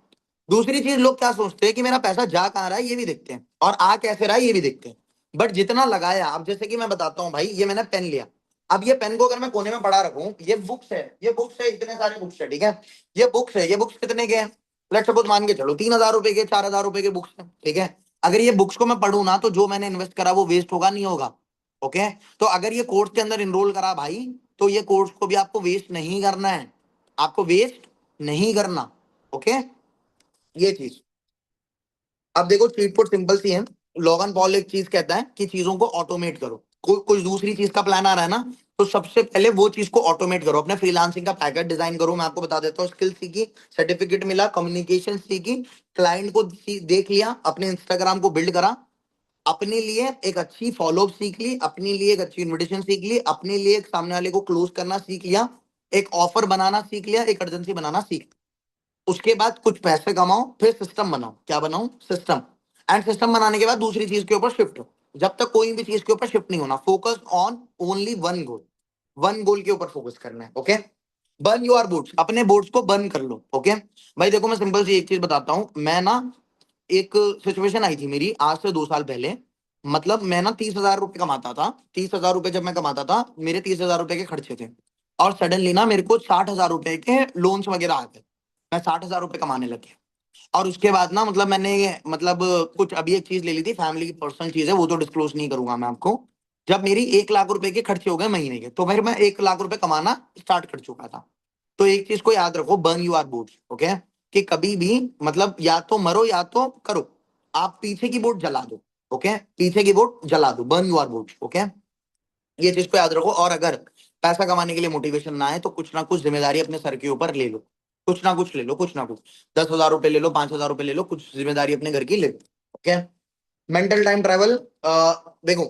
C: दूसरी चीज, लोग क्या सोचते हैं कि मेरा पैसा जा कहां रहा है ये भी देखते हैं, और आ कैसे रहा है ये भी देखते हैं। बट जितना लगाया, अब जैसे कि मैं बताता हूँ भाई, ये मैंने पेन लिया, अब ये पेन को अगर मैं कोने में पड़ा रखूं, ये बुक्स है, ये बुक्स है, इतने सारे बुक्स है, ठीक है। ये बुक्स है, ये बुक्स कितने के हैं, लेट्स सपोज मान के चलो 3,000 रुपए के, 4,000 रुपए के बुक्स हैं, ठीक है। अगर ये बुक्स को मैं पढ़ूं ना, तो जो मैंने इन्वेस्ट करा वो वेस्ट होगा, नहीं होगा, ओके। तो अगर ये कोर्स के अंदर इनरोल करा भाई, तो ये कोर्स को भी आपको वेस्ट नहीं करना है, आपको वेस्ट नहीं करना, ओके। ये चीज, अब देखो चीट कोड सिंपल सी है। लॉगन पॉल एक चीज कहता है कि चीजों को ऑटोमेट करो। कोई कुछ दूसरी चीज का प्लान आ रहा है ना, तो सबसे पहले वो चीज को ऑटोमेट करो। अपने फ्रीलांसिंग का पैकेज डिजाइन करो। मैं आपको बता देता हूँ, स्किल सीखी, सर्टिफिकेट मिला, कम्युनिकेशन सीखी, क्लाइंट को देख लिया, अपने इंस्टाग्राम को बिल्ड करा, अपने लिए एक अच्छी फॉलोअप सीख ली, अपने लिए एक अच्छी इन्विटेशन सीख ली, अपने लिए एक सामने वाले को क्लोज करना सीख लिया, एक ऑफर बनाना सीख लिया, एक अर्जेंसी बनाना सीख। उसके बाद कुछ पैसे कमाओ, फिर सिस्टम बनाओ। क्या बनाओ, सिस्टम। एंड सिस्टम बनाने के बाद दूसरी चीज के ऊपर शिफ्ट हो। जब तक कोई भी चीज के ऊपर शिफ्ट नहीं होना, focus on only one goal, one goal के ऊपर फोकस करना है, ओके। बर्न योर बोर्ड्स, अपने बोर्ड्स को बर्न कर लो, ओके। भाई देखो मैं सिंपल सी एक चीज बताता हूँ, मैं ना एक सिचुएशन आई थी मेरी आज से 2 साल पहले। मतलब मैं ना 30,000 रुपए कमाता था। 30,000 रुपए जब मैं कमाता था, मेरे 30,000 रुपए के खर्चे थे, और सडनली ना मेरे को 60,000 रुपए के लोन्स वगैरह आ गए। मैं 60,000 रुपए कमाने लग गया। और उसके बाद ना मतलब मैंने मतलब कुछ अभी एक चीज ले ली थी, फैमिली की पर्सनल चीज है, वो तो डिस्क्लोज नहीं करूंगा मैं आपको। जब मेरी 1 लाख रुपए के खर्चे हो गए महीने के, तो फिर मैं 1 लाख रुपए कमाना स्टार्ट कर चुका था। तो एक चीज को याद रखो, burn you are bored, okay. कि कभी भी मतलब या तो मरो या तो करो, आप पीछे की बोर्ड जला दो, ओके। पीछे की बोर्ड जला दो, burn you are bored, okay. ये चीज को याद रखो। और अगर पैसा कमाने के लिए मोटिवेशन ना आए, तो कुछ ना कुछ जिम्मेदारी अपने सर के ऊपर ले लो। कुछ ना कुछ ले लो, कुछ ना कुछ, 10,000 रुपए ले लो, 5,000 रुपए ले लो, कुछ जिम्मेदारी अपने घर की ले लो। ओके। मेंटल टाइम ट्रैवल, देखो,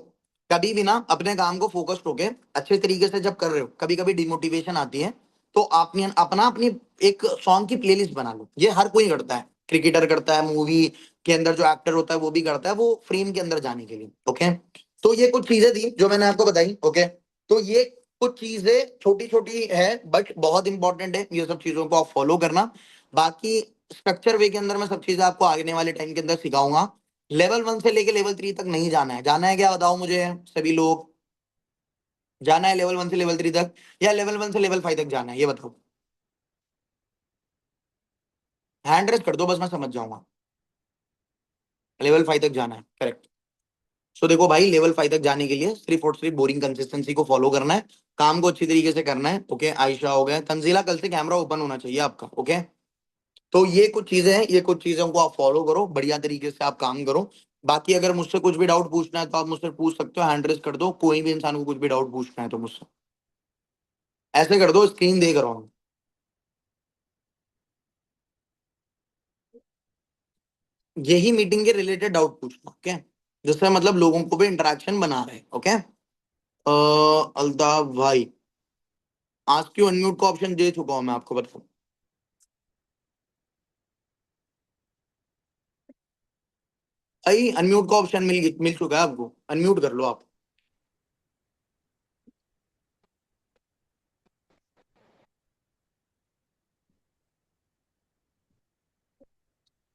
C: कभी भी ना अपने काम को फोकस्ड होके अच्छे तरीके से जब कर रहे हो, कभी कभी डिमोटिवेशन आती है, तो आपने अपना अपनी एक सॉन्ग की प्लेलिस्ट बना लो। ये हर कोई करता है, क्रिकेटर करता है, मूवी के अंदर जो एक्टर होता है वो भी करता है, वो फ्रेम के अंदर जाने के लिए। ओके। तो ये कुछ चीजें थी जो मैंने आपको बताई। ओके। तो ये कुछ चीजें छोटी छोटी है बट बहुत इंपॉर्टेंट है, ये सब चीजों को आप फॉलो करना। बाकी स्ट्रक्चर वे के अंदर मैं सब चीजें आपको आने वाले टाइम के अंदर सिखाऊंगा। लेवल 1 से लेके लेवल 3 तक नहीं जाना है। जाना है क्या बताओ मुझे सभी लोग? जाना है लेवल 1 से लेवल 3 तक, या लेवल 1 से लेवल 5 तक जाना है, ये बताओ। हैंड रेस कर दो बस, मैं समझ जाऊंगा। लेवल 5 तक जाना है, करेक्ट। सो देखो भाई, लेवल 5 तक जाने के लिए सिर्फ और सिर्फ बोरिंग कंसिस्टेंसी को फॉलो करना है, काम को अच्छी तरीके से करना है। ओके। आयशा हो गया, तंजीला, कल से कैमरा ओपन होना चाहिए आपका। ओके। तो ये कुछ चीजें हैं, ये कुछ चीजों को आप फॉलो करो, बढ़िया तरीके से आप काम करो। बाकी अगर मुझसे कुछ भी डाउट पूछना है तो आप मुझसे पूछ सकते हो, हैंड रेस कर दो, कोई भी इंसान को कुछ भी डाउट पूछना है तो मुझसे ऐसे कर दो, स्क्रीन देख रहा हूँ। यही मीटिंग के रिलेटेड डाउट पूछना। ओके। जिससे मतलब लोगों को भी इंटरेक्शन बना रहे। ओके। अल्ताफ भाई, आज क्यों अनम्यूट का ऑप्शन दे चुका हूं मैं आपको, बताओ। भाई अनम्यूट का ऑप्शन मिल चुका है आपको, अनम्यूट कर लो आप।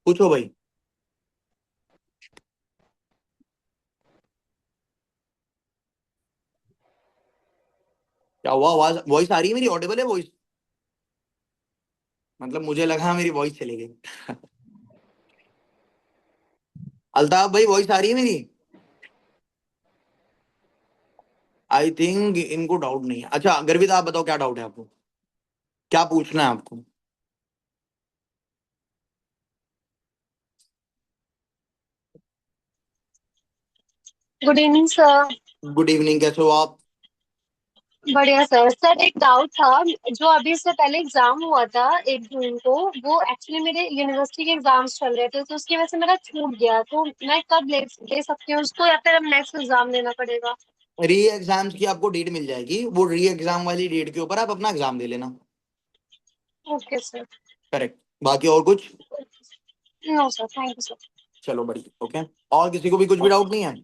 C: पूछो भाई। क्या हुआ, आवाज वॉइस आ रही है मेरी, ऑडिबल है वॉइस? मतलब मुझे लगा मेरी वॉइस चली गई। अल्ताफ भाई, वॉइस आ रही है मेरी? आई थिंक इनको डाउट नहीं है। अच्छा गर्वित, आप बताओ क्या डाउट है आपको, क्या पूछना है आपको?
D: Good evening sir.
C: Good evening, कैसे हो आप?
D: बढ़िया सर। सर एक डाउट था, जो अभी से पहले एग्जाम हुआ था 1 जून को, वो एक्चुअली मेरे यूनिवर्सिटी के एग्जाम्स चल रहे थे, तो उसकी वजह से मेरा छूट गया। तो मैं कब ले सकती हूँ उसको, या फिर अब नेक्स्ट एग्जाम देना पड़ेगा?
C: री एग्जाम्स की आपको डेट मिल जाएगी, वो री एग्जाम वाली डेट के ऊपर आप अपना एग्जाम दे लेना।
D: Okay sir.
C: करेक्ट। बाकी और कुछ?
D: No sir, thank you sir.
C: चलो बढ़िया। ओके। और किसी को भी कुछ भी डाउट नहीं है?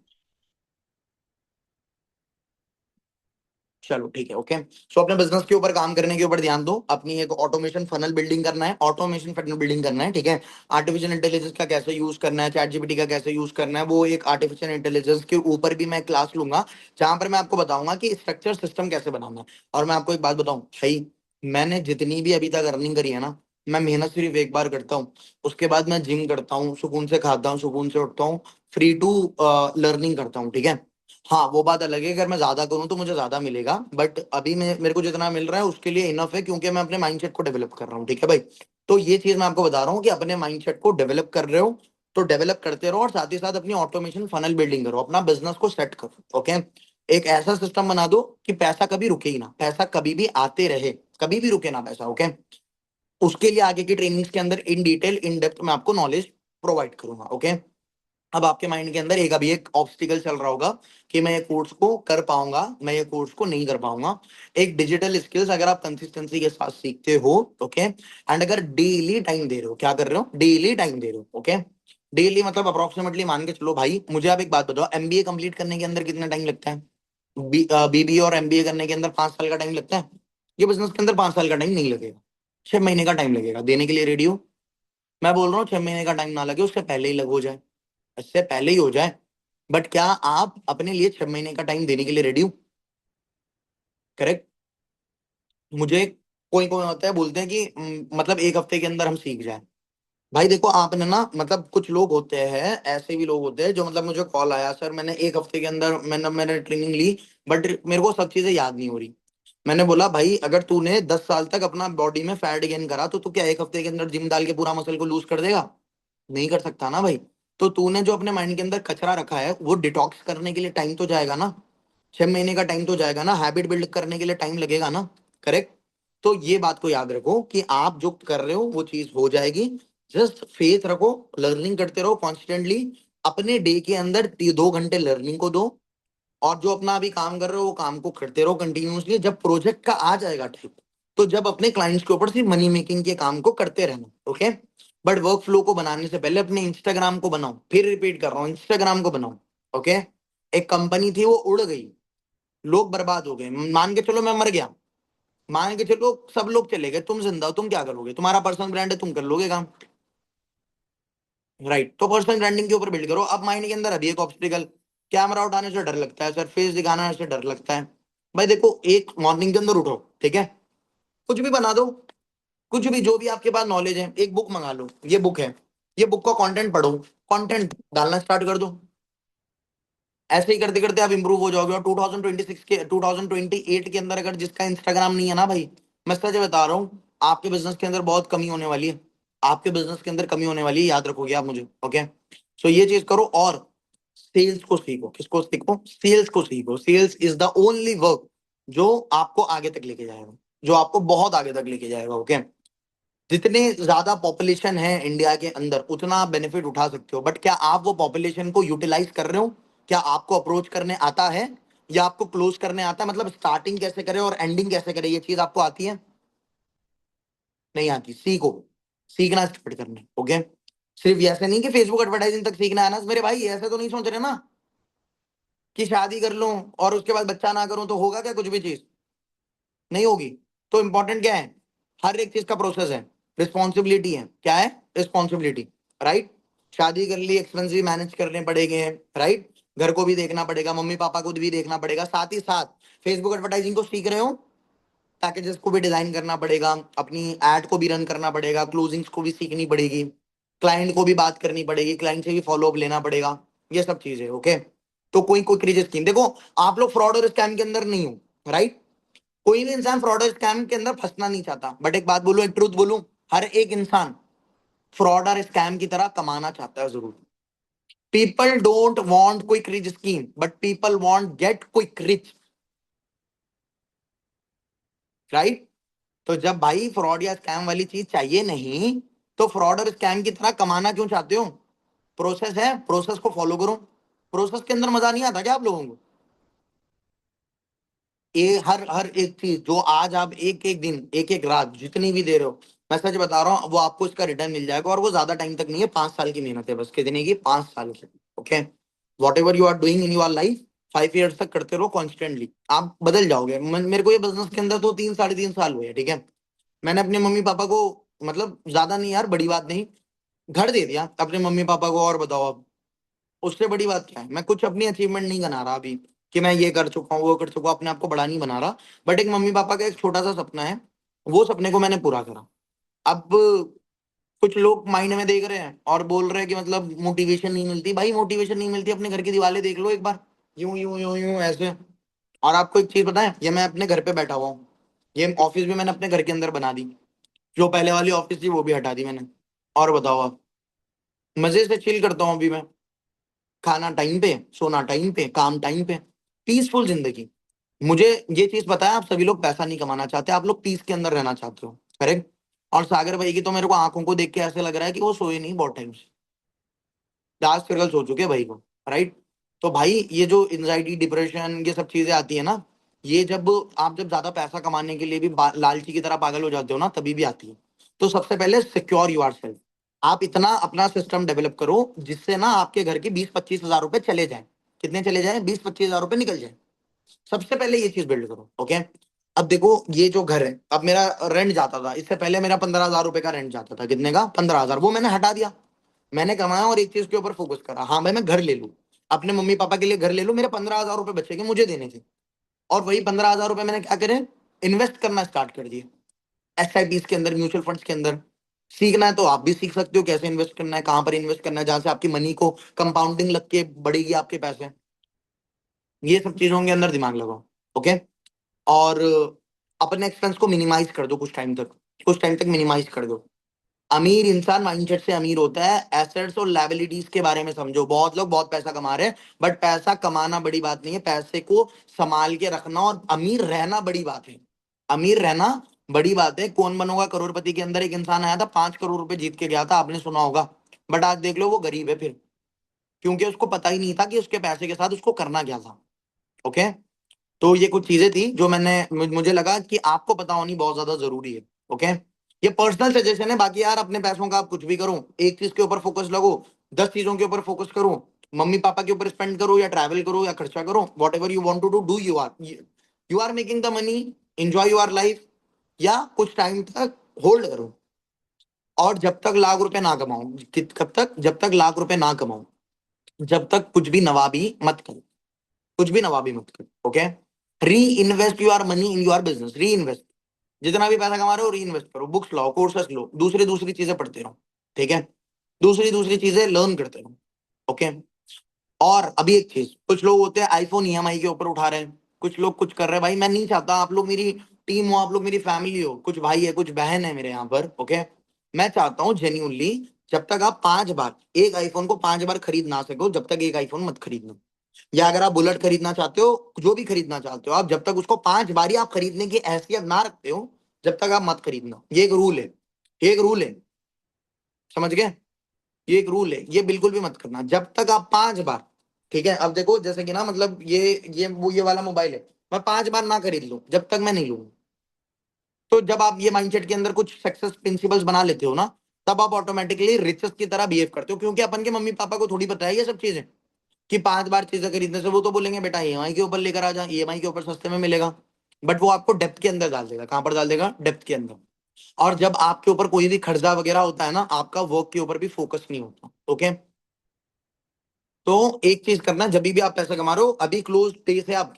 C: चलो ठीक है। ओके। सो अपने बिजनेस के ऊपर काम करने के ऊपर ध्यान दो, अपनी एक ऑटोमेशन फनल बिल्डिंग करना है, ऑटोमेशन फनल बिल्डिंग करना है, ठीक है। आर्टिफिशियल इंटेलिजेंस का कैसे यूज करना है, चैट जीपीटी का कैसे यूज करना है, वो एक आर्टिफिशियल इंटेलिजेंस के ऊपर भी मैं क्लास लूंगा, जहां पर मैं आपको बताऊंगा कि स्ट्रक्चर सिस्टम कैसे बनाना है। और मैं आपको एक बात बताऊं भाई, मैंने जितनी भी अभी तक अर्निंग करी है ना, मैं मेहनत सिर्फ एक बार करता हूँ, उसके बाद मैं जिम करता हूँ, सुकून से खाता हूँ, सुकून से उठता हूँ, फ्री टू लर्निंग करता हूँ, ठीक है। हाँ वो बात अलग है, अगर मैं ज्यादा करूँ तो मुझे ज्यादा मिलेगा, बट अभी मेरे को जितना मिल रहा है उसके लिए इनफ है, क्योंकि मैं अपने माइंडसेट को डेवलप कर रहा हूँ, ठीक है भाई। तो ये चीज मैं आपको बता रहा हूँ कि अपने माइंडसेट को डेवलप कर रहे हो तो डेवलप करते रहो, और साथ ही साथ अपनी ऑटोमेशन फनल बिल्डिंग करो, अपना बिजनेस को सेट करो। ओके। एक ऐसा सिस्टम बना दो कि पैसा कभी रुके ही ना, पैसा कभी भी आते रहे, कभी भी रुके ना पैसा। ओके। उसके लिए आगे की ट्रेनिंग्स के अंदर इन डिटेल इन डेप्थ में आपको नॉलेज प्रोवाइड करूंगा। ओके। अब आपके माइंड के अंदर एक अभी एक ऑब्स्टिकल चल रहा होगा कि मैं ये कोर्स को कर पाऊंगा, मैं ये कोर्स को नहीं कर पाऊंगा। एक डिजिटल स्किल्स अगर आप कंसिस्टेंसी के साथ सीखते हो, ओके, एंड अगर डेली टाइम दे रहे हो, क्या कर रहे हो, डेली टाइम दे रहे हो, ओके। डेली मतलब अप्रोक्सीमेटली मान के चलो भाई, मुझे आप एक बात बताओ, एमबीए कंप्लीट करने के अंदर कितना टाइम लगता है? बीबीए और एमबीए करने के अंदर 5 साल का टाइम लगता है। ये बिजनेस के अंदर 5 साल का टाइम नहीं लगेगा, 6 महीने का टाइम लगेगा देने के लिए। रेडी हो? मैं बोल रहा हूँ 6 महीने का टाइम ना लगे, उससे पहले ही लग हो जाए, इससे पहले ही हो जाए। बट क्या आप अपने लिए 6 महीने का टाइम देने के लिए रेडी हो? करेक्ट। मुझे कोई कोई होता है बोलते हैं कि मतलब 1 हफ्ते के अंदर हम सीख जाए। भाई देखो आपने ना, मतलब कुछ लोग होते हैं, ऐसे भी लोग होते हैं जो, मतलब मुझे कॉल आया, सर मैंने 1 हफ्ते के अंदर मैंने ट्रेनिंग ली, बट मेरे को सब चीजें याद नहीं हो रही। मैंने बोला भाई, अगर तूने 10 साल तक अपना बॉडी में फैट गेन करा तो तू क्या 1 हफ्ते के अंदर जिम डाल के पूरा मसल को लूज कर देगा? नहीं कर सकता ना भाई। तो तूने जो अपने माइंड के अंदर कचरा रखा है वो डिटॉक्स करने के लिए टाइम तो जाएगा ना, 6 महीने का टाइम तो जाएगा ना, हैबिट बिल्ड करने के लिए टाइम लगेगा ना। करेक्ट। तो ये बात को याद रखो कि आप जो कर रहे हो वो चीज हो जाएगी। जस्ट फेथ रखो, लर्निंग करते रहो कॉन्स्टेंटली। अपने डे के अंदर 2 घंटे लर्निंग को दो, और जो अपना अभी काम कर रहे हो वो काम को करते रहो कंटिन्यूसली। जब प्रोजेक्ट का आ जाएगा टाइप, तो जब अपने क्लाइंट्स के ऊपर सिर्फ मनी मेकिंग के काम को करते रहना। ओके, बट वर्क फ्लो को बनाने से पहले अपने इंस्टाग्राम को बनाओ। फिर रिपीट कर रहा हूँ, इंस्टाग्राम को बनाओ। ओके, एक कंपनी थी वो उड़ गई, लोग बर्बाद हो गए। मान के चलो मैं मर गया, मान के चलो सब लोग चले गए, तुम जिंदा हो, तुम क्या करोगे? तुम्हारा पर्सनल ब्रांड है, तुम कर लोगे काम, राइट? तो पर्सनल ब्रांडिंग के ऊपर बिल्ड करो। अब माइंड के अंदर अभी एक ऑब्स्टिकल, कैमरा उठाने से डर लगता है सर, फेस दिखाना से डर लगता है। भाई देखो, एक मॉर्निंग के अंदर उठो, ठीक है, कुछ भी बना दो, कुछ भी, जो भी आपके पास नॉलेज है, एक बुक मंगा लो, ये बुक है, ये बुक का कंटेंट पढ़ो, कंटेंट डालना स्टार्ट कर दो। ऐसे ही करते करते आप इंप्रूव हो जाओगे। और 2026 के 2028 के अंदर अगर जिसका इंस्टाग्राम नहीं है ना भाई, मैं सच बता रहा हूँ, आपके बिजनेस के अंदर बहुत कमी होने वाली है। आपके बिजनेस के अंदर कमी होने वाली है, याद रखोगे आप मुझे। ओके, सो ये चीज करो। और सेल्स को सीखो। किसको सीखो? सेल्स को सीखो। Sales is the only work जो आपको आगे तक लेके जाएगा, जो आपको बहुत आगे तक लेके जाएगा। ओके, जितने ज्यादा पॉपुलेशन है इंडिया के अंदर उतना आप बेनिफिट उठा सकते हो, बट क्या आप वो पॉपुलेशन को यूटिलाइज कर रहे हो? क्या आपको अप्रोच करने आता है, या आपको क्लोज करने आता है? मतलब स्टार्टिंग कैसे करें और एंडिंग कैसे करें, ये चीज आपको आती है? नहीं आती। सीखो, सीखना स्टार्ट करना। ओके, सिर्फ ऐसे नहीं कि फेसबुक एडवर्टाइजिंग तक सीखना है ना मेरे भाई, ऐसे तो नहीं सोच रहे ना कि शादी कर लूं और उसके बाद बच्चा ना करूं तो होगा क्या कुछ भी चीज? नहीं होगी। तो इंपॉर्टेंट क्या है? हर एक चीज का प्रोसेस है, रिस्पॉन्सिबिलिटी है। क्या है? Responsibility, right? शादी कर ली, एक्सपेंसिव मैनेज करने पड़ेंगे, राइट? घर को भी देखना पड़ेगा, मम्मी पापा को भी देखना पड़ेगा, साथ ही साथ फेसबुक एडवर्टाइजिंग को सीख रहे हो, पैकेजेस को भी डिजाइन करना पड़ेगा, अपनी एड को भी रन करना पड़ेगा, क्लोजिंग्स को भी सीखनी पड़ेगी, क्लाइंट को भी बात करनी पड़ेगी, क्लाइंट से भी फॉलोअप लेना पड़ेगा, ये सब चीजें। ओके, तो कोई कोई क्रेज स्कीम देखो, आप लोग फ्रॉड और स्कैम के अंदर नहीं हो, राइट? कोई भी इंसान फ्रॉड और स्कैम के अंदर फंसना नहीं चाहता, बट एक बात बोलूं, एक ट्रूथ बोलूं, हर एक इंसान फ्रॉड और स्कैम की तरह कमाना चाहता है जरूर। People don't want quick rich scheme, but people want get quick rich, right? तो जब भाई फ्रॉड या स्कैम वाली चीज चाहिए नहीं, तो फ्रॉड और स्कैम की तरह कमाना क्यों चाहते हो? प्रोसेस है, प्रोसेस को फॉलो करो। प्रोसेस के अंदर मजा नहीं आता क्या आप लोगों को? ये हर हर एक चीज जो आज आप एक एक दिन, एक एक रात जितनी भी दे रहे हो, मैं सच बता रहा हूँ, वो आपको इसका रिटर्न मिल जाएगा। और वो ज्यादा टाइम तक नहीं है, 5 साल की मेहनत है बस। कितने की? 5 साल की। Okay, whatever you are doing in your life, 5 years तक करते रहो कॉन्स्टेंटली, आप बदल जाओगे। मेरे को ये बिजनेस के अंदर तो 3 साढ़े 3 साल हुए, ठीक है। मैंने अपने मम्मी पापा को, मतलब ज्यादा नहीं यार, बड़ी बात नहीं, घर दे दिया अपने मम्मी पापा को। और बताओ अब उससे बड़ी बात क्या है? मैं कुछ अपनी अचीवमेंट नहीं बना रहा अभी कि मैं ये कर चुका हूँ वो कर चुका हूँ, अपने आप को बड़ा नहीं बना रहा, बट एक मम्मी पापा का एक छोटा सा सपना है, वो सपने को मैंने पूरा करा। अब कुछ लोग माइंड में देख रहे हैं और बोल रहे हैं कि मतलब मोटिवेशन नहीं मिलती। भाई मोटिवेशन नहीं मिलती, अपने घर की दीवारें देख लो एक बार, यूं यूं यूं यूं ऐसे। और आपको एक चीज पता है, ये मैं अपने घर पे बैठा हुआ हूँ, ये ऑफिस भी मैंने अपने घर के अंदर बना दी, जो पहले वाली ऑफिस थी वो भी हटा दी मैंने। और बताओ आप, मजे से चिल करता हूँ अभी मैं, खाना टाइम पे, सोना टाइम पे, काम टाइम पे, पीसफुल जिंदगी। मुझे ये चीज पता है, आप सभी लोग पैसा नहीं कमाना चाहते, आप लोग पीस के अंदर रहना चाहते हो, करेक्ट? और सागर भाई की तो मेरे को आंखों को देख के ऐसे लग रहा है कि वो सोए नहीं बहुत टाइम से, डार्क सर्कल्स हो चुके हैं भाई को, राइट? तो भाई ये जो एंजाइटी, डिप्रेशन, ये सब चीजें आती है ना, ये जब आप जब ज्यादा पैसा कमाने के लिए भी लालची की तरह पागल हो जाते हो ना, तभी भी आती है। तो सबसे पहले सिक्योर योर सेल्फ। आप इतना अपना सिस्टम डेवलप करो जिससे ना आपके घर के 20-25 हजार रुपए चले जाएं। कितने चले जाएं? 20-25 हजार रुपए निकल जाए। सबसे पहले ये चीज बिल्ड करो। ओके, अब देखो, ये जो घर है, अब मेरा रेंट जाता था, इससे पहले मेरा 15 हजार रुपए का रेंट जाता था। कितने का? 15 हजार। वो मैंने हटा दिया, मैंने कमाया और एक चीज के ऊपर फोकस करा, हाँ भाई मैं घर ले लूं, अपने मम्मी पापा के लिए घर ले लूं, मेरे 15 हजार रुपए बचेंगे मुझे देने थे। और वही 15 हजार रुपए मैंने क्या करे? इन्वेस्ट करना स्टार्ट कर दिए, एसआईपीस के अंदर, म्यूचुअल फंड्स के अंदर। सीखना है तो आप भी सीख सकते हो कैसे इन्वेस्ट करना है, कहां पर इन्वेस्ट करना है, जहां से आपकी मनी को कंपाउंडिंग लग के बढ़ेगी आपके पैसे। ये सब चीजों के अंदर दिमाग लगाओ। ओके, और अपने एक्सपेंस को मिनिमाइज कर दो कुछ टाइम तक, कुछ टाइम तक मिनिमाइज कर दो। अमीर इंसान माइंडसेट से अमीर होता है, एसेट्स और लायबिलिटीज के बारे में समझो। बहुत लोग बहुत पैसा कमा रहे हैं, बट पैसा कमाना बड़ी बात नहीं है, पैसे को संभाल के रखना और अमीर रहना बड़ी बात है। अमीर रहना बड़ी बात है, कौन बनोगा करोड़पति के अंदर एक इंसान आया था, 5 करोड़ रुपए जीत के गया था, आपने सुना होगा, बट आज देख लो वो गरीब है फिर, क्योंकि उसको पता ही नहीं था कि उसके पैसे के साथ उसको करना क्या था। ओके, तो ये कुछ चीजें थी जो मुझे लगा कि आपको पता होनी बहुत ज्यादा जरूरी है। ओके, ये पर्सनल सजेशन है, बाकी यार अपने पैसों का आप कुछ भी करो, एक चीज के ऊपर फोकस लगो, 10 चीजों के ऊपर फोकस करो, मम्मी पापा के ऊपर स्पेंड करो या ट्रैवल करो या खर्चा करो, whatever you want to do, do you are making the money, enjoy your life, या कुछ टाइम तक होल्ड करो। और जब तक लाख रुपए ना कमाओ, कब तक, जब तक लाख रुपए ना कमाओ, जब तक कुछ भी नवाबी मत करो, कुछ भी नवाबी मत करो। ओके, री invest your money in your business, री इन्वेस्ट, जितना भी पैसा कमा रहे हो री इन्वेस्ट करो, बुक्स लाओ, कोर्सेस लो, दूसरी दूसरी चीजें पढ़ते रहो, ठीक है, दूसरी दूसरी चीजें लर्न करते रहो। ओके, और अभी एक चीज, कुछ लोग होते हैं आईफोन ईएमआई के ऊपर उठा रहे हैं, कुछ लोग कुछ कर रहे हैं, भाई मैं नहीं चाहता आप लोग मेरी टीम हो, आप लोग मेरी फैमिली हो, कुछ भाई है कुछ बहन है मेरे यहाँ पर। ओके, मैं चाहता हूँ जेन्यूनली, जब तक आप 5 बार एक आईफोन को 5 बार खरीद ना सको, जब तक एक आईफोन मत खरीदना। या अगर आप बुलेट खरीदना चाहते हो, जो भी खरीदना चाहते हो आप, जब तक उसको 5 बार ही आप खरीदने की हैसियत ना रखते हो, जब तक आप मत खरीदना। ये एक रूल है, ये एक रूल है, समझ गए, ये एक रूल है, ये बिल्कुल भी मत करना जब तक आप 5 बार। ठीक है, अब देखो जैसे कि ना, मतलब ये वाला मोबाइल है, मैं 5 बार ना खरीद लूं जब तक मैं नहीं लूंगा। तो जब आप ये माइंडसेट के अंदर कुछ सक्सेस प्रिंसिपल्स बना लेते हो ना, तब आप ऑटोमेटिकली रिचेस की तरह बिहेव करते हो, क्योंकि अपन के मम्मी पापा को थोड़ी पता है ये सब चीजें, कि 5 बार चीजें खरीदने से वो तो बोलेंगे बेटा ईएमआई के ऊपर लेकर आ जा, ईएमआई के ऊपर सस्ते में मिलेगा, बट वो आपको डेप्थ के अंदर डाल देगा। कहां पर डाल देगा? डेप्थ के अंदर। और जब आपके ऊपर कोई भी खर्चा वगैरह होता है ना, आपका वर्क के ऊपर भी फोकस नहीं होता। ओके, तो एक चीज करना, जब भी आप पैसा कमा रहे हो, अभी क्लोज डे से आप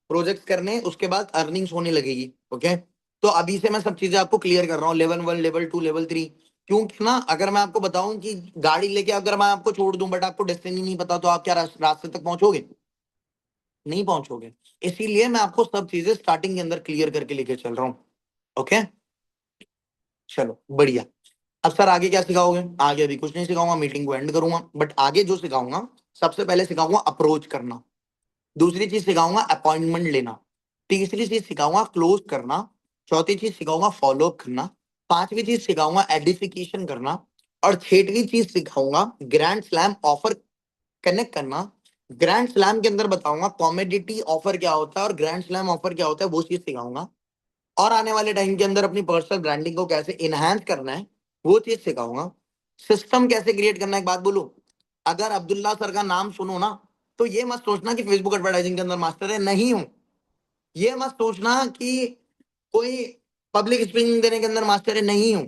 C: प्रोजेक्ट करने, उसके बाद अर्निंग्स होने लगेगी। ओके, तो अभी से मैं सब चीजें आपको क्लियर कर रहा हूँ, लेवल 1, लेवल 2, लेवल 3। क्योंकि ना, अगर मैं आपको बताऊं कि गाड़ी लेके अगर मैं आपको छोड़ दूं, बट आपको डेस्टिनी नहीं पता, तो आप क्या रास्ते तक पहुंचोगे? नहीं पहुंचोगे। इसीलिए मैं आपको सब चीजें स्टार्टिंग के अंदर क्लियर करके लेके चल रहा हूँ। ओके, चलो बढ़िया। अब सर आगे क्या सिखाओगे? आगे अभी कुछ नहीं सिखाऊंगा, मीटिंग को एंड करूंगा, बट आगे जो सिखाऊंगा, सबसे पहले सिखाऊंगा अप्रोच करना, दूसरी चीज सिखाऊंगा अपॉइंटमेंट लेना, तीसरी चीज सिखाऊंगा क्लोज करना, चौथी चीज सिखाऊंगा फॉलो करना, पांचवी चीज सिखाऊंगा एडिफिकेशन करना, और छठवीं चीज सिखाऊंगा ग्रैंड स्लैम ऑफर कनेक्ट करना। ग्रैंड स्लैम के अंदर बताऊंगा कॉमोडिटी ऑफर क्या होता है और ग्रैंड स्लैम ऑफर क्या होता है, वो चीज सिखाऊंगा। और आने वाले टाइम के अंदर अपनी पर्सनल ब्रांडिंग को कैसे इनहेंस करना है, वो चीज सिखाऊंगा। सिस्टम कैसे क्रिएट करना है। एक बात बोलूं, अगर अब्दुल्ला सर का नाम सुनो ना, तो ये मत सोचना कि फेसबुक एडवर्टाइजिंग के अंदर मास्टर है, नहीं हूं। ये मत सोचना कि कोई पब्लिक स्पीकिंग देने के अंदर मास्टर है, नहीं हूं।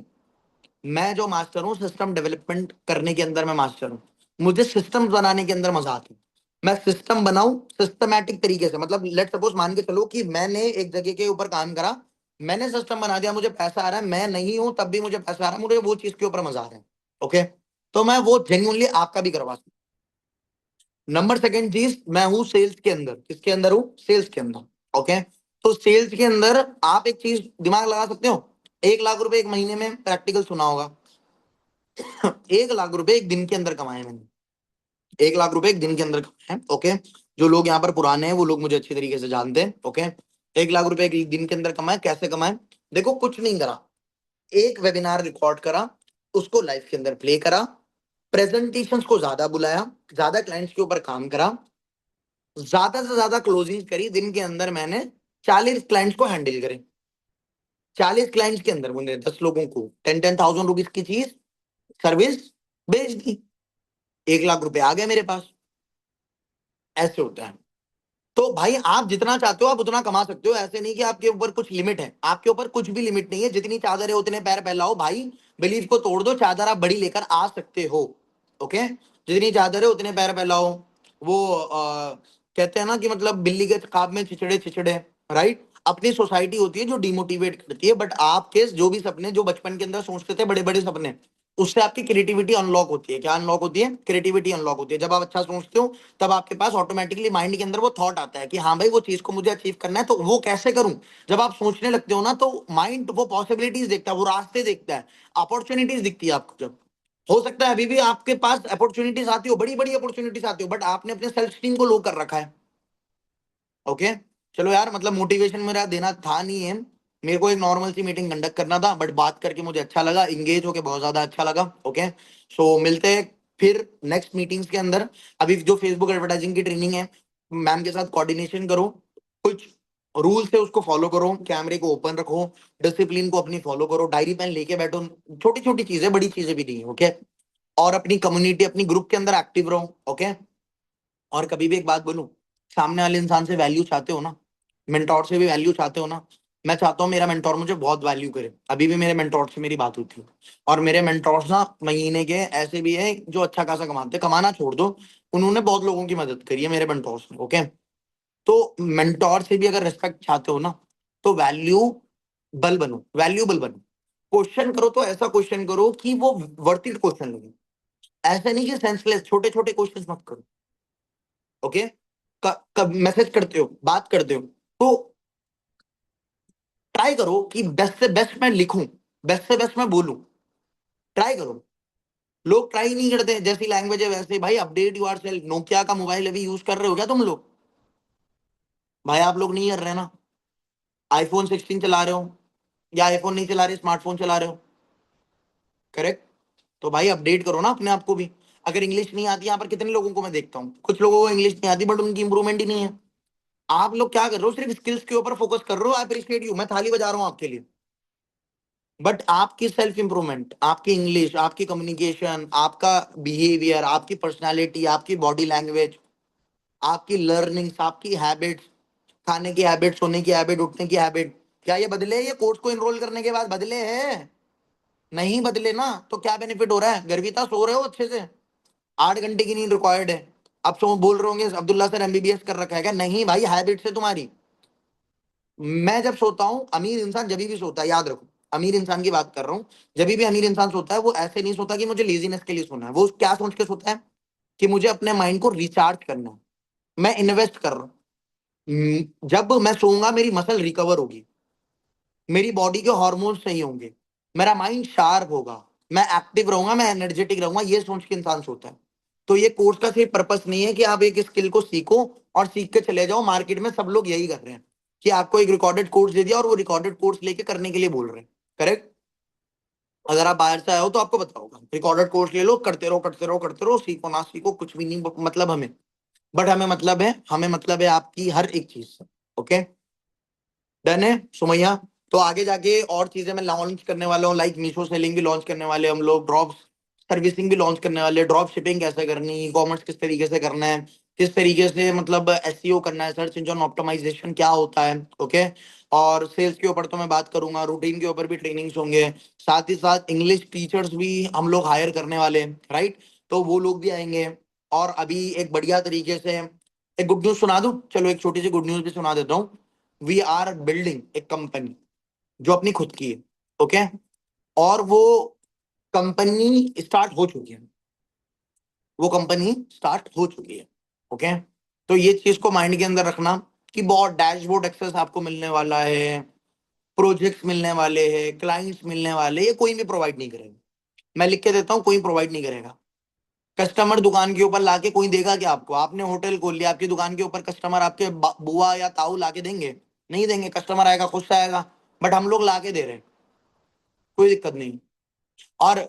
C: मैं जो मास्टर हूँ, सिस्टम डेवलपमेंट करने के अंदर मैं मास्टर हूँ। मुझे सिस्टम बनाने के अंदर मजा आती है। मैं सिस्टम बनाऊं सिस्टमैटिक तरीके से, मतलब लेट सपोज मान के चलो कि मैंने एक जगह के ऊपर काम करा, मैंने सिस्टम बना दिया, मुझे पैसा आ रहा है, मैं नहीं हूं तब भी मुझे पैसा आ रहा है, मुझे वो चीज के ऊपर मजा आ रहा है। ओके, तो मैं वो जेन्युइनली आपका भी करवा सकता हूं। नंबर सेकंड चीज, मैं हूं सेल्स के अंदर। किसके अंदर हूं? सेल्स के अंदर। ओके, तो सेल्स के अंदर आप एक चीज दिमाग लगा सकते हो, 1 लाख रुपए एक महीने में, प्रैक्टिकल सुना होगा। 1 लाख रुपए एक दिन के अंदर कमाए मैंने, 1 लाख रुपए एक दिन के अंदर कमाए। ओके, जो लोग यहाँ पर पुराने हैं वो लोग मुझे अच्छी तरीके से जानते हैं। ओके, 1 लाख रुपए एक दिन के अंदर कमाए। कैसे कमाए? देखो, कुछ नहीं करा, एक वेबिनार रिकॉर्ड करा, उसको लाइव के अंदर प्ले करा, प्रेजेंटेशन को ज्यादा बुलाया, ज्यादा क्लाइंट्स के ऊपर काम करा, ज्यादा से ज्यादा क्लोजिंग करी। दिन के अंदर मैंने 40 क्लाइंट्स को हैंडल करे। 40 क्लाइंट्स के अंदर मैंने 10 लोगों को 10,000 रुपीज की चीज सर्विस बेच दी, 1 लाख रुपए आ गए मेरे पास। ऐसे होता है। तो भाई आप जितना चाहते हो आप उतना कमा सकते हो, ऐसे नहीं कि आपके ऊपर कुछ लिमिट है। आपके ऊपर कुछ भी लिमिट नहीं है, जितनी चादर है उतने पैर फैलाओ भाई। बिलीफ को तोड़ दो, चादर आप बड़ी लेकर आ सकते हो। ओके, जितनी चादर है उतने पैर फैलाओ। वो कहते हैं ना कि मतलब बिल्ली के खाब में चिचड़े चिचड़े, राइट। अपनी सोसाइटी होती है जो डिमोटिवेट करती है, बट आपके जो भी सपने, जो बचपन के अंदर सोचते थे बड़े बड़े सपने, उससे आपकी क्रिएटिविटी अनलॉक होती है। क्या अनलॉक होती है? क्रिएटिविटी अनलॉक होती है। जब आप अच्छा सोचते हो, तब आपके पास ऑटोमेटिकली माइंड के अंदर वो थॉट आता है कि हाँ भाई वो चीज को मुझे अचीव करना है, तो वो कैसे करूं। जब आप सोचने लगते हो ना, तो माइंड वो पॉसिबिलिटीज देखता है, वो रास्ते देखता है, अपॉर्चुनिटीज दिखती है आपको। जब हो सकता है अभी भी आपके पास अपॉर्चुनिटीज आती हो, बड़ी बड़ी अपॉर्चुनिटीज आती हो, बट आपने अपने सेल्फ स्टीम को लो कर रखा है। ओके, चलो यार, मतलब मोटिवेशन मेरा देना था नहीं है, मेरे को एक नॉर्मल सी मीटिंग कंडक्ट करना था, बट बात करके मुझे अच्छा लगा, इंगेज होके बहुत ज्यादा अच्छा लगा। ओके, सो मिलते हैं फिर नेक्स्ट मीटिंग्स के अंदर। अभी जो फेसबुक एडवर्टाइजिंग की ट्रेनिंग है, मैम के साथ कोऑर्डिनेशन करो, कुछ रूल्स है उसको फॉलो करो, कैमरे को ओपन रखो, डिसिप्लिन को अपनी फॉलो करो, डायरी पेन लेके बैठो, छोटी छोटी चीजें, बड़ी चीजें भी नहीं है। ओके, और अपनी कम्युनिटी, अपनी ग्रुप के अंदर एक्टिव रहो। ओके, और कभी भी एक बात बोलूं, सामने वाले इंसान से वैल्यू चाहते हो ना, मेंटोर से भी वैल्यू चाहते हो ना, मैं चाहता हूँ मेरा मेंटोर मुझे बहुत वैल्यू करे। अभी भी मेरे मेंटोर से मेरी बात होती है, और मेरे मेंटोर्स ना महीने के ऐसे भी है जो अच्छा खासा कमाते हैं, कमाना छोड़ दो, उन्होंने बहुत लोगों की मदद करी है मेरे मेंटोर्स ने। ओके, तो मेंटोर से भी अगर रिस्पेक्ट चाहते हो ना, तो वैल्यूबल बनो, वैल्यूबल बनो। क्वेश्चन करो तो ऐसा क्वेश्चन करो कि वो वर्थ इट क्वेश्चन लगे, ऐसा नहीं कि सेंसलेस छोटे छोटे क्वेश्चन मत करो। ओके, कब मैसेज करते हो, बात करते हो, तो ट्राई करो कि बेस्ट से बेस्ट मैं लिखूं, बेस्ट से बेस्ट मैं बोलूं, ट्राई करो। लोग ट्राई नहीं करते, जैसी लैंग्वेज है वैसे। भाई अपडेट योर सेल्फ। नोकिया का मोबाइल अभी यूज कर रहे हो क्या तुम लोग? भाई आप लोग नहीं कर रहे ना, आईफोन 16 चला रहे हो, या आईफोन नहीं चला रहे, स्मार्टफोन चला रहे हो, करेक्ट? तो भाई अपडेट करो ना अपने आप को भी। अगर इंग्लिश नहीं आती, यहाँ पर कितने लोगों को मैं देखता हूँ, कुछ लोगों को इंग्लिश नहीं आती बट उनकी इंप्रूवमेंट ही नहीं है। आप लोग क्या कर रहे हो, सिर्फ स्किल्स के ऊपर फोकस कर रहे हो। आई अप्रिशिएट यू, मैं थाली बजा रहा हूँ आपके लिए, बट आपकी सेल्फ इंप्रूवमेंट, आपकी इंग्लिश, आपकी कम्युनिकेशन, आपका बिहेवियर, आपकी पर्सनालिटी, आपकी बॉडी लैंग्वेज, आपकी लर्निंग्स, आपकी हैबिट्स, खाने की हैबिट, सोने की हैबिट, उठने की हैबिट, क्या ये बदले? ये कोर्स को एनरोल करने के बाद बदले हैं? नहीं बदले ना, तो क्या बेनिफिट हो रहा है? गर्विता सो रहे हो अच्छे से, 8 घंटे की नींद रिक्वायर्ड है। अब सो बोल रहे होंगे अब्दुल्ला सर एमबीबीएस कर रखा है क्या? नहीं भाई, हैबिट है तुम्हारी। मैं जब सोता हूँ, अमीर इंसान जब भी सोता है, याद रखो, अमीर इंसान की बात कर रहा हूँ, जब भी अमीर इंसान सोता है वो ऐसे नहीं सोता कि मुझे लेजीनेस के लिए सोना है। वो क्या सोच के सोता है कि मुझे अपने माइंड को रिचार्ज करना है, मैं इन्वेस्ट कर रहा हूँ। जब मैं सोऊंगा मेरी मसल रिकवर होगी, मेरी बॉडी के हार्मोन सही होंगे, मेरा माइंड शार्प होगा, मैं एक्टिव रहूंगा, मैं एनर्जेटिक रहूंगा, ये सोच के इंसान सोता है। तो ये कोर्स का सिर्फ पर्पस नहीं है कि आप एक स्किल को सीखो और सीख के चले जाओ। मार्केट में सब लोग यही कर रहे हैं कि आपको एक रिकॉर्डेड कोर्स दे दिया और वो रिकॉर्डेड कोर्स लेके करने के लिए बोल रहे हैं, करेक्ट? अगर आप बाहर से आए हो तो आपको पता होगा, रिकॉर्डेड कोर्स ले लो, करते रहो करते रहो करते रहो, सीखो ना सीखो कुछ भी नहीं मतलब हमें, बट हमें मतलब है आपकी हर एक चीज से। ओके, डन है सुमैया? तो आगे जाके और चीजें मैं लॉन्च करने वाला हूँ, लाइक मीशो सेलिंग भी लॉन्च करने वाले हम लोग, ड्रॉप सर्विसिंग भी लॉन्च करने वाले, ड्रॉप शिपिंग कैसे करनी, ई कॉमर्स किस तरीके से करना है, किस तरीके से मतलब एसईओ करना है, सर्च इंजन ऑप्टिमाइजेशन क्या होता है। ओके, और सेल्स के ऊपर तो मैं बात करूंगा, रूटीन के ऊपर भी ट्रेनिंग्स होंगे, साथ ही साथ इंग्लिश टीचर्स भी हम लोग हायर करने वाले हैं, राइट? तो वो लोग भी आएंगे। और अभी एक बढ़िया तरीके से एक गुड न्यूज सुना दूं, चलो एक छोटी सी गुड न्यूज भी सुना देता हूँ। वी आर बिल्डिंग एक कंपनी जो अपनी खुद की है। ओके, और वो कंपनी स्टार्ट हो चुकी है, वो कंपनी स्टार्ट हो चुकी है। ओके, तो ये चीज को माइंड के अंदर रखना कि बहुत डैशबोर्ड एक्सेस आपको मिलने वाला है, प्रोजेक्ट्स मिलने वाले हैं, क्लाइंट्स मिलने वाले, ये कोई भी प्रोवाइड नहीं करेगा। मैं लिख के देता हूँ, कोई प्रोवाइड नहीं करेगा। कस्टमर दुकान के ऊपर लाके कोई देगा क्या आपको? आपने होटल खोल लिया, आपकी दुकान के ऊपर कस्टमर आपके बुआ या ताऊ लाके देंगे? नहीं देंगे। कस्टमर आएगा, खुश आएगा, बट हम लोग लाके दे रहे हैं, कोई दिक्कत नहीं। और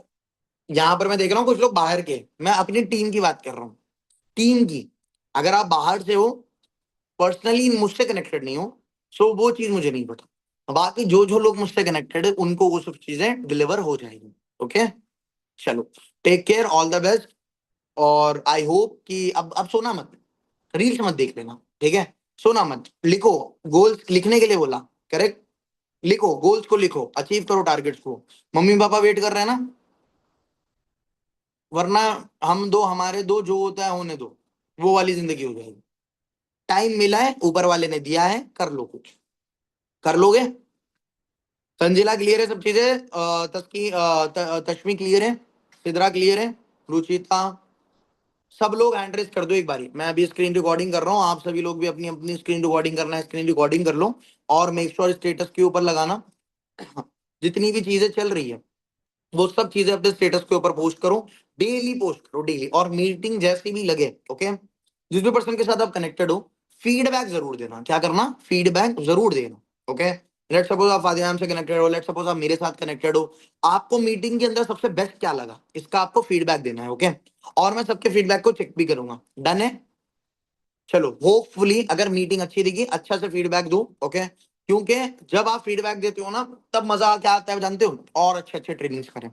C: यहाँ पर मैं देख रहा हूँ कुछ लोग बाहर के, मैं अपनी टीम की बात कर रहा हूँ, टीम की। अगर आप बाहर से हो, पर्सनली मुझसे कनेक्टेड नहीं हो, सो वो चीज मुझे नहीं पता। बाकी जो जो लोग मुझसे कनेक्टेड है उनको वो सब चीजें डिलीवर हो जाएंगी। ओके, चलो, take care, all the best. और आई होप कि अब सोना मत, रील्स मत देख लेना, ठीक है? सोना मत, लिखो, गोल्स लिखने के लिए बोला, करेक्ट? लिखो, गोल्स को लिखो, अचीव करो टारगेट्स को। मम्मी पापा वेट कर रहे हैं ना, वरना हम दो हमारे दो, जो होता है होने दो, वो वाली जिंदगी हो जाएगी। टाइम मिला है, ऊपर वाले ने दिया है, कर लो, कुछ कर लोगे। संजिला क्लियर है सब चीजें? तश्मी क्लियर है? सिद्रा क्लियर है? रुचिता? सब लोग हैंड रेस कर दो एक बारी। मैं अभी स्क्रीन रिकॉर्डिंग कर रहा हूँ, आप सभी लोग भी अपनी अपनी स्क्रीन रिकॉर्डिंग करना है, स्क्रीन रिकॉर्डिंग कर लो। और मेक श्योर स्टेटस के ऊपर लगाना, जितनी भी चीजें चल रही है वो सब चीजें अपने स्टेटस के ऊपर पोस्ट करो, डेली पोस्ट करो, डेली। और मीटिंग जैसी भी लगे, ओके, जिस भी पर्सन के साथ आप कनेक्टेड हो, फीडबैक जरूर देना। क्या करना? फीडबैक जरूर देना। ओके, लेट्स सपोज आप फातिमा से कनेक्टेड हो, लेट्स सपोज आप मेरे साथ कनेक्टेड हो, आपको मीटिंग के अंदर सबसे बेस्ट क्या लगा इसका आपको फीडबैक देना है, ओके? और मैं सबके फीडबैक को चेक भी करूंगा, डन है? चलो, होपफुली अगर मीटिंग अच्छी दिखी अच्छा से फीडबैक दो, ओके? क्योंकि जब आप फीडबैक देते हो ना तब मजा क्या आता है जानते हो, और अच्छे अच्छे ट्रेनिंग्स करें।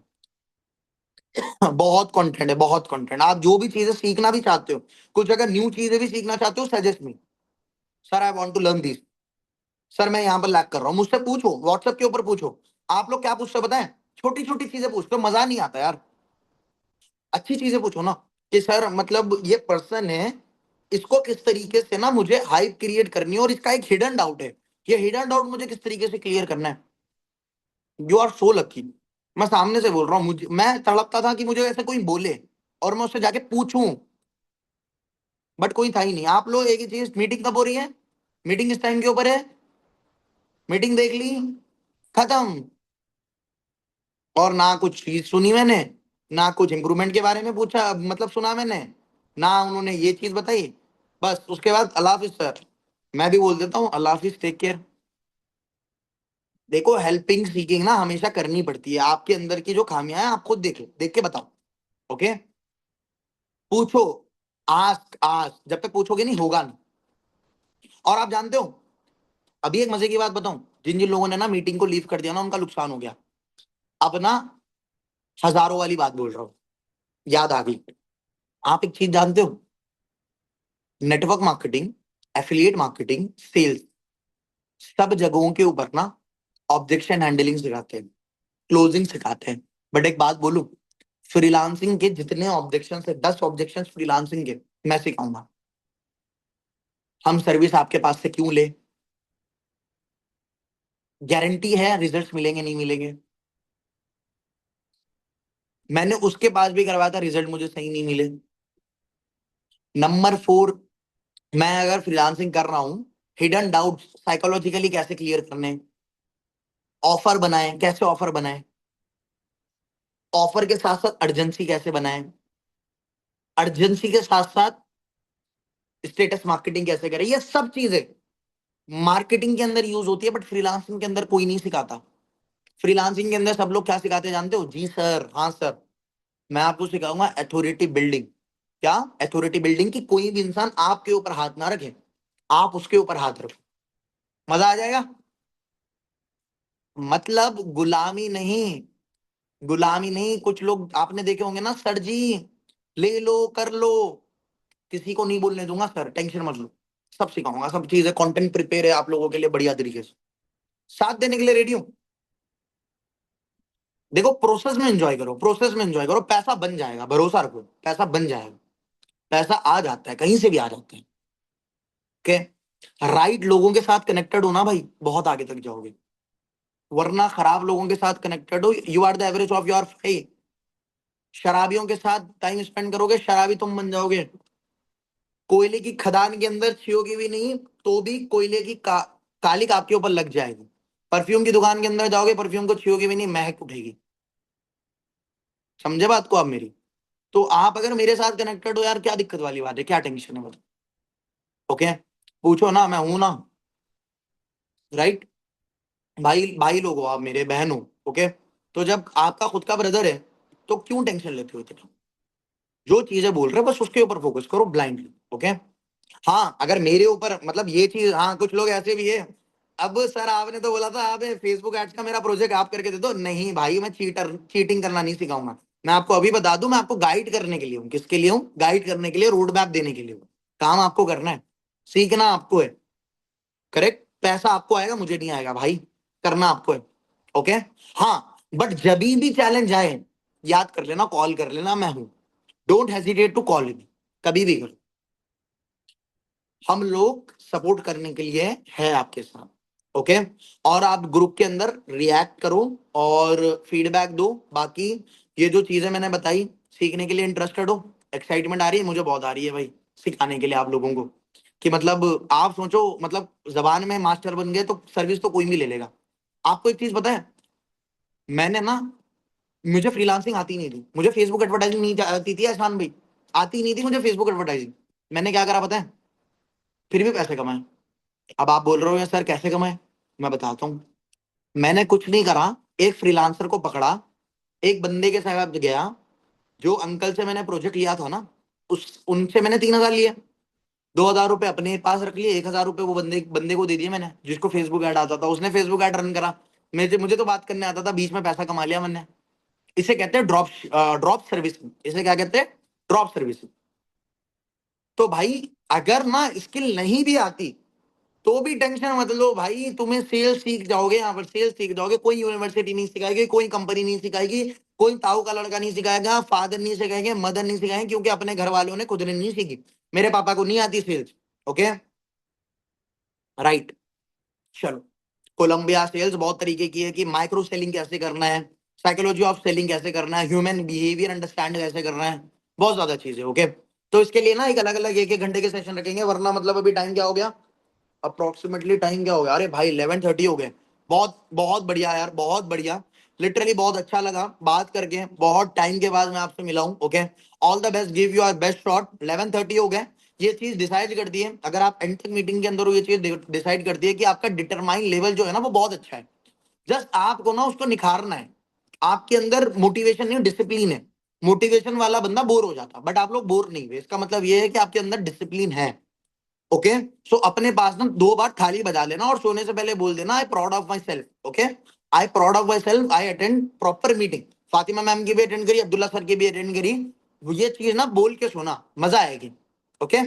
C: बहुत कंटेंट है, बहुत कंटेंट। आप जो भी चीजें सीखना भी चाहते हो, कुछ अगर न्यू चीजें भी सीखना चाहते हो, suggest me, sir I want to learn this, sir मैं यहाँ पर लैक कर रहा हूँ, मुझसे पूछो, व्हाट्सएप के ऊपर पूछो। आप लोग क्या पूछते हो बताएं? छोटी छोटी चीजें पूछते हो, मजा नहीं आता यार। अच्छी चीजें पूछो ना, कि सर मतलब ये पर्सन है, इसको किस तरीके से ना मुझे हाइप क्रिएट करनी है, और इसका एक हिडन डाउट है, ये हिडन डाउट मुझे किस तरीके से क्लियर करना है। You are so lucky. मैं सामने से बोल रहा हूँ, मुझे मैं तड़पता था कि मुझे ऐसे कोई बोले और मैं उससे जाके पूछूं, बट कोई था ही नहीं। आप लोग एक ही चीज, मीटिंग कब हो रही है, मीटिंग इस टाइम के ऊपर है, मीटिंग देख ली, खत्म। और ना कुछ चीज सुनी मैंने, ना कुछ इंप्रूवमेंट के बारे में पूछा, मतलब सुना मैंने, ना उन्होंने ये चीज बताई। बस उसके बाद अल्लाह हाफिज सर, मैं भी बोल देता हूँ अल्लाह हाफिज, टेक केयर। देखो, हेल्पिंग सीकिंग ना हमेशा करनी पड़ती है। आपके अंदर की जो खामियां हैं आप खुद देखो, देख के बताओ, ओके? पूछो, आस्क आस्क, जब तक पूछोगे नहीं होगा नहीं। और आप जानते हो, अभी एक मजे की बात बताऊं, जिन जिन लोगों ने ना मीटिंग को लीव कर दिया ना उनका नुकसान हो गया। अब ना हजारों वाली बात बोल रहा हूं, याद आ गई। आप एक चीज जानते हो, network marketing, affiliate marketing, sales, सब जगहों के ऊपर ना ऑब्जेक्शन हैंडलिंग सिखाते हैं, क्लोजिंग सिखाते हैं। बट एक बात बोलूं, फ्रीलांसिंग के जितने ऑब्जेक्शन है, 10 ऑब्जेक्शन फ्रीलांसिंग के मैं सिखाऊंगा। हम सर्विस आपके पास से क्यों ले? गारंटी है रिजल्ट्स मिलेंगे नहीं मिलेंगे? मैंने उसके पास भी करवाया था, रिजल्ट मुझे सही नहीं मिले। नंबर 4, मैं अगर फ्रीलांसिंग कर रहा हूं, हिडन डाउट्स साइकोलॉजिकली कैसे क्लियर करने, ऑफर बनाएं, कैसे ऑफर बनाएं, ऑफर के साथ साथ अर्जेंसी कैसे बनाएं, अर्जेंसी के साथ साथ स्टेटस मार्केटिंग कैसे करें, ये सब चीजें मार्केटिंग के अंदर यूज होती है, बट फ्रीलांसिंग के अंदर कोई नहीं सिखाता। फ्रीलांसिंग के अंदर सब लोग क्या सिखाते हैं जानते हो? जी सर, हाँ सर। मैं आपको सिखाऊंगा अथॉरिटी बिल्डिंग। क्या? अथॉरिटी बिल्डिंग, की कोई भी इंसान आपके ऊपर हाथ ना रखे, आप उसके ऊपर हाथ रखो, मजा आ जाएगा। मतलब गुलामी नहीं, गुलामी नहीं। कुछ लोग आपने देखे होंगे ना, सर जी ले लो कर लो, किसी को नहीं बोलने दूंगा सर, टेंशन मत लो, सब सिखाऊंगा, सब चीजें, कंटेंट प्रिपेयर है आप लोगों के लिए बढ़िया तरीके से, साथ देने के लिए रेडी हूं। देखो, प्रोसेस में एंजॉय करो, प्रोसेस में एंजॉय करो, पैसा बन जाएगा, भरोसा रखो, पैसा बन जाएगा। पैसा आ जाता है, कहीं से भी आ जाता है, ओके? राइट लोगों के साथ कनेक्टेड हो ना भाई, बहुत आगे तक जाओगे। वरना खराब लोगों के साथ कनेक्टेड हो, you are the average of your faith. शराबियों के साथ टाइम स्पेंड करोगे, शराबी तुम बन जाओगे। कोयले की खदान के अंदर छियोगी भी नहीं तो भी कोयले की कालिक आपके ऊपर लग जाएगी। परफ्यूम की दुकान के अंदर जाओगे, परफ्यूम को छियोगे भी नहीं, महक उठेगी। समझे बात को आप मेरी? तो आप अगर मेरे साथ कनेक्टेड हो यार, क्या दिक्कत वाली बात है, क्या टेंशन है बताओ, ओके? पूछो ना, मैं हूं ना, राइट? भाई भाई लोग हो आप मेरे, बहन हो, ओके? तो जब आपका खुद का ब्रदर है तो क्यों टेंशन लेते हो इतना? जो चीजें बोल रहे हो बस उसके ऊपर फोकस करो ब्लाइंडली, ओके? हाँ, अगर मेरे ऊपर मतलब ये चीज, हाँ कुछ लोग ऐसे भी है, अब सर आपने तो बोला था आप फेसबुक एड्स का मेरा प्रोजेक्ट आप करके दे दो। नहीं भाई, मैं चीटिंग करना नहीं सिखाऊंगा। मैं आपको अभी बता दूं, मैं आपको गाइड करने के लिए हूँ। किसके लिए हूँ? गाइड करने के लिए, रोड मैप देने के लिए हूँ। काम आपको करना है, सीखना आपको है, करेक्ट? पैसा आपको आएगा, मुझे नहीं आएगा भाई, करना आपको है, ओके? हाँ, बट जब भी चैलेंज आए, याद कर लेना, कॉल कर लेना, मैं हूं। Don't hesitate to call me, कभी भी करो। हम लोग सपोर्ट करने के लिए है आपके साथ, ओके? और आप ग्रुप के अंदर रिएक्ट करो और फीडबैक दो। बाकी ये जो चीजें मैंने बताई, सीखने के लिए इंटरेस्टेड हो, एक्साइटमेंट आ रही है, मुझे बहुत आ रही है भाई, सिखाने के लिए आप लोगों को। कि मतलब आप सोचो, मतलब जबान में मास्टर बन गए तो सर्विस तो कोई भी ले लेगा। आपको एक चीज पता है, मैंने ना, मुझे फ्रीलांसिंग आती नहीं थी, मुझे फेसबुक एडवर्टाइजिंग नहीं आती थी आसान भाई, आती नहीं थी मुझे फेसबुक एडवर्टाइजिंग। मैंने क्या करा पता है? फिर भी पैसे कमाए। अब आप बोल रहे हो यार सर कैसे कमाए, मैं बताता हूँ। मैंने कुछ नहीं करा, एक फ्रीलांसर को पकड़ा, एक बंदे के साथ गया, जो अंकल से मैंने प्रोजेक्ट लिया था ना, उनसे मैंने 3,000 लिए, 2,000 रुपए अपने पास रख लिए, 1,000 रुपए वो बंदे बंदे को दे दिए मैंने, जिसको फेसबुक ऐड आता था, उसने फेसबुक ऐड रन करा। मुझे तो बात करने आता था, बीच में पैसा कमा लिया मैंने। इसे कहते हैं ड्रॉप सर्विसिंग। इसे क्या कहते हैं? Drop servicing. तो भाई अगर ना स्किल नहीं भी आती तो भी टेंशन मत लो भाई, तुम्हें सेल्स सीख जाओगे, यहाँ पर सेल्स सीख जाओगे। कोई यूनिवर्सिटी नहीं सिखाएगी, कोई कंपनी नहीं सिखाएगी, कोई ताऊ का लड़का नहीं सिखाएगा, फादर नहीं सिखाएंगे, मदर नहीं सिखाएंगे, क्योंकि अपने घर वालों ने खुद ने नहीं सीखी। मेरे पापा को नहीं आती सेल्स। Okay, right. चलो, कोलंबिया सेल्स बहुत तरीके की है, कि माइक्रो सेलिंग कैसे करना है, साइकोलॉजी ऑफ सेलिंग कैसे करना है, ह्यूमन बिहेवियर अंडरस्टैंड कैसे करना है, बहुत ज्यादा चीजें। ओके, तो इसके लिए ना एक अलग अलग 1-1 घंटे के सेशन रखेंगे, वरना मतलब अभी टाइम क्या हो गया, अप्रोक्सीमेटली टाइम क्या हो गया, अरे भाई 11:30 हो गए। बहुत बहुत बढ़िया यार, बहुत बढ़िया, लिटरली बहुत अच्छा लगा बात करके, बहुत टाइम के बाद मैं आपसे मिला हूँ। Okay, all the best, give your best shot. 11:30 हो गए, ये चीज डिसाइड करती है, अगर आप एंड तक मीटिंग के अंदर ये चीज डिसाइड करती है कि आपका डिटरमाइन लेवल जो है ना वो बहुत अच्छा है। जस्ट आपको ना उसको निखारना है। आपके अंदर मोटिवेशन नहीं, डिसिप्लिन है। मोटिवेशन वाला बंदा बोर हो जाता, बट आप लोग बोर नहीं हुए, इसका मतलब ये है कि आपके अंदर डिसिप्लिन है। ओके, सो अपने पास ना 2 बार थाली बजा लेना, और सोने से पहले बोल देना, I proud of my self. Okay, I proud of my self, I attend proper meeting. Fatima ma'am की भी अटेंड करी, अब्दुल्ला सर की भी अटेंड करी। ये चीज ना बोल के सुना, मजा आएगी। ओके,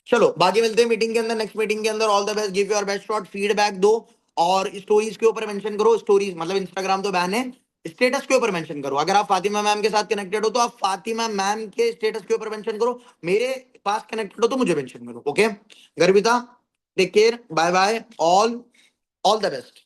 C: चलो बाकी मिलते हैं मीटिंग के अंदर, नेक्स्ट मीटिंग के अंदर। All the best, give your best shot, feedback दो, और स्टोरीज के ऊपर मेंशन करो। स्टोरीज मतलब इंस्टाग्राम तो बैन है, स्टेटस के ऊपर मेंशन करो। अगर आप फातिमा मैम के साथ कनेक्टेड हो तो आप फातिमा मैम के स्टेटस के ऊपर मेंशन करो, मेरे पास कनेक्टेड हो तो मुझे मेंशन करो। Okay, Garvita, take care, bye bye, all the best.